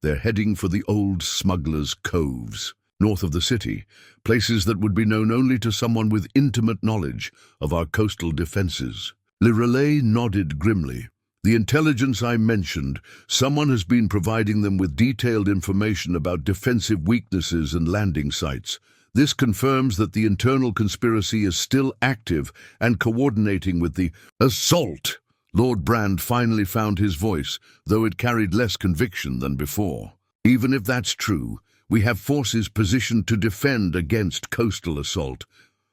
They're heading for the old smugglers' coves, north of the city, places that would be known only to someone with intimate knowledge of our coastal defenses." Lorelai nodded grimly. "The intelligence I mentioned, someone has been providing them with detailed information about defensive weaknesses and landing sites. This confirms that the internal conspiracy is still active and coordinating with the assault." Lord Brand finally found his voice, though it carried less conviction than before. "Even if that's true, we have forces positioned to defend against coastal assault.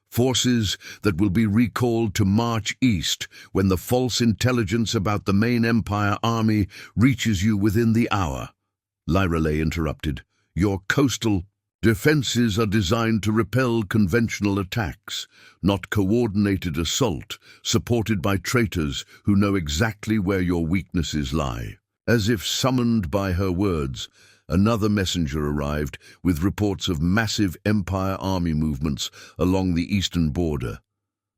Forces that will be recalled to march east when the false intelligence about the main Empire army reaches you within the hour." Lorelai interrupted. "Your coastal defenses are designed to repel conventional attacks, not coordinated assault, supported by traitors who know exactly where your weaknesses lie." As if summoned by her words, another messenger arrived with reports of massive Empire army movements along the eastern border.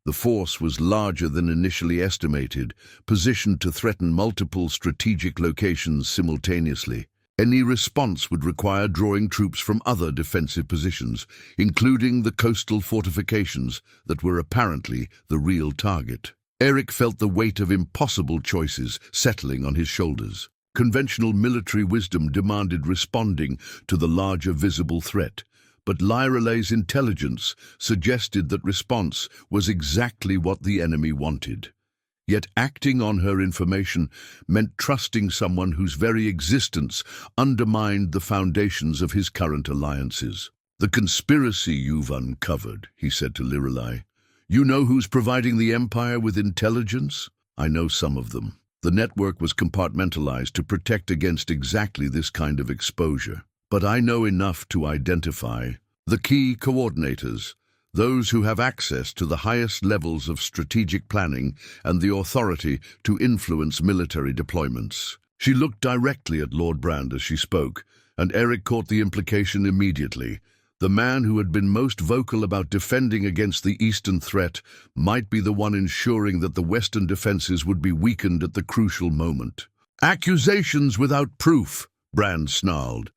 The force was larger than initially estimated, positioned to threaten multiple strategic locations simultaneously. Any response would require drawing troops from other defensive positions, including the coastal fortifications that were apparently the real target. Eirik felt the weight of impossible choices settling on his shoulders. Conventional military wisdom demanded responding to the larger visible threat, but Lorelai's intelligence suggested that response was exactly what the enemy wanted. Yet acting on her information meant trusting someone whose very existence undermined the foundations of his current alliances. "The conspiracy you've uncovered," he said to Lorelai. "You know who's providing the Empire with intelligence?" "I know some of them. The network was compartmentalized to protect against exactly this kind of exposure. But I know enough to identify the key coordinators, those who have access to the highest levels of strategic planning and the authority to influence military deployments." She looked directly at Lord Brand as she spoke, and Eirik caught the implication immediately. The man who had been most vocal about defending against the eastern threat might be the one ensuring that the western defenses would be weakened at the crucial moment. "Accusations without proof," Brand snarled.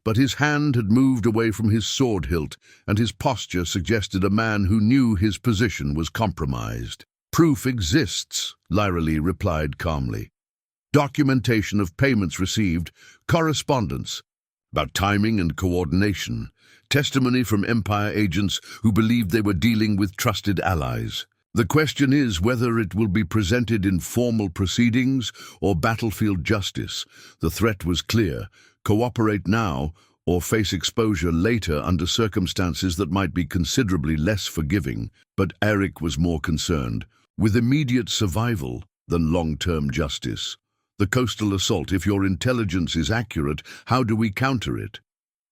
But his hand had moved away from his sword hilt, and his posture suggested a man who knew his position was compromised. "Proof exists," Lorelai replied calmly. "Documentation of payments received, correspondence about timing and coordination, testimony from Empire agents who believed they were dealing with trusted allies. The question is whether it will be presented in formal proceedings or battlefield justice. The threat was clear: cooperate now or face exposure later under circumstances that might be considerably less forgiving." But Eirik was more concerned with immediate survival than long-term justice. "The coastal assault, if your intelligence is accurate, how do we counter it?"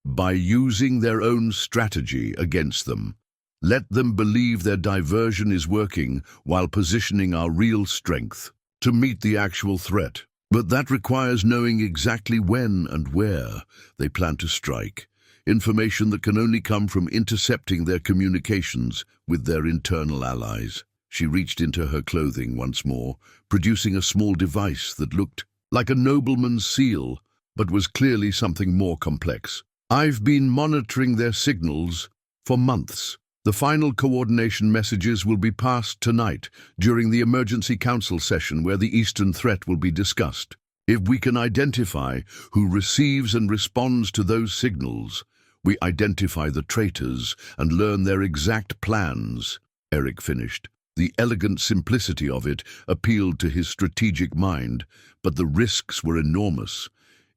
"By using their own strategy against them. Let them believe their diversion is working while positioning our real strength to meet the actual threat. But that requires knowing exactly when and where they plan to strike, information that can only come from intercepting their communications with their internal allies." She reached into her clothing once more, producing a small device that looked like a nobleman's seal, but was clearly something more complex. I've been monitoring their signals for months. The final coordination messages will be passed tonight during the emergency council session where the Eastern threat will be discussed. If we can identify who receives and responds to those signals, we identify the traitors and learn their exact plans, Eirik finished. The elegant simplicity of it appealed to his strategic mind, but the risks were enormous.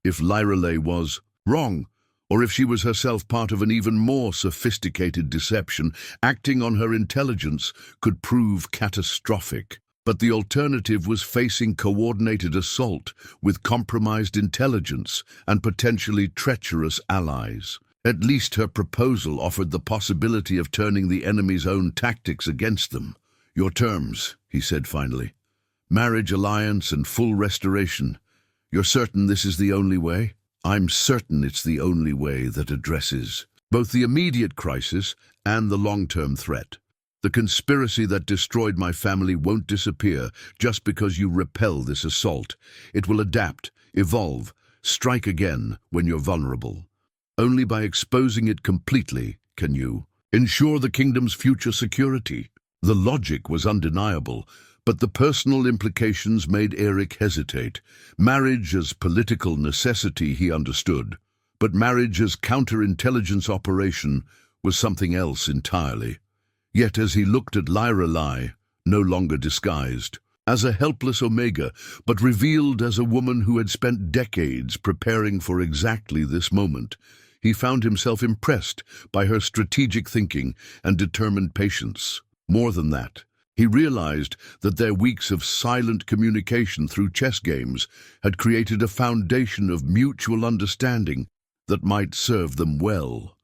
If Lyrelay was wrong, or if she was herself part of an even more sophisticated deception, acting on her intelligence could prove catastrophic. But the alternative was facing coordinated assault with compromised intelligence and potentially treacherous allies. At least her proposal offered the possibility of turning the enemy's own tactics against them. Your terms, he said finally. Marriage, alliance, and full restoration. You're certain this is the only way? I'm certain it's the only way that addresses both the immediate crisis and the long-term threat. The conspiracy that destroyed my family won't disappear just because you repel this assault. It will adapt, evolve, strike again when you're vulnerable. Only by exposing it completely can you ensure the kingdom's future security. The logic was undeniable, but the personal implications made Eirik hesitate. Marriage as political necessity he understood, but marriage as counterintelligence operation was something else entirely. Yet as he looked at Lyrelay, no longer disguised, as a helpless Omega, but revealed as a woman who had spent decades preparing for exactly this moment, he found himself impressed by her strategic thinking and determined patience. More than that, he realized that their weeks of silent communication through chess games had created a foundation of mutual understanding that might serve them well.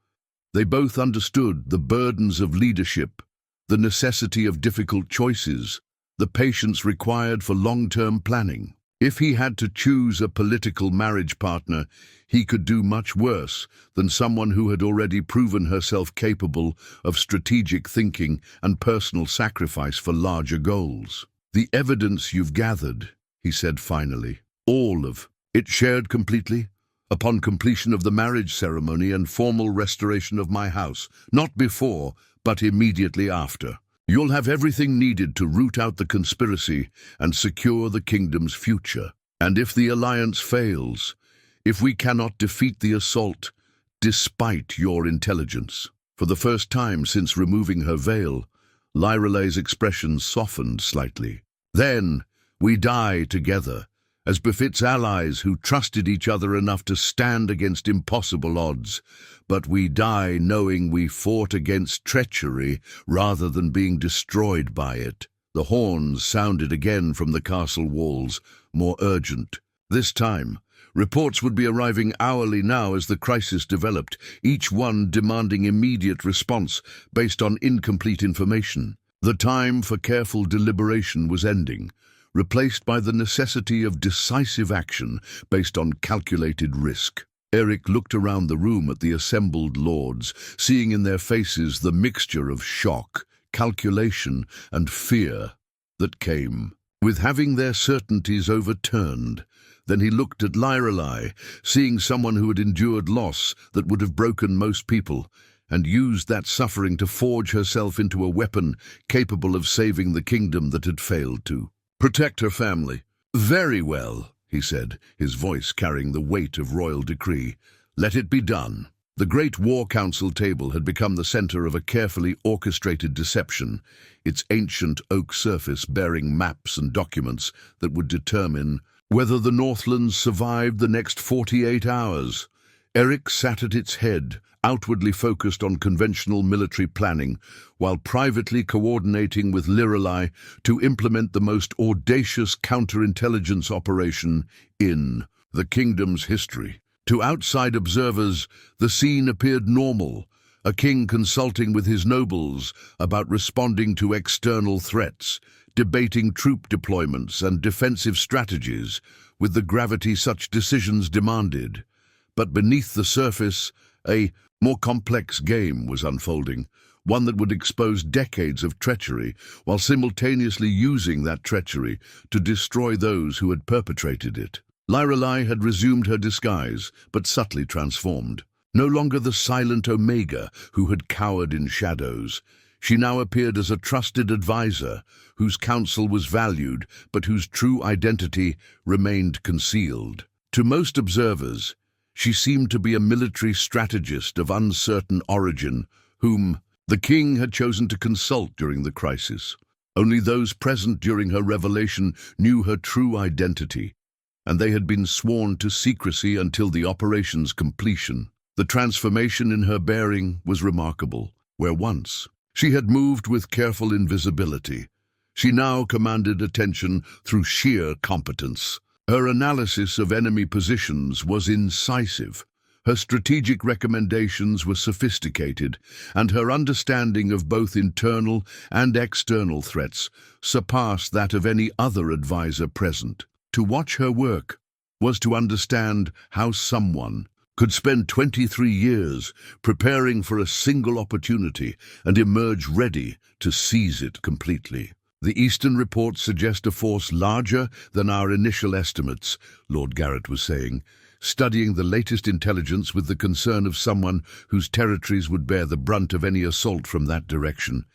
They both understood the burdens of leadership, the necessity of difficult choices, the patience required for long-term planning. If he had to choose a political marriage partner, he could do much worse than someone who had already proven herself capable of strategic thinking and personal sacrifice for larger goals. The evidence you've gathered, he said finally, all of it shared completely? Upon completion of the marriage ceremony and formal restoration of my house, not before, but immediately after. You'll have everything needed to root out the conspiracy and secure the kingdom's future. And if the alliance fails, if we cannot defeat the assault, despite your intelligence. For the first time since removing her veil, Lyrelay's expression softened slightly. Then we die together, as befits allies who trusted each other enough to stand against impossible odds. But we die knowing we fought against treachery rather than being destroyed by it. The horns sounded again from the castle walls, more urgent. This time, reports would be arriving hourly now as the crisis developed, each one demanding immediate response based on incomplete information. The time for careful deliberation was ending, replaced by the necessity of decisive action based on calculated risk. Eirik looked around the room at the assembled lords, seeing in their faces the mixture of shock, calculation, and fear that came with having their certainties overturned. Then he looked at Lyrelay, seeing someone who had endured loss that would have broken most people, and used that suffering to forge herself into a weapon capable of saving the kingdom that had failed to protect her family. Very well, he said, his voice carrying the weight of royal decree. Let it be done. The great war council table had become the center of a carefully orchestrated deception, its ancient oak surface bearing maps and documents that would determine whether the Northlands survived the next 48 hours. Eirik sat at its head, outwardly focused on conventional military planning, while privately coordinating with Lyrelay to implement the most audacious counterintelligence operation in the kingdom's history. To outside observers, the scene appeared normal, a king consulting with his nobles about responding to external threats, debating troop deployments and defensive strategies with the gravity such decisions demanded. But beneath the surface, a more complex game was unfolding, one that would expose decades of treachery, while simultaneously using that treachery to destroy those who had perpetrated it. Lorelei had resumed her disguise, but subtly transformed. No longer the silent Omega who had cowered in shadows, she now appeared as a trusted advisor whose counsel was valued, but whose true identity remained concealed. To most observers, she seemed to be a military strategist of uncertain origin, whom the king had chosen to consult during the crisis. Only those present during her revelation knew her true identity, and they had been sworn to secrecy until the operation's completion. The transformation in her bearing was remarkable. Where once she had moved with careful invisibility, she now commanded attention through sheer competence. Her analysis of enemy positions was incisive. Her strategic recommendations were sophisticated, and her understanding of both internal and external threats surpassed that of any other advisor present. To watch her work was to understand how someone could spend 23 years preparing for a single opportunity and emerge ready to seize it completely. The Eastern reports suggest a force larger than our initial estimates, Lord Garrett was saying, studying the latest intelligence with the concern of someone whose territories would bear the brunt of any assault from that direction.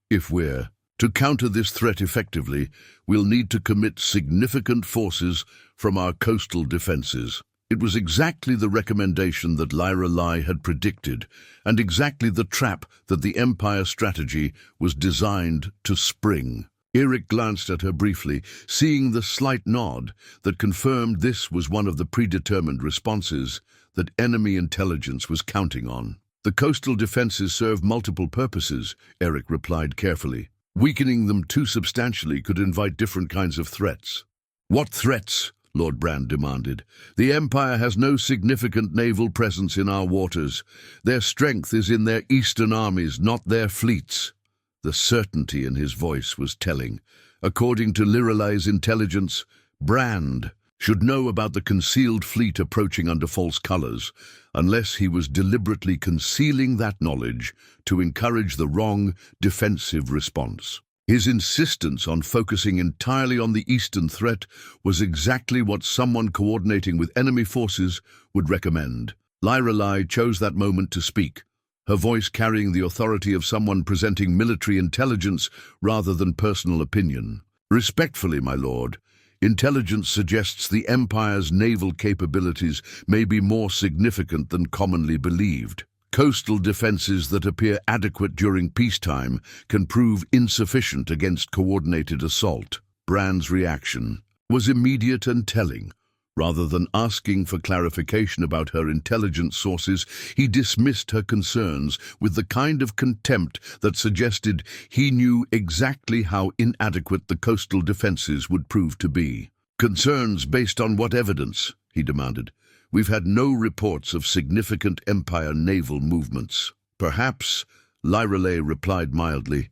If we're to counter this threat effectively, we'll need to commit significant forces from our coastal defenses. It was exactly the recommendation that Lorelei had predicted, and exactly the trap that the Empire strategy was designed to spring. Eirik glanced at her briefly, seeing the slight nod that confirmed this was one of the predetermined responses that enemy intelligence was counting on. The coastal defenses serve multiple purposes, Eirik replied carefully. Weakening them too substantially could invite different kinds of threats. What threats? Lord Brand demanded. The Empire has no significant naval presence in our waters. Their strength is in their eastern armies, not their fleets. The certainty in his voice was telling. According to Lorelei's intelligence, Brand should know about the concealed fleet approaching under false colors, unless he was deliberately concealing that knowledge to encourage the wrong defensive response. His insistence on focusing entirely on the eastern threat was exactly what someone coordinating with enemy forces would recommend. Lorelei chose that moment to speak, her voice carrying the authority of someone presenting military intelligence rather than personal opinion. Respectfully, my lord, intelligence suggests the Empire's naval capabilities may be more significant than commonly believed. Coastal defenses that appear adequate during peacetime can prove insufficient against coordinated assault. Brand's reaction was immediate and telling. Rather than asking for clarification about her intelligence sources, he dismissed her concerns with the kind of contempt that suggested he knew exactly how inadequate the coastal defenses would prove to be. Concerns based on what evidence? He demanded. We've had no reports of significant Empire naval movements. Perhaps, Lorelei replied mildly,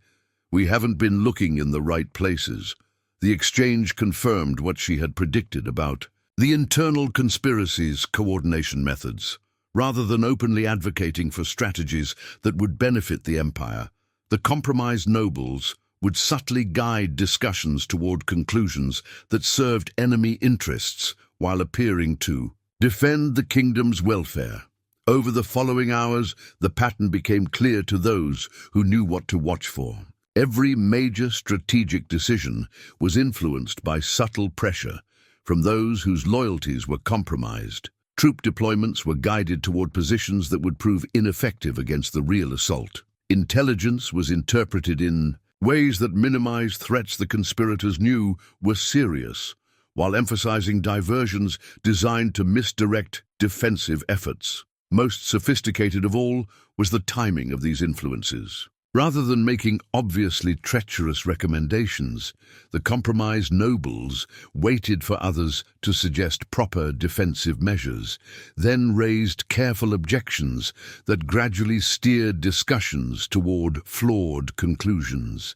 we haven't been looking in the right places. The exchange confirmed what she had predicted about the internal conspiracy's coordination methods. Rather than openly advocating for strategies that would benefit the Empire, the compromised nobles would subtly guide discussions toward conclusions that served enemy interests while appearing to defend the kingdom's welfare. Over the following hours, the pattern became clear to those who knew what to watch for. Every major strategic decision was influenced by subtle pressure from those whose loyalties were compromised. Troop deployments were guided toward positions that would prove ineffective against the real assault. Intelligence was interpreted in ways that minimized threats the conspirators knew were serious, while emphasizing diversions designed to misdirect defensive efforts. Most sophisticated of all was the timing of these influences. Rather than making obviously treacherous recommendations, the compromised nobles waited for others to suggest proper defensive measures, then raised careful objections that gradually steered discussions toward flawed conclusions.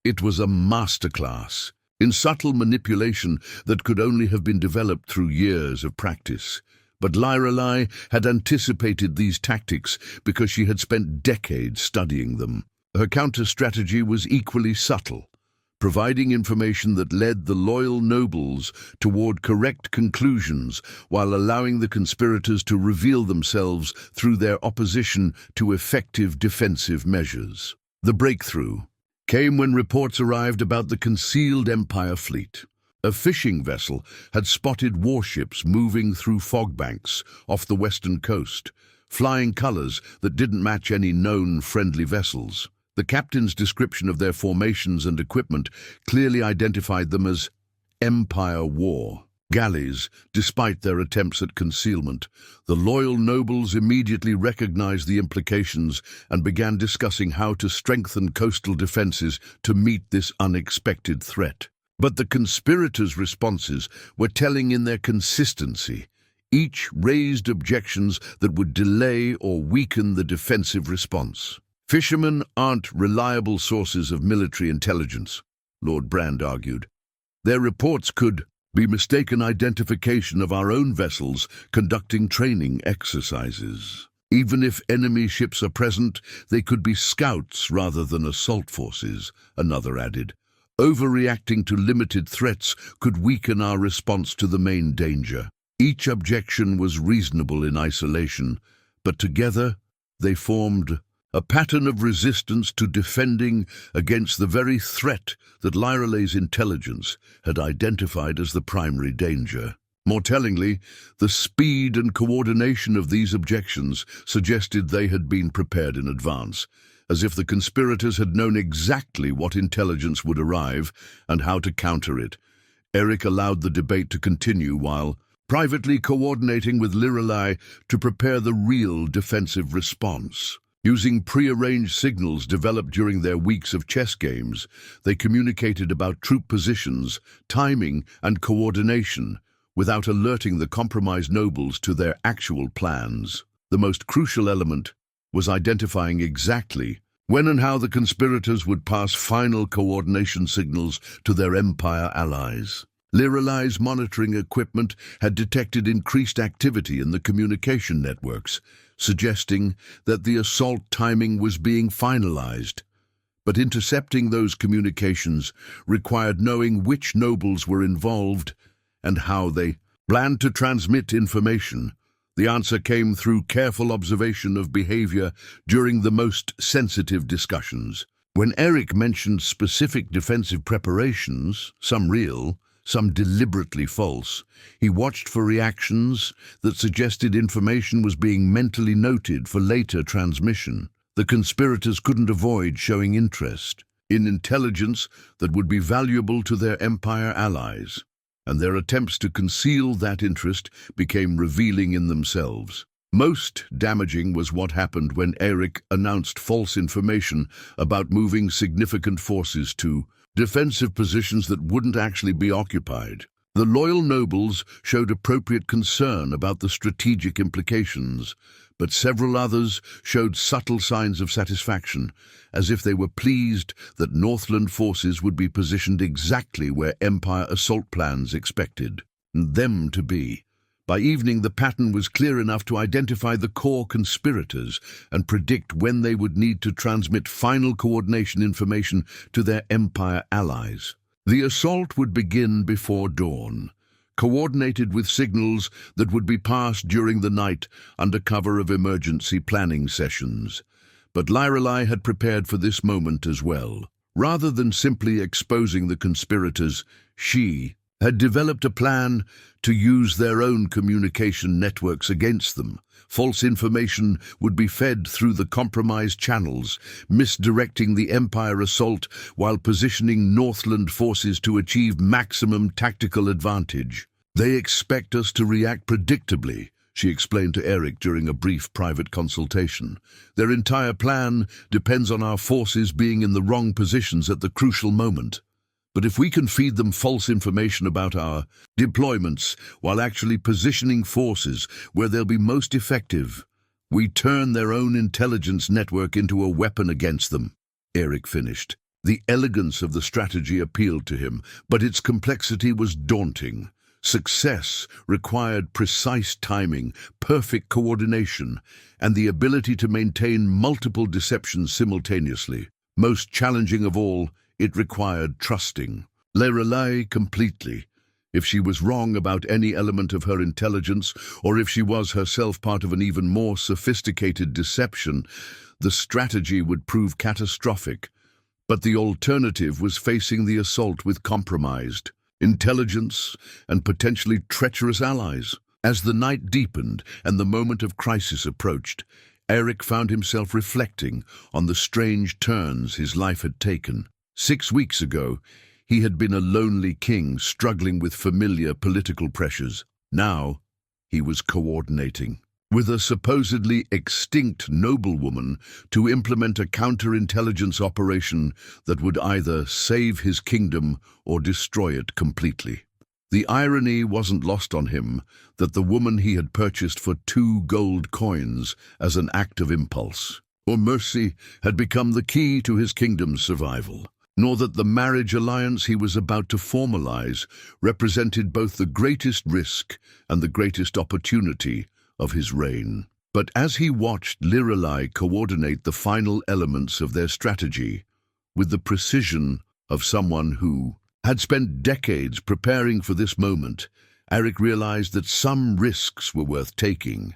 It was a masterclass in subtle manipulation that could only have been developed through years of practice. But Lorelei had anticipated these tactics because she had spent decades studying them. Her counter-strategy was equally subtle, providing information that led the loyal nobles toward correct conclusions while allowing the conspirators to reveal themselves through their opposition to effective defensive measures. The breakthrough came when reports arrived about the concealed Empire fleet. A fishing vessel had spotted warships moving through fog banks off the western coast, flying colors that didn't match any known friendly vessels. The captain's description of their formations and equipment clearly identified them as Empire War galleys. Despite their attempts at concealment, the loyal nobles immediately recognized the implications and began discussing how to strengthen coastal defenses to meet this unexpected threat. But the conspirators' responses were telling in their consistency. Each raised objections that would delay or weaken the defensive response. Fishermen aren't reliable sources of military intelligence, Lord Brand argued. Their reports could be mistaken identification of our own vessels conducting training exercises. Even if enemy ships are present, they could be scouts rather than assault forces, another added. Overreacting to limited threats could weaken our response to the main danger. Each objection was reasonable in isolation, but together they formed a pattern of resistance to defending against the very threat that Lyrale's intelligence had identified as the primary danger. More tellingly, the speed and coordination of these objections suggested they had been prepared in advance, as if the conspirators had known exactly what intelligence would arrive and how to counter it. Eirik allowed the debate to continue while privately coordinating with Lyralai to prepare the real defensive response. Using pre-arranged signals developed during their weeks of chess games, they communicated about troop positions, timing, and coordination, without alerting the compromised nobles to their actual plans. The most crucial element was identifying exactly when and how the conspirators would pass final coordination signals to their Empire allies. Lyralai's monitoring equipment had detected increased activity in the communication networks, suggesting that the assault timing was being finalized. But intercepting those communications required knowing which nobles were involved and how they planned to transmit information. The answer came through careful observation of behavior during the most sensitive discussions. When Eirik mentioned specific defensive preparations, some real, some deliberately false, he watched for reactions that suggested information was being mentally noted for later transmission. The conspirators couldn't avoid showing interest in intelligence that would be valuable to their Empire allies, and their attempts to conceal that interest became revealing in themselves. Most damaging was what happened when Eirik announced false information about moving significant forces to defensive positions that wouldn't actually be occupied. The loyal nobles showed appropriate concern about the strategic implications, but several others showed subtle signs of satisfaction, as if they were pleased that Northland forces would be positioned exactly where Empire assault plans expected them to be. By evening, the pattern was clear enough to identify the core conspirators and predict when they would need to transmit final coordination information to their Empire allies. The assault would begin before dawn, coordinated with signals that would be passed during the night under cover of emergency planning sessions. But Lyralai had prepared for this moment as well. Rather than simply exposing the conspirators, she had developed a plan to use their own communication networks against them. False information would be fed through the compromised channels, misdirecting the Empire assault while positioning Northland forces to achieve maximum tactical advantage. They expect us to react predictably, she explained to Eirik during a brief private consultation. Their entire plan depends on our forces being in the wrong positions at the crucial moment. But if we can feed them false information about our deployments while actually positioning forces where they'll be most effective, we turn their own intelligence network into a weapon against them, Eirik finished. The elegance of the strategy appealed to him, but its complexity was daunting. Success required precise timing, perfect coordination, and the ability to maintain multiple deceptions simultaneously. Most challenging of all, it required trusting Lorelei completely. If she was wrong about any element of her intelligence, or if she was herself part of an even more sophisticated deception, the strategy would prove catastrophic. But the alternative was facing the assault with compromised intelligence and potentially treacherous allies. As the night deepened and the moment of crisis approached, Eirik found himself reflecting on the strange turns his life had taken. 6 weeks ago, he had been a lonely king struggling with familiar political pressures. Now, he was coordinating with a supposedly extinct noblewoman to implement a counterintelligence operation that would either save his kingdom or destroy it completely. The irony wasn't lost on him that the woman he had purchased for 2 gold coins as an act of impulse or mercy had become the key to his kingdom's survival, nor that the marriage alliance he was about to formalize represented both the greatest risk and the greatest opportunity of his reign. But as he watched Lorelei coordinate the final elements of their strategy with the precision of someone who had spent decades preparing for this moment, Eirik realized that some risks were worth taking.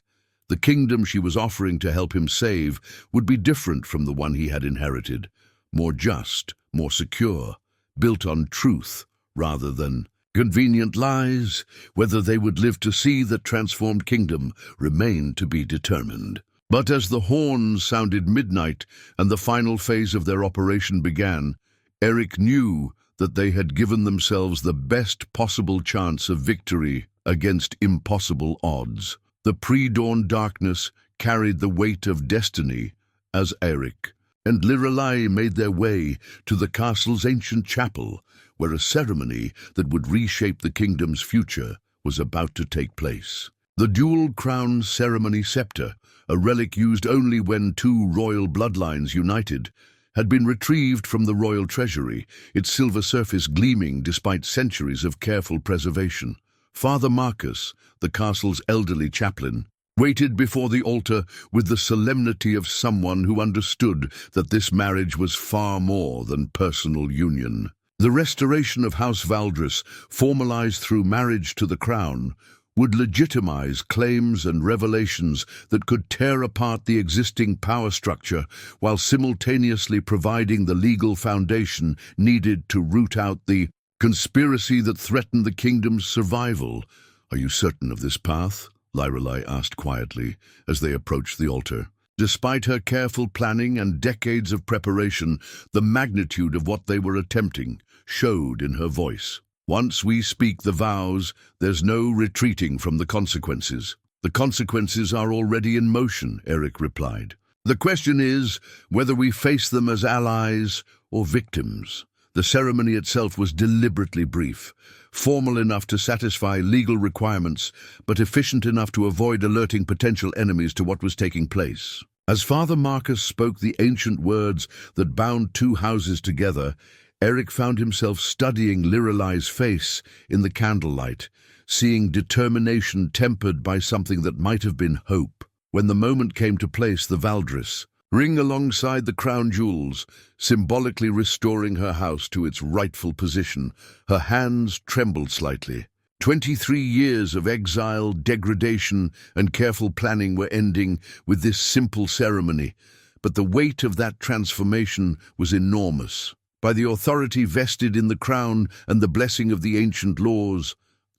The kingdom she was offering to help him save would be different from the one he had inherited, more just, more secure, built on truth rather than convenient lies. Whether they would live to see the transformed kingdom remained to be determined. But as the horns sounded midnight and the final phase of their operation began, Eirik knew that they had given themselves the best possible chance of victory against impossible odds. The pre-dawn darkness carried the weight of destiny as Eirik and Lorelei made their way to the castle's ancient chapel, where a ceremony that would reshape the kingdom's future was about to take place. The dual-crown ceremony scepter, a relic used only when 2 royal bloodlines united, had been retrieved from the royal treasury, its silver surface gleaming despite centuries of careful preservation. Father Marcus, the castle's elderly chaplain, waited before the altar with the solemnity of someone who understood that this marriage was far more than personal union. The restoration of House Valdris, formalized through marriage to the crown, would legitimize claims and revelations that could tear apart the existing power structure while simultaneously providing the legal foundation needed to root out the conspiracy that threatened the kingdom's survival. "Are you certain of this path?" Lorelei asked quietly as they approached the altar. Despite her careful planning and decades of preparation, the magnitude of what they were attempting showed in her voice. "Once we speak the vows, there's no retreating from the consequences." "The consequences are already in motion," Eirik replied. "The question is whether we face them as allies or victims." The ceremony itself was deliberately brief, formal enough to satisfy legal requirements, but efficient enough to avoid alerting potential enemies to what was taking place. As Father Marcus spoke the ancient words that bound 2 houses together, Eirik found himself studying Lorelei's face in the candlelight, seeing determination tempered by something that might have been hope. When the moment came to place the Valdris ring alongside the crown jewels, symbolically restoring her house to its rightful position, her hands trembled slightly. 23 years of exile, degradation, and careful planning were ending with this simple ceremony, but the weight of that transformation was enormous. "By the authority vested in the crown and the blessing of the ancient laws,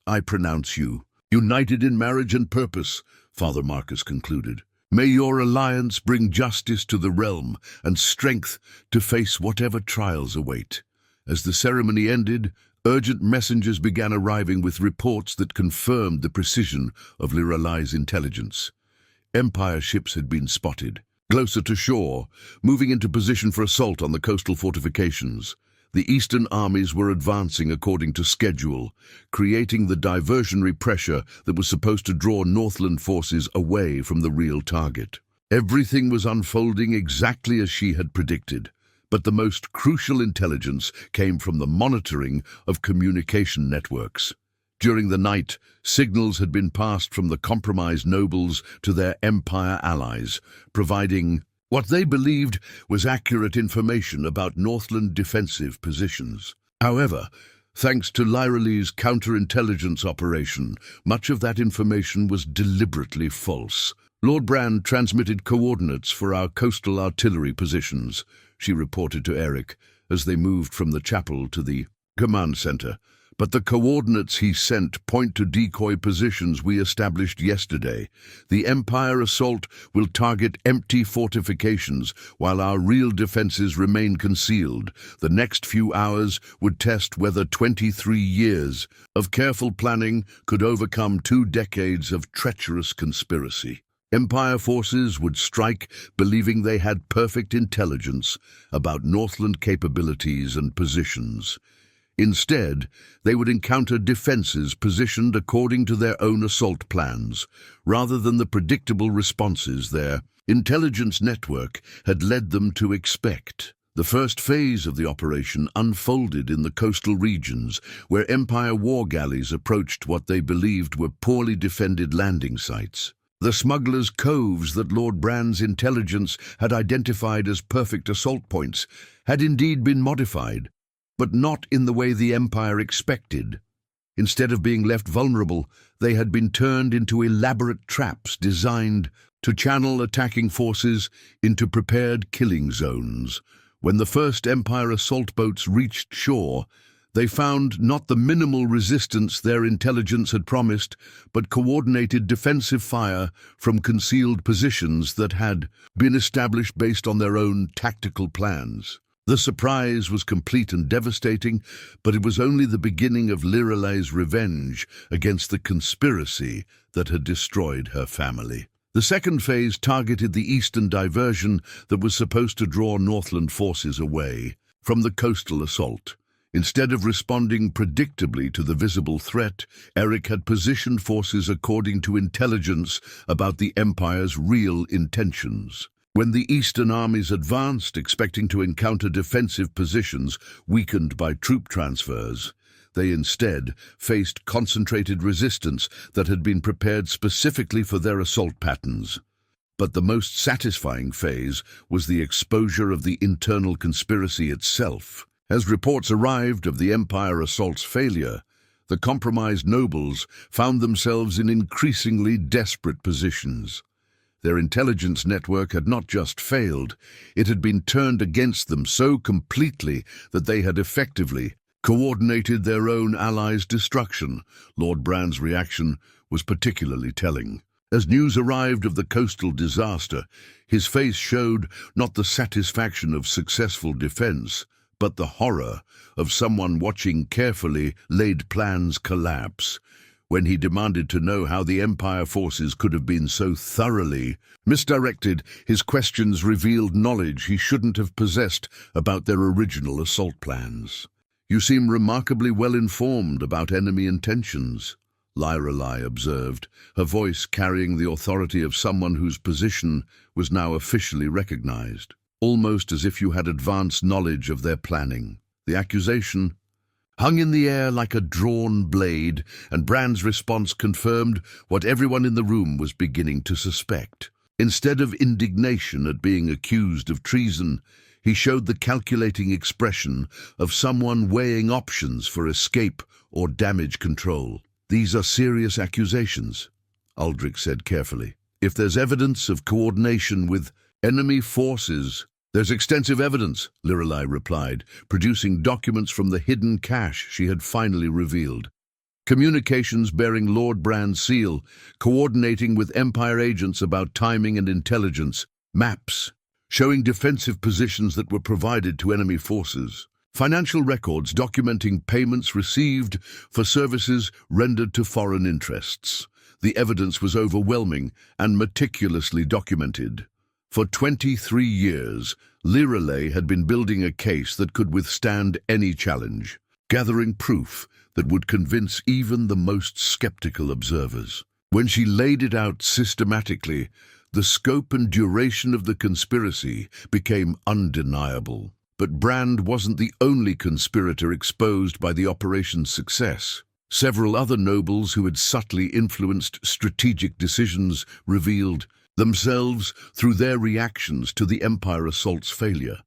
I pronounce you united in marriage and purpose," Father Marcus concluded. "May your alliance bring justice to the realm and strength to face whatever trials await." As the ceremony ended, urgent messengers began arriving with reports that confirmed the precision of Lorelei's intelligence. Empire ships had been spotted, closer to shore, moving into position for assault on the coastal fortifications. The eastern armies were advancing according to schedule, creating the diversionary pressure that was supposed to draw Northland forces away from the real target. Everything was unfolding exactly as she had predicted, but the most crucial intelligence came from the monitoring of communication networks. During the night, signals had been passed from the compromised nobles to their empire allies, providing What they believed was accurate information about Northland defensive positions. However, thanks to Lyralee's counterintelligence operation, much of that information was deliberately false. Lord Brand transmitted coordinates for our coastal artillery positions, she reported to Eirik as they moved from the chapel to the command center. But the coordinates he sent point to decoy positions we established yesterday. The Empire assault will target empty fortifications while our real defenses remain concealed. The next few hours would test whether 23 years of careful planning could overcome 2 decades of treacherous conspiracy. Empire forces would strike believing they had perfect intelligence about Northland capabilities and positions. Instead, they would encounter defenses positioned according to their own assault plans, rather than the predictable responses their intelligence network had led them to expect. The first phase of the operation unfolded in the coastal regions, where Empire war galleys approached what they believed were poorly defended landing sites. The smugglers' coves that Lord Brand's intelligence had identified as perfect assault points had indeed been modified, but not in the way the Empire expected. Instead of being left vulnerable, they had been turned into elaborate traps designed to channel attacking forces into prepared killing zones. When the first Empire assault boats reached shore, they found not the minimal resistance their intelligence had promised, but coordinated defensive fire from concealed positions that had been established based on their own tactical plans. The surprise was complete and devastating, but it was only the beginning of Lyralee's revenge against the conspiracy that had destroyed her family. The second phase targeted the eastern diversion that was supposed to draw Northland forces away from the coastal assault. Instead of responding predictably to the visible threat, Eirik had positioned forces according to intelligence about the Empire's real intentions. When the eastern armies advanced, expecting to encounter defensive positions weakened by troop transfers, they instead faced concentrated resistance that had been prepared specifically for their assault patterns. But the most satisfying phase was the exposure of the internal conspiracy itself. As reports arrived of the Empire assault's failure, the compromised nobles found themselves in increasingly desperate positions. Their intelligence network had not just failed, it had been turned against them so completely that they had effectively coordinated their own allies' destruction. Lord Brand's reaction was particularly telling. As news arrived of the coastal disaster, his face showed not the satisfaction of successful defense, but the horror of someone watching carefully laid plans collapse. When he demanded to know how the Empire forces could have been so thoroughly misdirected, his questions revealed knowledge he shouldn't have possessed about their original assault plans. "You seem remarkably well informed about enemy intentions," Lyralee observed, her voice carrying the authority of someone whose position was now officially recognized. "Almost as if you had advanced knowledge of their planning." The accusation hung in the air like a drawn blade, and Brand's response confirmed what everyone in the room was beginning to suspect. Instead of indignation at being accused of treason, he showed the calculating expression of someone weighing options for escape or damage control. "These are serious accusations," Aldrich said carefully. "If there's evidence of coordination with enemy forces—" "There's extensive evidence," Lyralee replied, producing documents from the hidden cache she had finally revealed. Communications bearing Lord Brand's seal, coordinating with Empire agents about timing and intelligence, maps showing defensive positions that were provided to enemy forces, financial records documenting payments received for services rendered to foreign interests. The evidence was overwhelming and meticulously documented. For 23 years, Lyralee had been building a case that could withstand any challenge, gathering proof that would convince even the most skeptical observers. When she laid it out systematically, the scope and duration of the conspiracy became undeniable. But Brand wasn't the only conspirator exposed by the operation's success. Several other nobles who had subtly influenced strategic decisions revealed themselves through their reactions to the Empire assault's failure.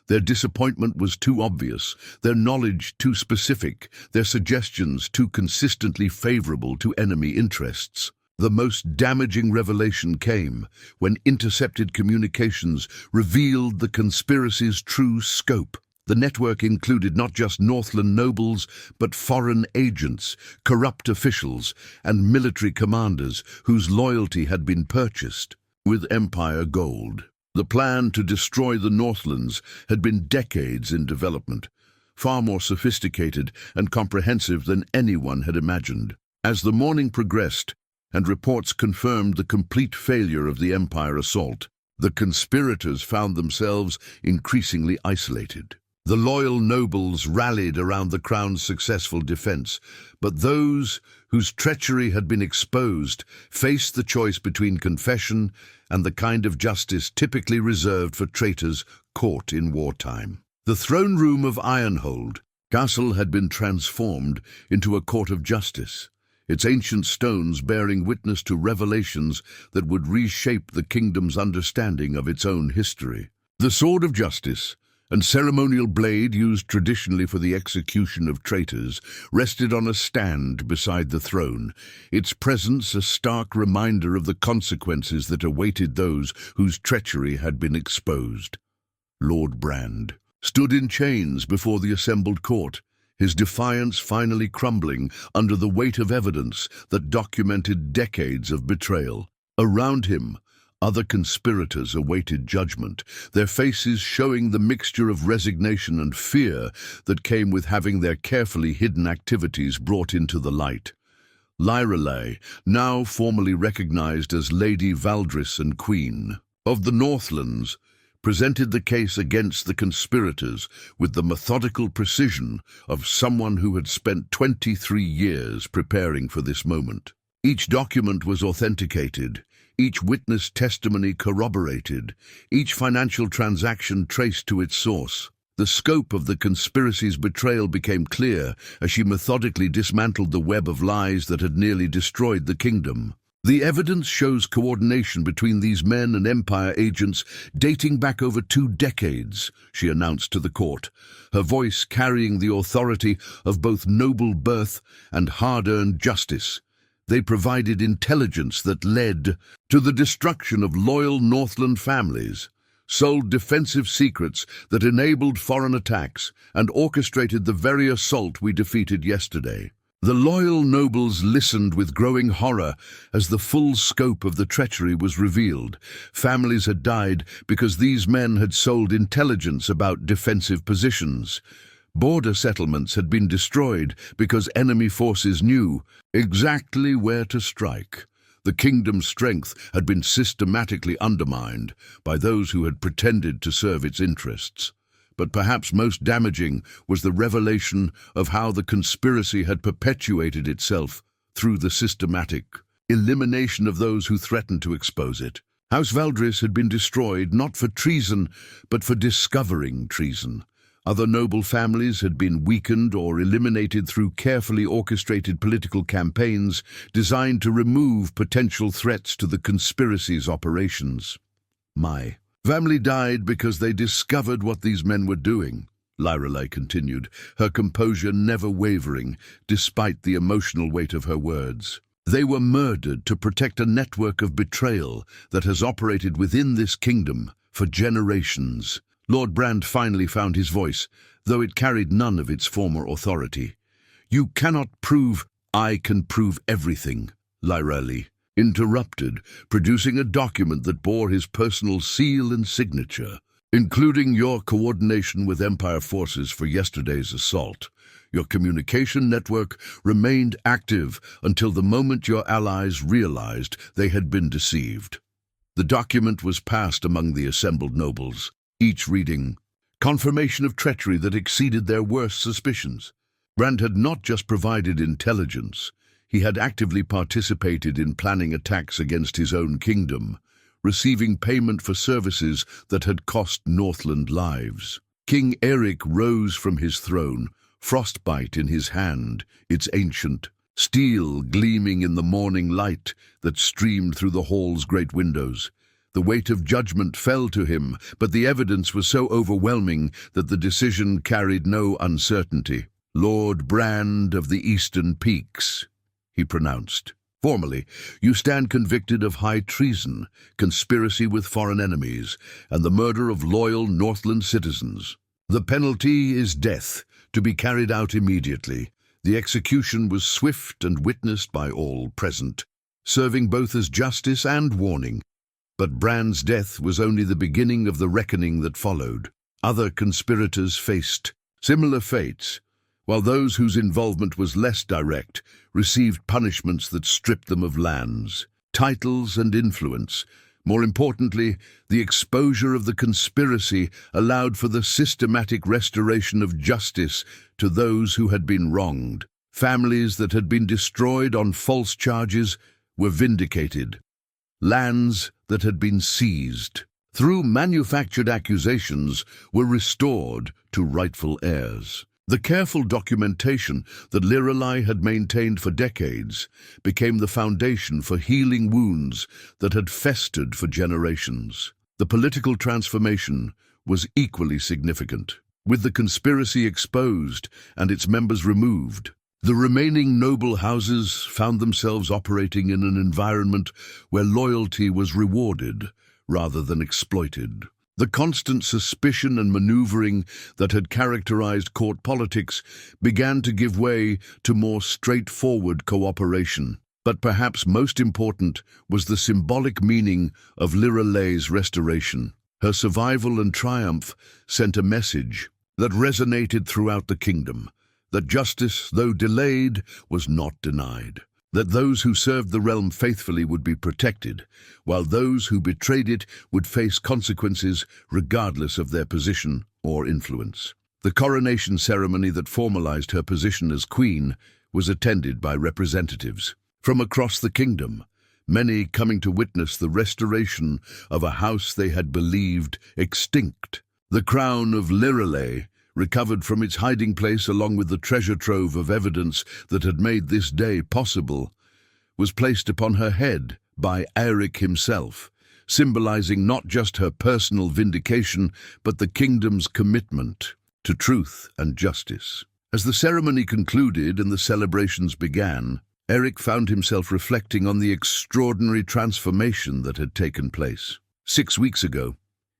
Their disappointment was too obvious, their knowledge too specific, their suggestions too consistently favorable to enemy interests. The most damaging revelation came when intercepted communications revealed the conspiracy's true scope. The network included not just Northland nobles, but foreign agents, corrupt officials, and military commanders whose loyalty had been purchased with Empire gold. The plan to destroy the Northlands had been decades in development, far more sophisticated and comprehensive than anyone had imagined. As the morning progressed, and reports confirmed the complete failure of the Empire assault, the conspirators found themselves increasingly isolated. The loyal nobles rallied around the crown's successful defense, but those whose treachery had been exposed faced the choice between confession and the kind of justice typically reserved for traitors caught in wartime. The throne room of Ironhold Castle had been transformed into a court of justice, its ancient stones bearing witness to revelations that would reshape the kingdom's understanding of its own history. The Sword of Justice, and ceremonial blade used traditionally for the execution of traitors, rested on a stand beside the throne, its presence a stark reminder of the consequences that awaited those whose treachery had been exposed. Lord Brand stood in chains before the assembled court, his defiance finally crumbling under the weight of evidence that documented decades of betrayal. Around him, other conspirators awaited judgment, their faces showing the mixture of resignation and fear that came with having their carefully hidden activities brought into the light. Lyrelay, now formally recognized as Lady Valdris and Queen of the Northlands, presented the case against the conspirators with the methodical precision of someone who had spent 23 years preparing for this moment. Each document was authenticated, each witness testimony corroborated, each financial transaction traced to its source. The scope of the conspiracy's betrayal became clear as she methodically dismantled the web of lies that had nearly destroyed the kingdom. The evidence shows coordination between these men and Empire agents dating back over 2 decades, she announced to the court, her voice carrying the authority of both noble birth and hard-earned justice. They provided intelligence that led to the destruction of loyal Northland families, sold defensive secrets that enabled foreign attacks, and orchestrated the very assault we defeated yesterday. The loyal nobles listened with growing horror as the full scope of the treachery was revealed. Families had died because these men had sold intelligence about defensive positions. Border settlements had been destroyed because enemy forces knew exactly where to strike. The kingdom's strength had been systematically undermined by those who had pretended to serve its interests. But perhaps most damaging was the revelation of how the conspiracy had perpetuated itself through the systematic elimination of those who threatened to expose it. House Valdris had been destroyed not for treason, but for discovering treason. Other noble families had been weakened or eliminated through carefully orchestrated political campaigns designed to remove potential threats to the conspiracy's operations. My family died because they discovered what these men were doing, Lyrelay continued, her composure never wavering despite the emotional weight of her words. They were murdered to protect a network of betrayal that has operated within this kingdom for generations. Lord Brand finally found his voice, though it carried none of its former authority. You cannot prove— I can prove everything, Lyrelay interrupted, producing a document that bore his personal seal and signature, including your coordination with Empire forces for yesterday's assault. Your communication network remained active until the moment your allies realized they had been deceived. The document was passed among the assembled nobles, each reading confirmation of treachery that exceeded their worst suspicions. Brand had not just provided intelligence, he had actively participated in planning attacks against his own kingdom, receiving payment for services that had cost Northland lives. King Eirik rose from his throne, frostbite in his hand, its ancient steel gleaming in the morning light that streamed through the hall's great windows. The weight of judgment fell to him, but the evidence was so overwhelming that the decision carried no uncertainty. "Lord Brand of the Eastern Peaks," he pronounced. "Formally, you stand convicted of high treason, conspiracy with foreign enemies, and the murder of loyal Northland citizens. The penalty is death, to be carried out immediately." The execution was swift and witnessed by all present, serving both as justice and warning. But Brand's death was only the beginning of the reckoning that followed. Other conspirators faced similar fates, while those whose involvement was less direct received punishments that stripped them of lands, titles, and influence. More importantly, the exposure of the conspiracy allowed for the systematic restoration of justice to those who had been wronged. Families that had been destroyed on false charges were vindicated. Lands that had been seized through manufactured accusations were restored to rightful heirs. The careful documentation that Lirelai had maintained for decades became the foundation for healing wounds that had festered for generations. The political transformation was equally significant. With the conspiracy exposed and its members removed, the remaining noble houses found themselves operating in an environment where loyalty was rewarded rather than exploited. The constant suspicion and maneuvering that had characterized court politics began to give way to more straightforward cooperation. But perhaps most important was the symbolic meaning of Lirelai's restoration. Her survival and triumph sent a message that resonated throughout the kingdom, that justice, though delayed, was not denied. That those who served the realm faithfully would be protected, while those who betrayed it would face consequences regardless of their position or influence. The coronation ceremony that formalized her position as queen was attended by representatives from across the kingdom, many coming to witness the restoration of a house they had believed extinct. The crown of Lirelai, recovered from its hiding place along with the treasure trove of evidence that had made this day possible, was placed upon her head by Eirik himself, symbolizing not just her personal vindication, but the kingdom's commitment to truth and justice. As the ceremony concluded and the celebrations began, Eirik found himself reflecting on the extraordinary transformation that had taken place. 6 weeks ago,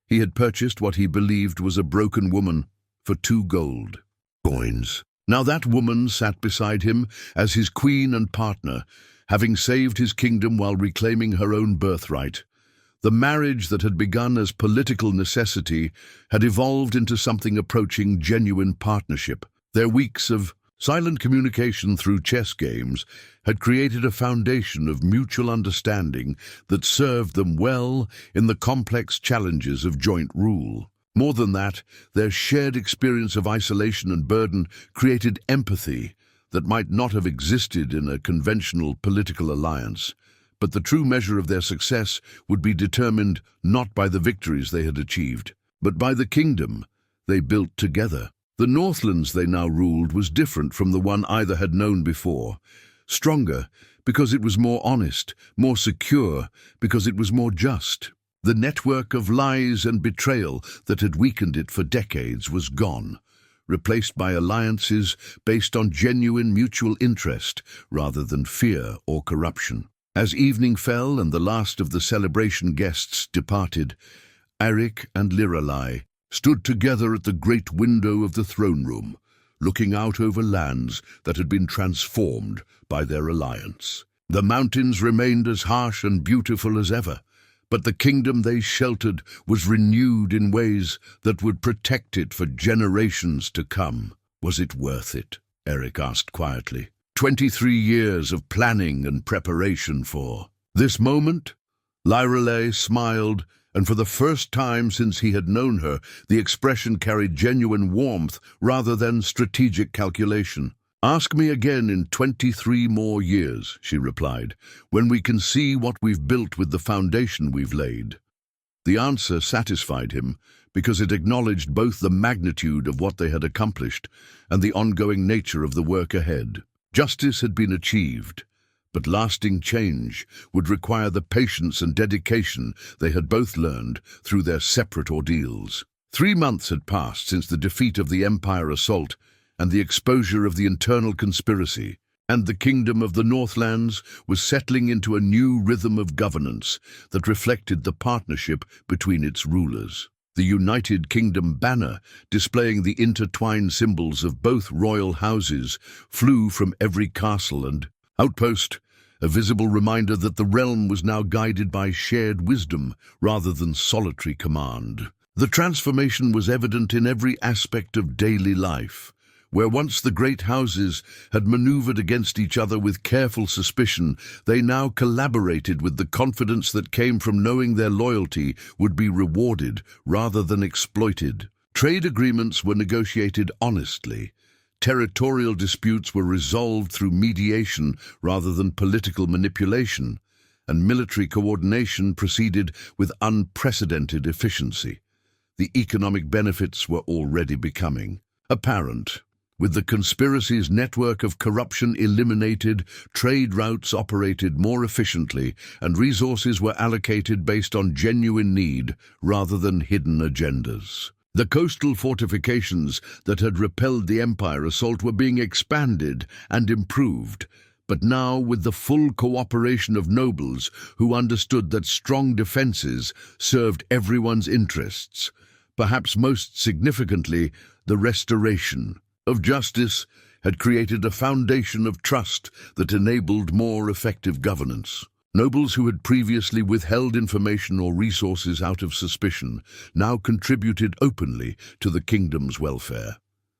he had purchased what he believed was a broken woman for 2 gold coins. Now that woman sat beside him as his queen and partner, having saved his kingdom while reclaiming her own birthright. The marriage that had begun as political necessity had evolved into something approaching genuine partnership. Their weeks of silent communication through chess games had created a foundation of mutual understanding that served them well in the complex challenges of joint rule. More than that, their shared experience of isolation and burden created empathy that might not have existed in a conventional political alliance. But the true measure of their success would be determined not by the victories they had achieved, but by the kingdom they built together. The Northlands they now ruled was different from the one either had known before. Stronger because it was more honest, more secure because it was more just. The network of lies and betrayal that had weakened it for decades was gone, replaced by alliances based on genuine mutual interest rather than fear or corruption. As evening fell and the last of the celebration guests departed, Eirik and Lirelai stood together at the great window of the throne room, looking out over lands that had been transformed by their alliance. The mountains remained as harsh and beautiful as ever, but the kingdom they sheltered was renewed in ways that would protect it for generations to come. Was it worth it? Eirik asked quietly. 23 years of planning and preparation for this moment? Lirelai smiled, and for the first time since he had known her, the expression carried genuine warmth rather than strategic calculation. "Ask me again in 23 more years," she replied, "when we can see what we've built with the foundation we've laid." The answer satisfied him because it acknowledged both the magnitude of what they had accomplished and the ongoing nature of the work ahead. Justice had been achieved, But lasting change would require the patience and dedication they had both learned through their separate ordeals. 3 months had passed since the defeat of the Empire assault and the exposure of the internal conspiracy, and the kingdom of the Northlands was settling into a new rhythm of governance that reflected the partnership between its rulers. The United Kingdom banner, displaying the intertwined symbols of both royal houses, flew from every castle and outpost, a visible reminder that the realm was now guided by shared wisdom rather than solitary command. The transformation was evident in every aspect of daily life. Where once the great houses had maneuvered against each other with careful suspicion, they now collaborated with the confidence that came from knowing their loyalty would be rewarded rather than exploited. Trade agreements were negotiated honestly. Territorial disputes were resolved through mediation rather than political manipulation, and military coordination proceeded with unprecedented efficiency. The economic benefits were already becoming apparent. With the conspiracy's network of corruption eliminated, trade routes operated more efficiently, and resources were allocated based on genuine need rather than hidden agendas. The coastal fortifications that had repelled the Empire assault were being expanded and improved, but now with the full cooperation of nobles who understood that strong defenses served everyone's interests. Perhaps most significantly, the restoration of justice had created a foundation of trust that enabled more effective governance. Nobles who had previously withheld information or resources out of suspicion now contributed openly to the kingdom's welfare.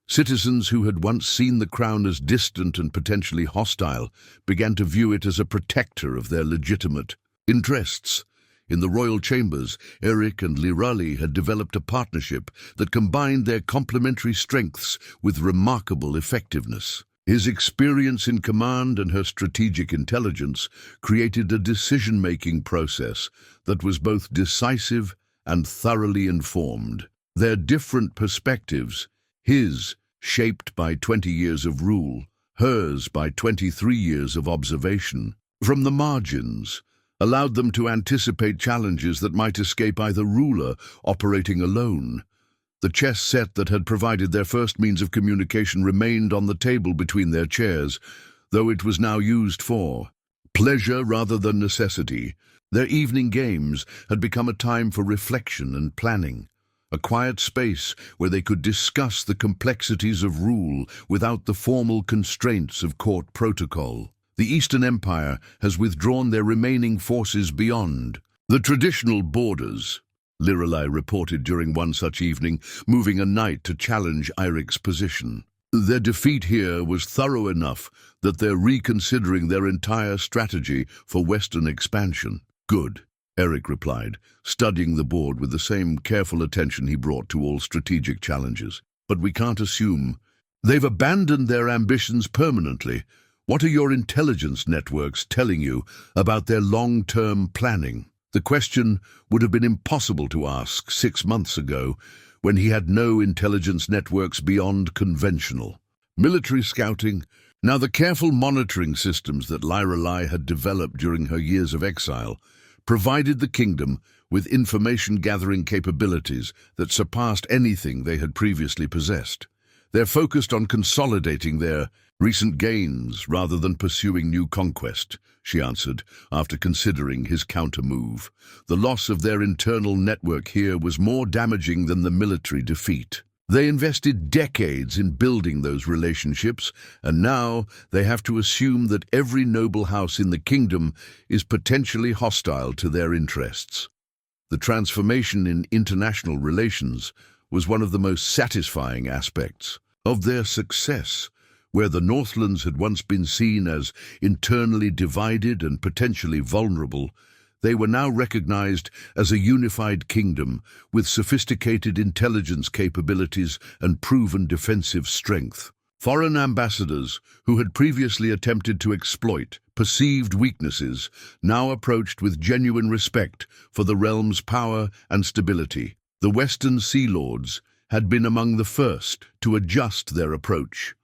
Citizens who had once seen the crown as distant and potentially hostile began to view it as a protector of their legitimate interests. In the royal chambers, Eirik and Lirali had developed a partnership that combined their complementary strengths with remarkable effectiveness. His experience in command and her strategic intelligence created a decision-making process that was both decisive and thoroughly informed. Their different perspectives, his shaped by 20 years of rule, hers by 23 years of observation, from the margins, allowed them to anticipate challenges that might escape either ruler operating alone. The chess set that had provided their first means of communication remained on the table between their chairs, though it was now used for pleasure rather than necessity. Their evening games had become a time for reflection and planning, a quiet space where they could discuss the complexities of rule without the formal constraints of court protocol. The Eastern Empire has withdrawn their remaining forces beyond the traditional borders, Lirali reported during one such evening, moving a knight to challenge Eirik's position. Their defeat here was thorough enough that they're reconsidering their entire strategy for Western expansion. Good, Eirik replied, studying the board with the same careful attention he brought to all strategic challenges. But we can't assume they've abandoned their ambitions permanently. What are your intelligence networks telling you about their long-term planning? The question would have been impossible to ask 6 months ago, when he had no intelligence networks beyond conventional military scouting. Now the careful monitoring systems that Lirali had developed during her years of exile provided the kingdom with information-gathering capabilities that surpassed anything they had previously possessed. They're focused on consolidating their recent gains rather than pursuing new conquest, she answered, after considering his counter-move. The loss of their internal network here was more damaging than the military defeat. They invested decades in building those relationships, and now they have to assume that every noble house in the kingdom is potentially hostile to their interests. The transformation in international relations was one of the most satisfying aspects of their success. Where the Northlands had once been seen as internally divided and potentially vulnerable, they were now recognized as a unified kingdom with sophisticated intelligence capabilities and proven defensive strength. Foreign ambassadors, who had previously attempted to exploit perceived weaknesses, now approached with genuine respect for the realm's power and stability. The Western Sea Lords had been among the first to adjust their approach,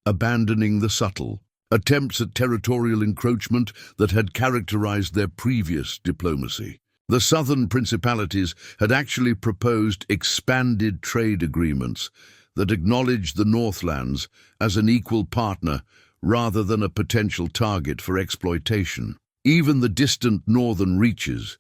abandoning the subtle, attempts at territorial encroachment that had characterized their previous diplomacy. The southern principalities had actually proposed expanded trade agreements that acknowledged the Northlands as an equal partner rather than a potential target for exploitation. Even the distant northern reaches,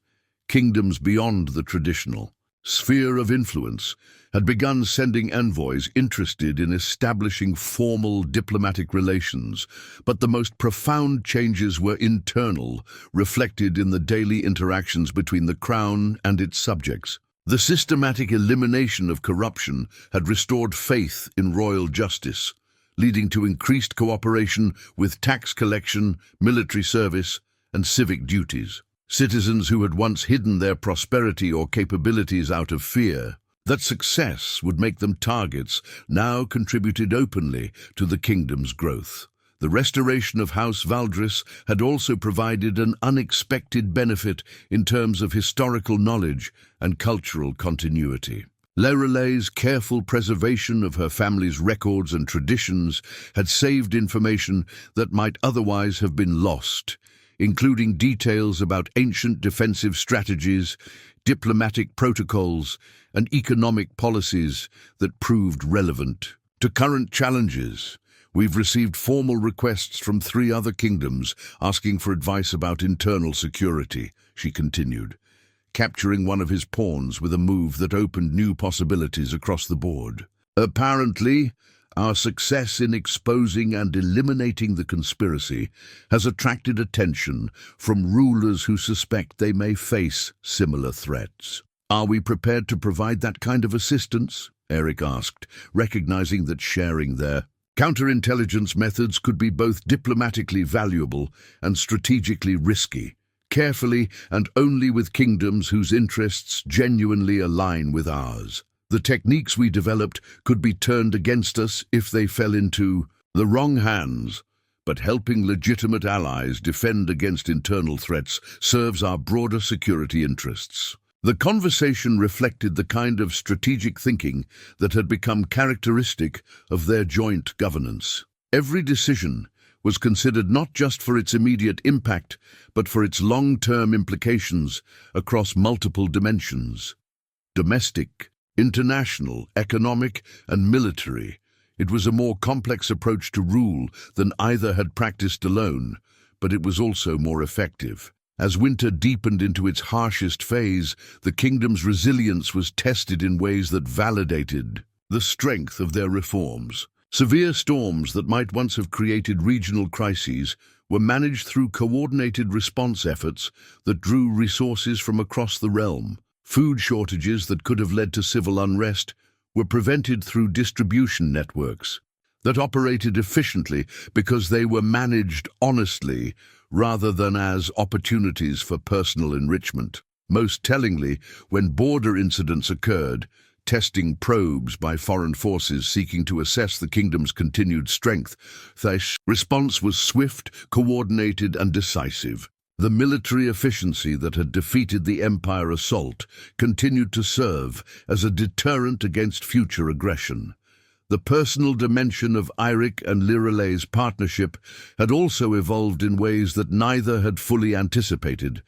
kingdoms beyond the traditional sphere of influence, had begun sending envoys interested in establishing formal diplomatic relations, but the most profound changes were internal, reflected in the daily interactions between the crown and its subjects. The systematic elimination of corruption had restored faith in royal justice, leading to increased cooperation with tax collection, military service, and civic duties. Citizens who had once hidden their prosperity or capabilities out of fear that success would make them targets now contributed openly to the kingdom's growth. The restoration of House Valdris had also provided an unexpected benefit in terms of historical knowledge and cultural continuity. Lorelei's careful preservation of her family's records and traditions had saved information that might otherwise have been lost, including details about ancient defensive strategies, diplomatic protocols, and economic policies that proved relevant to current challenges. We've received formal requests from 3 other kingdoms asking for advice about internal security, she continued, capturing one of his pawns with a move that opened new possibilities across the board. Apparently, our success in exposing and eliminating the conspiracy has attracted attention from rulers who suspect they may face similar threats. Are we prepared to provide that kind of assistance? Eirik asked, recognizing that sharing their counterintelligence methods could be both diplomatically valuable and strategically risky, carefully and only with kingdoms whose interests genuinely align with ours. The techniques we developed could be turned against us if they fell into the wrong hands, but helping legitimate allies defend against internal threats serves our broader security interests. The conversation reflected the kind of strategic thinking that had become characteristic of their joint governance. Every decision was considered not just for its immediate impact, but for its long-term implications across multiple dimensions: domestic, international, economic, and military. It was a more complex approach to rule than either had practiced alone, but it was also more effective. As winter deepened into its harshest phase, the kingdom's resilience was tested in ways that validated the strength of their reforms. Severe storms that might once have created regional crises were managed through coordinated response efforts that drew resources from across the realm. Food shortages that could have led to civil unrest were prevented through distribution networks that operated efficiently because they were managed honestly rather than as opportunities for personal enrichment. Most tellingly, when border incidents occurred, testing probes by foreign forces seeking to assess the kingdom's continued strength, their response was swift, coordinated, and decisive. The military efficiency that had defeated the Empire assault continued to serve as a deterrent against future aggression. The personal dimension of Eirik and Lorelei's partnership had also evolved in ways that neither had fully anticipated.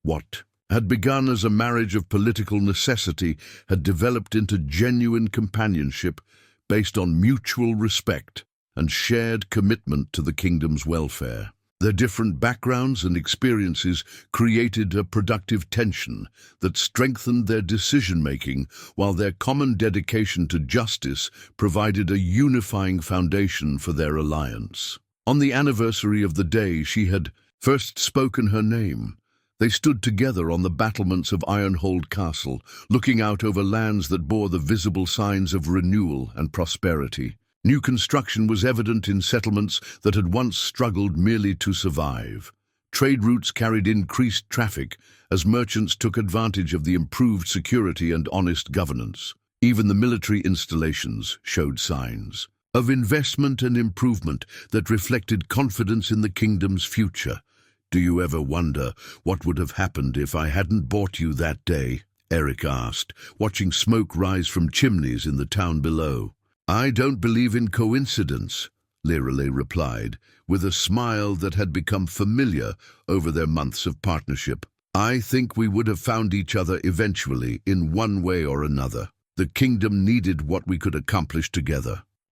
What had begun as a marriage of political necessity had developed into genuine companionship based on mutual respect and shared commitment to the kingdom's welfare. Their different backgrounds and experiences created a productive tension that strengthened their decision-making, while their common dedication to justice provided a unifying foundation for their alliance. On the anniversary of the day she had first spoken her name, they stood together on the battlements of Ironhold Castle, looking out over lands that bore the visible signs of renewal and prosperity. New construction was evident in settlements that had once struggled merely to survive. Trade routes carried increased traffic as merchants took advantage of the improved security and honest governance. Even the military installations showed signs of investment and improvement that reflected confidence in the kingdom's future. "Do you ever wonder what would have happened if I hadn't bought you that day?" Eirik asked, watching smoke rise from chimneys in the town below. "I don't believe in coincidence," Lerole replied, with a smile that had become familiar over their months of partnership. I think we would have found each other eventually, in one way or another. The kingdom needed what we could accomplish together.